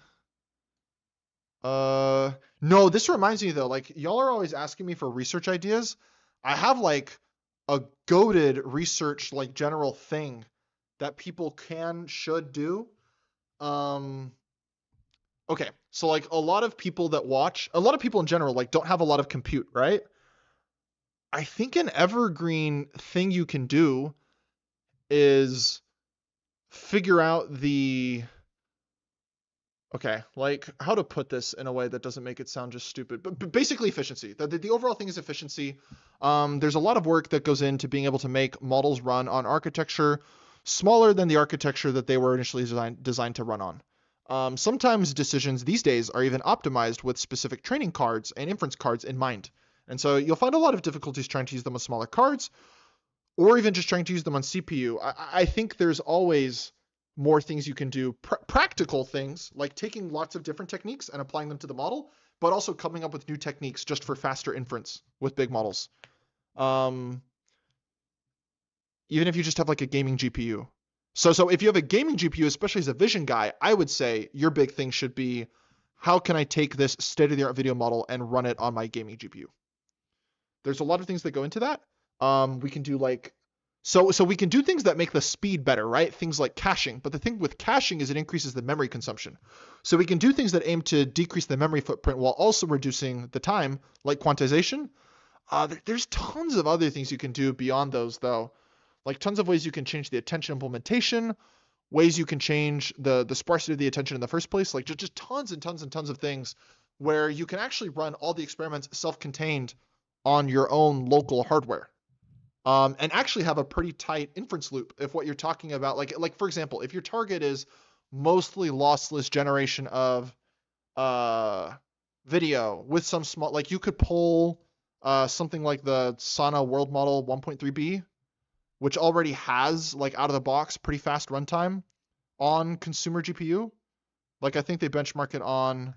No, this reminds me though, like y'all are always asking me for research ideas. I have like a goated research like general thing that people should do. Okay, so like a lot of people in general like don't have a lot of compute, right? I think an evergreen thing you can do is figure out okay, like how to put this in a way that doesn't make it sound just stupid, but basically efficiency. The overall thing is efficiency. There's a lot of work that goes into being able to make models run on architecture smaller than the architecture that they were initially designed to run on. Sometimes decisions these days are even optimized with specific training cards and inference cards in mind. And so you'll find a lot of difficulties trying to use them on smaller cards, or even just trying to use them on CPU. I think there's always more things you can do, practical things like taking lots of different techniques and applying them to the model, but also coming up with new techniques just for faster inference with big models. Um, Even if you just have like a gaming GPU. So if you have a gaming GPU, especially as a vision guy, I would say your big thing should be, how can I take this state-of-the-art video model and run it on my gaming GPU? There's a lot of things that go into that. We can do like so we can do things that make the speed better, right? Things like caching. But the thing with caching is it increases the memory consumption. So we can do things that aim to decrease the memory footprint while also reducing the time, like quantization. There's tons of other things you can do beyond those, though. Like tons of ways you can change the attention implementation, ways you can change the sparsity of the attention in the first place. Like just tons and tons and tons of things where you can actually run all the experiments self-contained on your own local hardware. And actually have a pretty tight inference loop if what you're talking about, like for example, if your target is mostly lossless generation of video with some small, like you could pull something like the Sana World Model 1.3b, which already has like out of the box pretty fast runtime on consumer GPU. Like I think they benchmark it on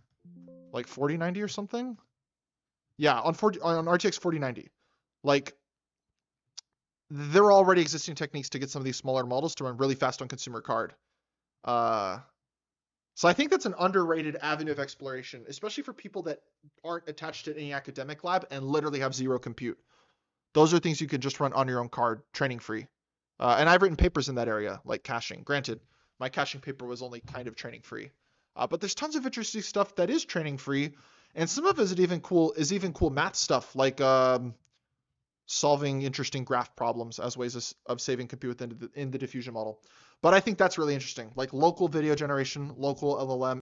like 4090 or something. Yeah, on RTX 4090. Like there are already existing techniques to get some of these smaller models to run really fast on consumer card. Uh, so I think that's an underrated avenue of exploration, especially for people that aren't attached to any academic lab and literally have zero compute. Those are things you can just run on your own card, training free. And I've written papers in that area, like caching. Granted, my caching paper was only kind of training free, but there's tons of interesting stuff that is training free, and some of it is even cool math stuff, like solving interesting graph problems as ways of saving compute in the diffusion model. But I think that's really interesting, like local video generation, local LLM,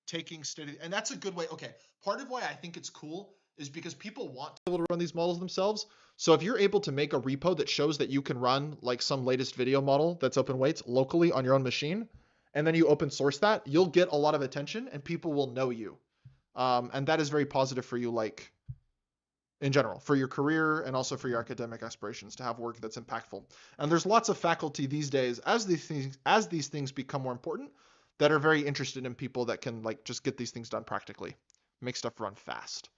taking steady, and that's a good way. Okay, part of why I think it's cool is because people want to be able to run these models themselves. So if you're able to make a repo that shows that you can run like some latest video model that's open weights locally on your own machine, and then you open source that, you'll get a lot of attention and people will know you. And that is very positive for you, like in general, for your career and also for your academic aspirations, to have work that's impactful. And there's lots of faculty these days, as these things become more important, that are very interested in people that can like just get these things done practically, make stuff run fast.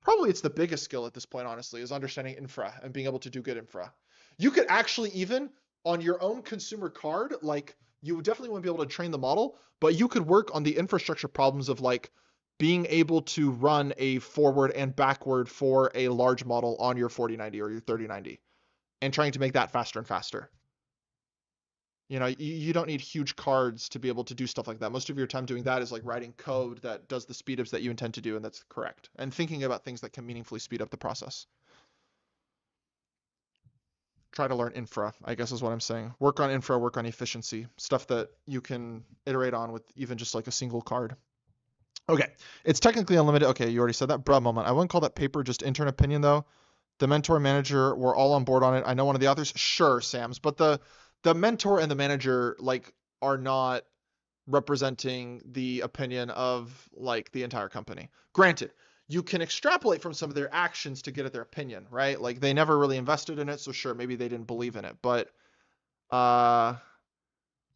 Probably it's the biggest skill at this point, honestly, is understanding infra and being able to do good infra. You could actually even on your own consumer card, like you definitely wouldn't be able to train the model, but you could work on the infrastructure problems of like being able to run a forward and backward for a large model on your 4090 or your 3090 and trying to make that faster and faster. You know, you don't need huge cards to be able to do stuff like that. Most of your time doing that is like writing code that does the speedups that you intend to do, and that's correct. And thinking about things that can meaningfully speed up the process. Try to learn infra, I guess is what I'm saying. Work on infra, work on efficiency, stuff that you can iterate on with even just like a single card. Okay, it's technically unlimited. Okay, you already said that. Bruh moment. I wouldn't call that paper just intern opinion though. The mentor manager were all on board on it. I know one of the authors. Sure, Sam's, but the mentor and the manager like are not representing the opinion of like the entire company. Granted, you can extrapolate from some of their actions to get at their opinion, right? Like they never really invested in it, so sure, maybe they didn't believe in it, but uh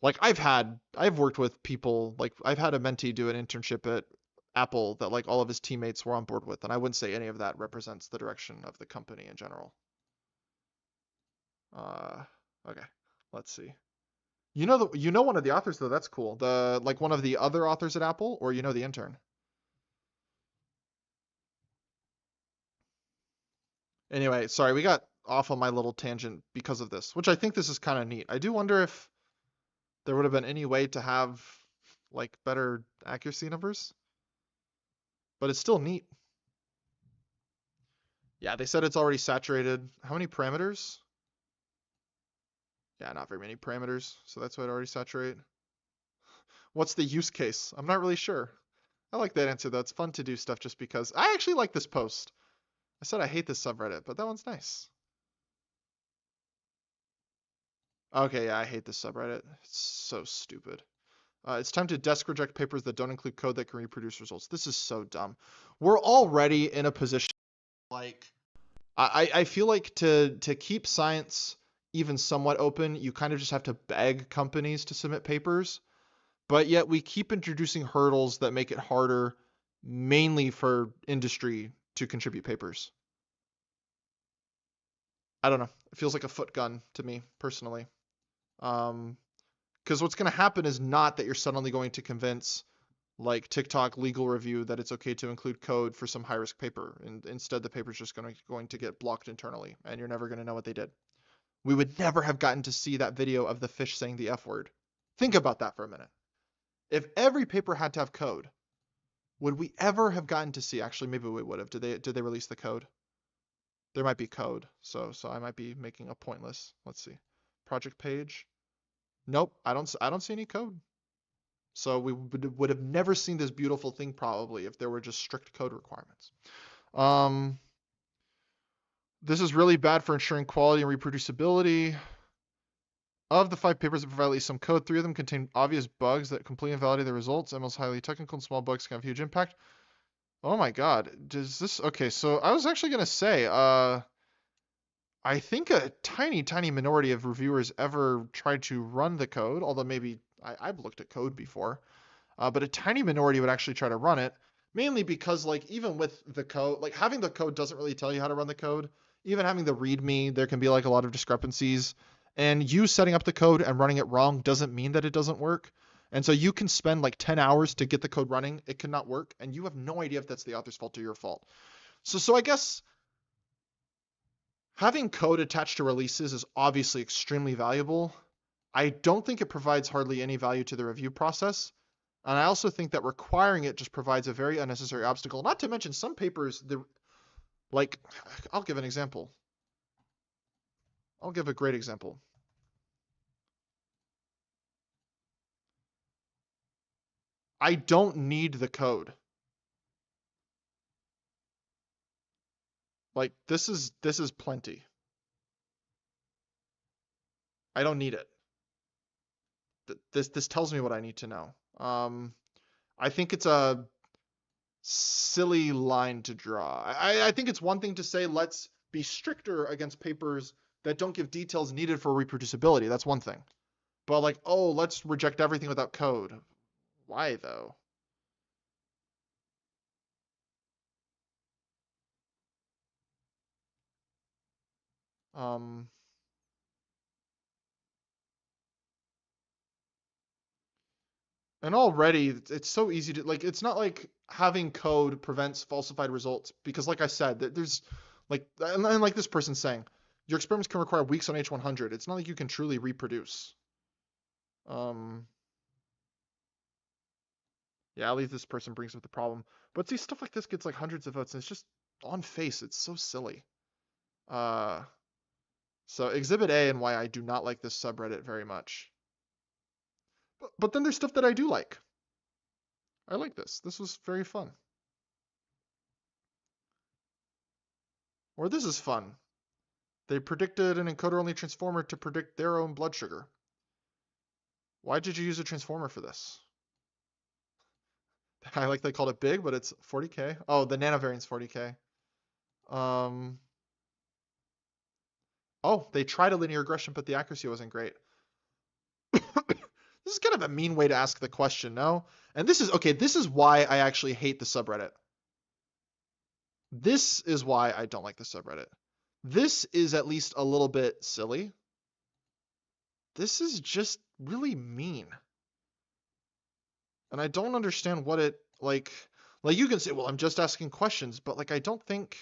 like I've worked with people, like I've had a mentee do an internship at Apple that like all of his teammates were on board with, and I wouldn't say any of that represents the direction of the company in general. Uh, okay, let's see. You know one of the authors though. That's cool. The like one of the other authors at Apple, or you know the intern. Anyway, sorry, we got off on my little tangent because of this, which I think this is kind of neat. I do wonder if there would have been any way to have like better accuracy numbers, but it's still neat. Yeah, they said it's already saturated. How many parameters? Yeah, not very many parameters, so that's why it already saturate. What's the use case? I'm not really sure. I like that answer though. It's fun to do stuff just because. I actually like this post. I said I hate this subreddit, but that one's nice. Okay, yeah, I hate this subreddit. It's so stupid. It's time to desk reject papers that don't include code that can reproduce results. This is so dumb. We're already in a position like I feel like to keep science even somewhat open, you kind of just have to beg companies to submit papers. But yet we keep introducing hurdles that make it harder, mainly for industry to contribute papers. I don't know. It feels like a foot gun to me personally. Because what's going to happen is not that you're suddenly going to convince like TikTok legal review that it's okay to include code for some high risk paper, and instead the paper's just going to get blocked internally, and you're never going to know what they did. We would never have gotten to see that video of the fish saying the F word. Think about that for a minute. If every paper had to have code, would we ever have gotten to see? Actually, maybe we would have. Did they release the code? There might be code, so I might be making a pointless. Let's see, project page. Nope, I don't see any code. So we would have never seen this beautiful thing probably if there were just strict code requirements. Um, this is really bad for ensuring quality and reproducibility. Of the 5 papers that provide at least some code, 3 of them contain obvious bugs that completely invalidate the results. ML's highly technical and small bugs can have huge impact. Oh my god. Does this... Okay, so I was actually going to say, I think a tiny, tiny minority of reviewers ever tried to run the code, although maybe I've looked at code before. But a tiny minority would actually try to run it, mainly because like even with the code, like having the code doesn't really tell you how to run the code. Even having the README, there can be like a lot of discrepancies. And you setting up the code and running it wrong doesn't mean that it doesn't work. And so you can spend like 10 hours to get the code running. It cannot work. And you have no idea if that's the author's fault or your fault. So I guess having code attached to releases is obviously extremely valuable. I don't think it provides hardly any value to the review process. And I also think that requiring it just provides a very unnecessary obstacle. Not to mention some papers, like, I'll give an example. I'll give a great example. I don't need the code. Like, this is plenty. I don't need it. This tells me what I need to know. I think it's a silly line to draw. I think it's one thing to say let's be stricter against papers that don't give details needed for reproducibility. That's one thing. But like, oh, let's reject everything without code. Why though? Um, and already it's so easy to like. It's not like having code prevents falsified results because, like I said, there's like and like this person saying, your experiments can require weeks on H100. It's not like you can truly reproduce. Um, yeah, at least this person brings up the problem. But see, stuff like this gets like hundreds of votes, and it's just on face. It's so silly. Uh, so Exhibit A and why I do not like this subreddit very much. But then there's stuff that I do like. I like this. This was very fun. Or this is fun. They predicted an encoder-only transformer to predict their own blood sugar. Why did you use a transformer for this? I like they called it big, but it's 40K. Oh, the nanovariant's 40K. Um, oh, they tried a linear regression, but the accuracy wasn't great. This is kind of a mean way to ask the question, no? And this is, okay, this is why I actually hate the subreddit. This is why I don't like the subreddit. This is at least a little bit silly. This is just really mean. And I don't understand what it, like you can say, well, I'm just asking questions, but like, I don't think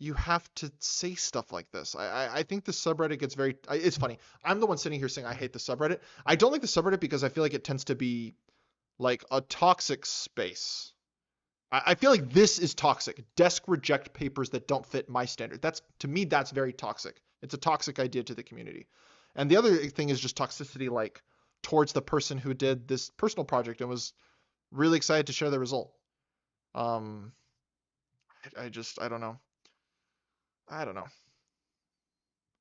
you have to say stuff like this. I think the subreddit gets very, it's funny. I'm the one sitting here saying I hate the subreddit. I don't like the subreddit because I feel like it tends to be like a toxic space. I feel like this is toxic. Desk reject papers that don't fit my standard. To me, that's very toxic. It's a toxic idea to the community. And the other thing is just toxicity, like towards the person who did this personal project and was really excited to share the result. Um, I don't know. I don't know.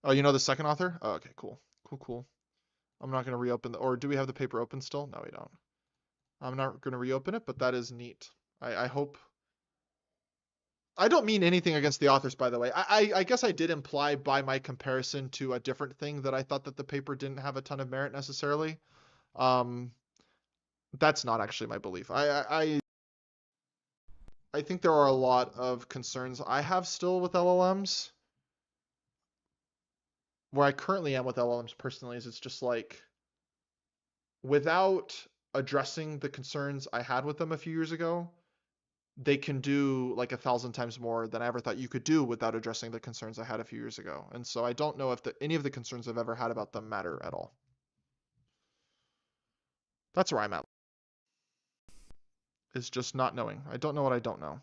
Oh, you know the second author? Oh, okay, cool. Cool, cool. I'm not going to reopen or do we have the paper open still? No, we don't. I'm not going to reopen it, but that is neat. I hope. I don't mean anything against the authors, by the way. I guess I did imply by my comparison to a different thing that I thought that the paper didn't have a ton of merit necessarily. Um, that's not actually my belief. I think there are a lot of concerns I have still with LLMs. Where I currently am with LLMs personally is it's just like without addressing the concerns I had with them a few years ago, they can do like 1,000 times more than I ever thought you could do without addressing the concerns I had a few years ago. And so I don't know if any of the concerns I've ever had about them matter at all. That's where I'm at. Is just not knowing. I don't know what I don't know.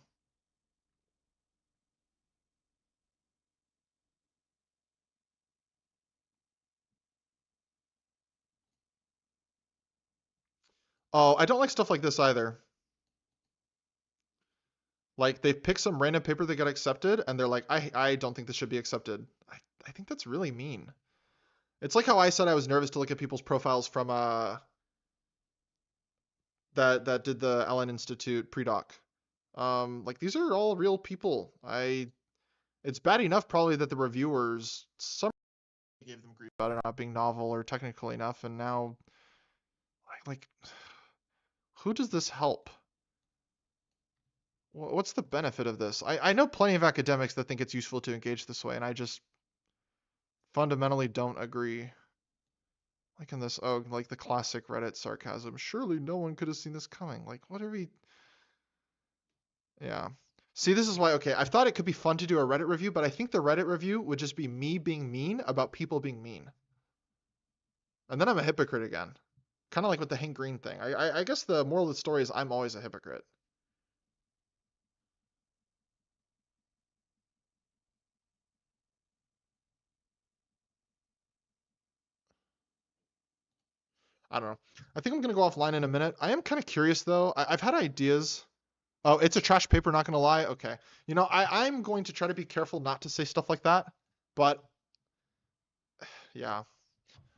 Oh, I don't like stuff like this either. Like they pick some random paper that got accepted and they're like, I don't think this should be accepted. I think that's really mean. It's like how I said I was nervous to look at people's profiles from that did the Allen Institute pre-doc. Like these are all real people. It's bad enough probably that the reviewers some gave them grief about it not being novel or technical enough, and now like who does this help? What's the benefit of this? I know plenty of academics that think it's useful to engage this way, and I just fundamentally don't agree. Like in this, oh, like the classic Reddit sarcasm. Surely no one could have seen this coming. Like, what are we? Yeah. See, this is why, okay, I thought it could be fun to do a Reddit review, but I think the Reddit review would just be me being mean about people being mean. And then I'm a hypocrite again. Kind of like with the Hank Green thing. I guess the moral of the story is I'm always a hypocrite. I don't know. I think I'm going to go offline in a minute. I am kind of curious, though. I've had ideas. Oh, it's a trash paper, not going to lie. Okay. You know, I'm going to try to be careful not to say stuff like that. But, yeah.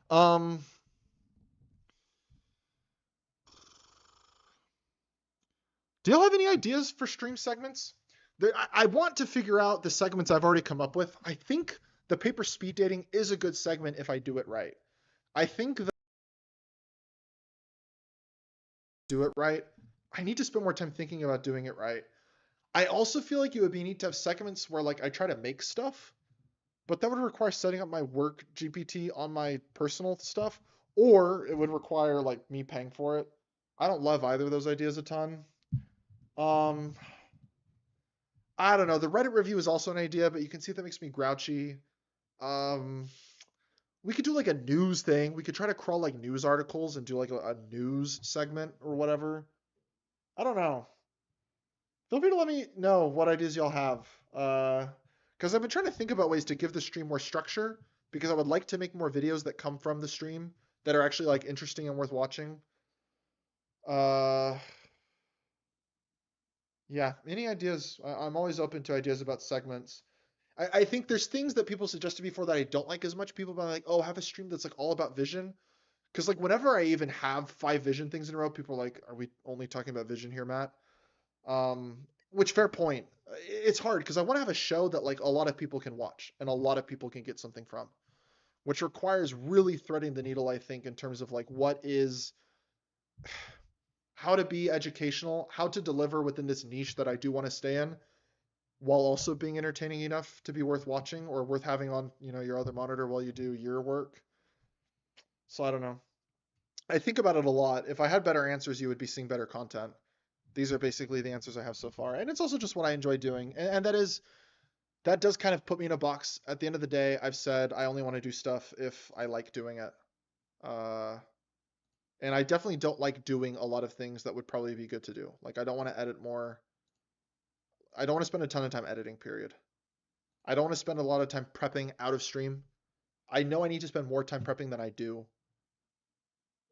Um, Do y'all have any ideas for stream segments? I want to figure out the segments I've already come up with. I think the paper speed dating is a good segment if I do it right. I think that do it right. I need to spend more time thinking about doing it right. I also feel like it would be neat to have segments where like I try to make stuff, but that would require setting up my work GPT on my personal stuff, or it would require like me paying for it. I don't love either of those ideas a ton. Um, I don't know. The Reddit review is also an idea, but you can see that makes me grouchy. Um, we could do like a news thing. We could try to crawl like news articles and do like a news segment or whatever. I don't know. Feel free to let me know what ideas y'all have. Because I've been trying to think about ways to give the stream more structure because I would like to make more videos that come from the stream that are actually like interesting and worth watching. Uh, yeah, any ideas? I'm always open to ideas about segments. I think there's things that people suggested before that I don't like as much. People are like, oh, have a stream that's like all about vision. Because like whenever I even have 5 vision things in a row, people are like, are we only talking about vision here, Matt? Which fair point. It's hard because I want to have a show that like a lot of people can watch and a lot of people can get something from, which requires really threading the needle, I think, in terms of like what is how to be educational, how to deliver within this niche that I do want to stay in, while also being entertaining enough to be worth watching or worth having on, your other monitor while you do your work. So I don't know. I think about it a lot. If I had better answers, you would be seeing better content. These are basically the answers I have so far. And it's also just what I enjoy doing. And that does kind of put me in a box. At the end of the day, I've said I only want to do stuff if I like doing it. Uh, and I definitely don't like doing a lot of things that would probably be good to do. Like I don't want to edit more. I don't want to spend a ton of time editing, period. I don't want to spend a lot of time prepping out of stream. I know I need to spend more time prepping than I do.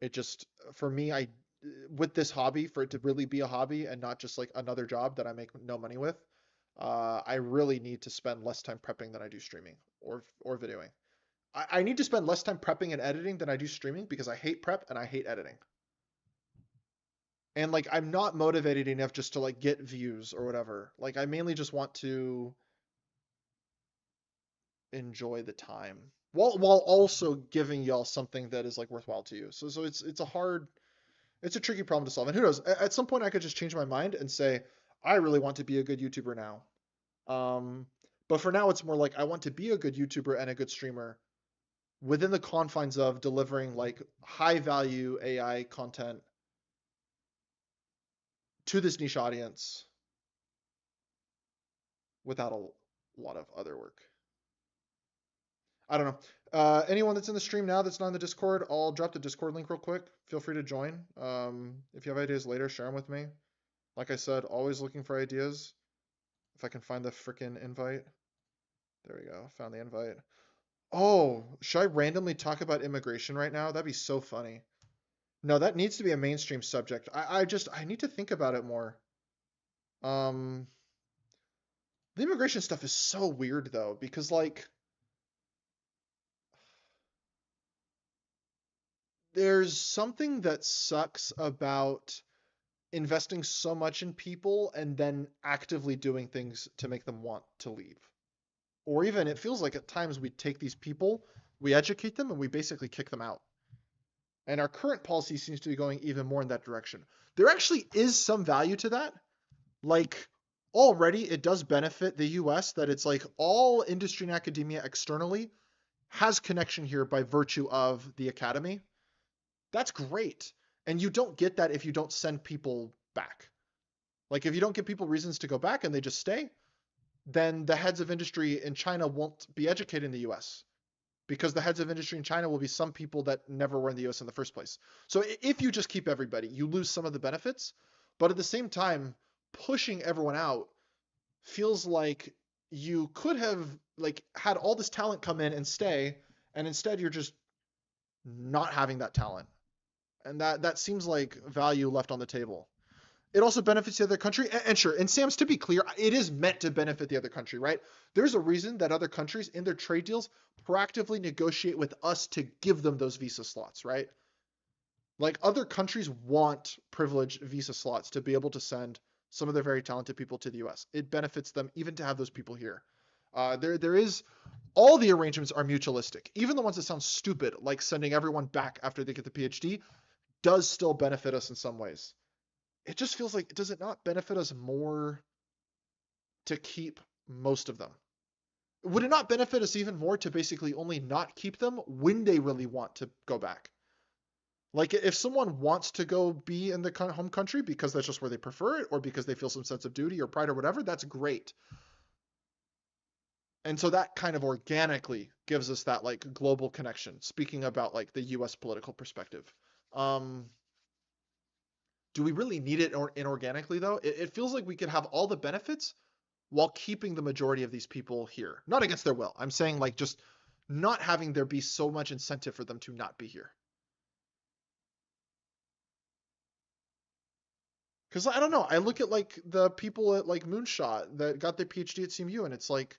It just for me, I with this hobby, for it to really be a hobby and not just like another job that I make no money with, I really need to spend less time prepping than I do streaming or videoing. I need to spend less time prepping and editing than I do streaming because I hate prep and I hate editing. And like I'm not motivated enough just to like get views or whatever. Like I mainly just want to enjoy the time while also giving y'all something that is like worthwhile to you. So it's a hard, it's a tricky problem to solve. And who knows? At some point I could just change my mind and say I really want to be a good YouTuber now. Um, but for now it's more like I want to be a good YouTuber and a good streamer within the confines of delivering like high value AI content to this niche audience without a lot of other work. I don't know. Anyone that's in the stream now that's not in the Discord, I'll drop the Discord link real quick. Feel free to join. If you have ideas later, share them with me. Like I said, always looking for ideas. If I can find the freaking invite. There we go. Found the invite. Oh, should I randomly talk about immigration right now? That'd be so funny. No, that needs to be a mainstream subject. I need to think about it more. Um, the immigration stuff is so weird though, because like there's something that sucks about investing so much in people and then actively doing things to make them want to leave. Or even it feels like at times we take these people, we educate them, and we basically kick them out. And our current policy seems to be going even more in that direction. There actually is some value to that. Like already it does benefit the US that it's like all industry and academia externally has connection here by virtue of the academy. That's great. And you don't get that if you don't send people back. Like if you don't give people reasons to go back and they just stay, then the heads of industry in China won't be educated in the US because the heads of industry in China will be some people that never were in the US in the first place. So if you just keep everybody, you lose some of the benefits, but at the same time, pushing everyone out feels like you could have like had all this talent come in and stay, and instead you're just not having that talent. And that seems like value left on the table. It also benefits the other country. And sure, and Sam's, to be clear, it is meant to benefit the other country, right? There's a reason that other countries in their trade deals proactively negotiate with us to give them those visa slots, right? Like other countries want privileged visa slots to be able to send some of their very talented people to the US. It benefits them even to have those people here. There is all the arrangements are mutualistic. Even the ones that sound stupid, like sending everyone back after they get the PhD, does still benefit us in some ways. It just feels like, does it not benefit us more to keep most of them? Would it not benefit us even more to basically only not keep them when they really want to go back? Like if someone wants to go be in the home country because that's just where they prefer it, or because they feel some sense of duty or pride or whatever, that's great. And so that kind of organically gives us that like global connection. Speaking about like the US political perspective. Um, do we really need it inorganically though? It feels like we could have all the benefits while keeping the majority of these people here. Not against their will. I'm saying like just not having there be so much incentive for them to not be here. Because I don't know. I look at like the people at like Moonshot that got their PhD at CMU, and it's like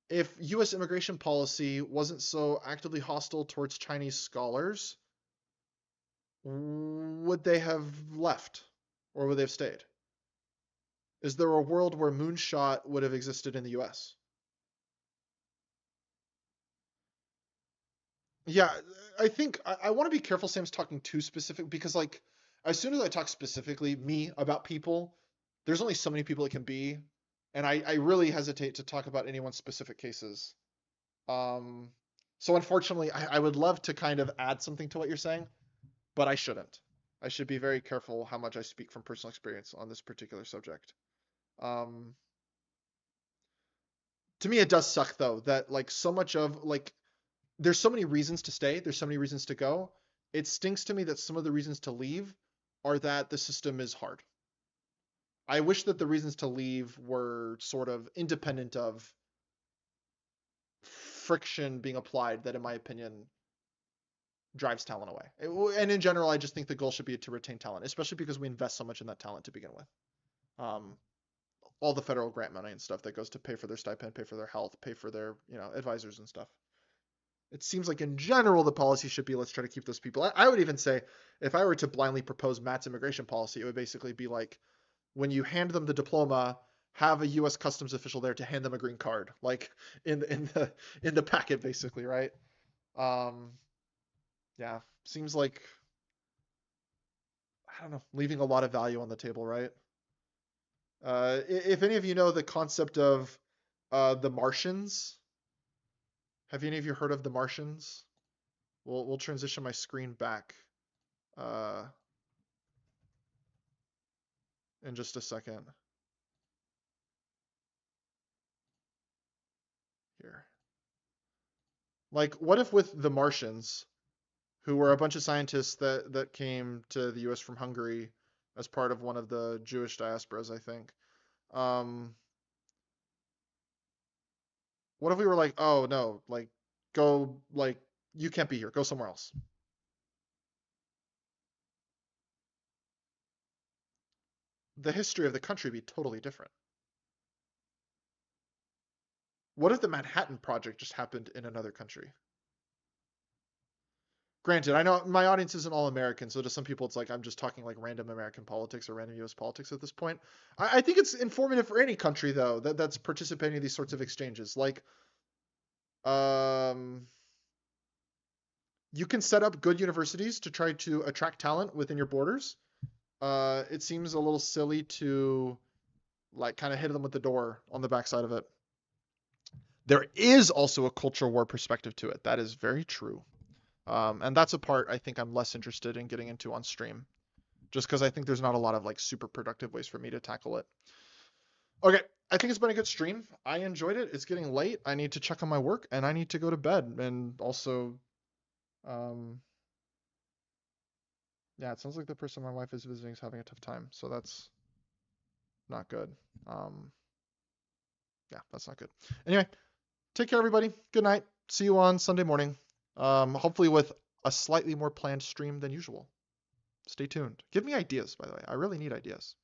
if U.S. immigration policy wasn't so actively hostile towards Chinese scholars, would they have left or would they have stayed? Is there a world where Moonshot would have existed in the US? Yeah, I think I want to be careful Sam's talking too specific because like as soon as I talk specifically me about people, there's only so many people it can be, and I really hesitate to talk about anyone's specific cases. Um, so unfortunately, I would love to kind of add something to what you're saying, but I shouldn't. I should be very careful how much I speak from personal experience on this particular subject. Um, to me, it does suck though that like so much of like there's so many reasons to stay, there's so many reasons to go. It stinks to me that some of the reasons to leave are that the system is hard. I wish that the reasons to leave were sort of independent of friction being applied that, in my opinion, drives talent away. And in general, I just think the goal should be to retain talent, especially because we invest so much in that talent to begin with. Um, all the federal grant money and stuff that goes to pay for their stipend, pay for their health, pay for their, advisors and stuff. It seems like in general the policy should be let's try to keep those people. I would even say if I were to blindly propose Matt's immigration policy, it would basically be like when you hand them the diploma, have a U.S. customs official there to hand them a green card, like in the packet, basically, right? Um, yeah, seems like I don't know, leaving a lot of value on the table, right? If any of you know the concept of the Martians, have any of you heard of the Martians? We'll transition my screen back uh, in just a second. Here, like, what if with the Martians, who were a bunch of scientists that came to the U.S. from Hungary as part of one of the Jewish diasporas, I think. Um, what if we were like, oh no, like go like you can't be here, go somewhere else. The history of the country would be totally different. What if the Manhattan Project just happened in another country? Granted, I know my audience isn't all American, so to some people it's like I'm just talking like random American politics or random U.S. politics at this point. I think it's informative for any country though that's participating in these sorts of exchanges. Like, um, you can set up good universities to try to attract talent within your borders. It seems a little silly to like kind of hit them with the door on the backside of it. There is also a culture war perspective to it. That is very true. And that's a part I think I'm less interested in getting into on stream, just because I think there's not a lot of like super productive ways for me to tackle it. Okay, I think it's been a good stream. I enjoyed it. It's getting late. I need to check on my work and I need to go to bed. And also, um, yeah, it sounds like the person my wife is visiting is having a tough time, so that's not good. Um, yeah, that's not good. Anyway, take care, everybody. Good night. See you on Sunday morning. Hopefully with a slightly more planned stream than usual. Stay tuned. Give me ideas, by the way. I really need ideas.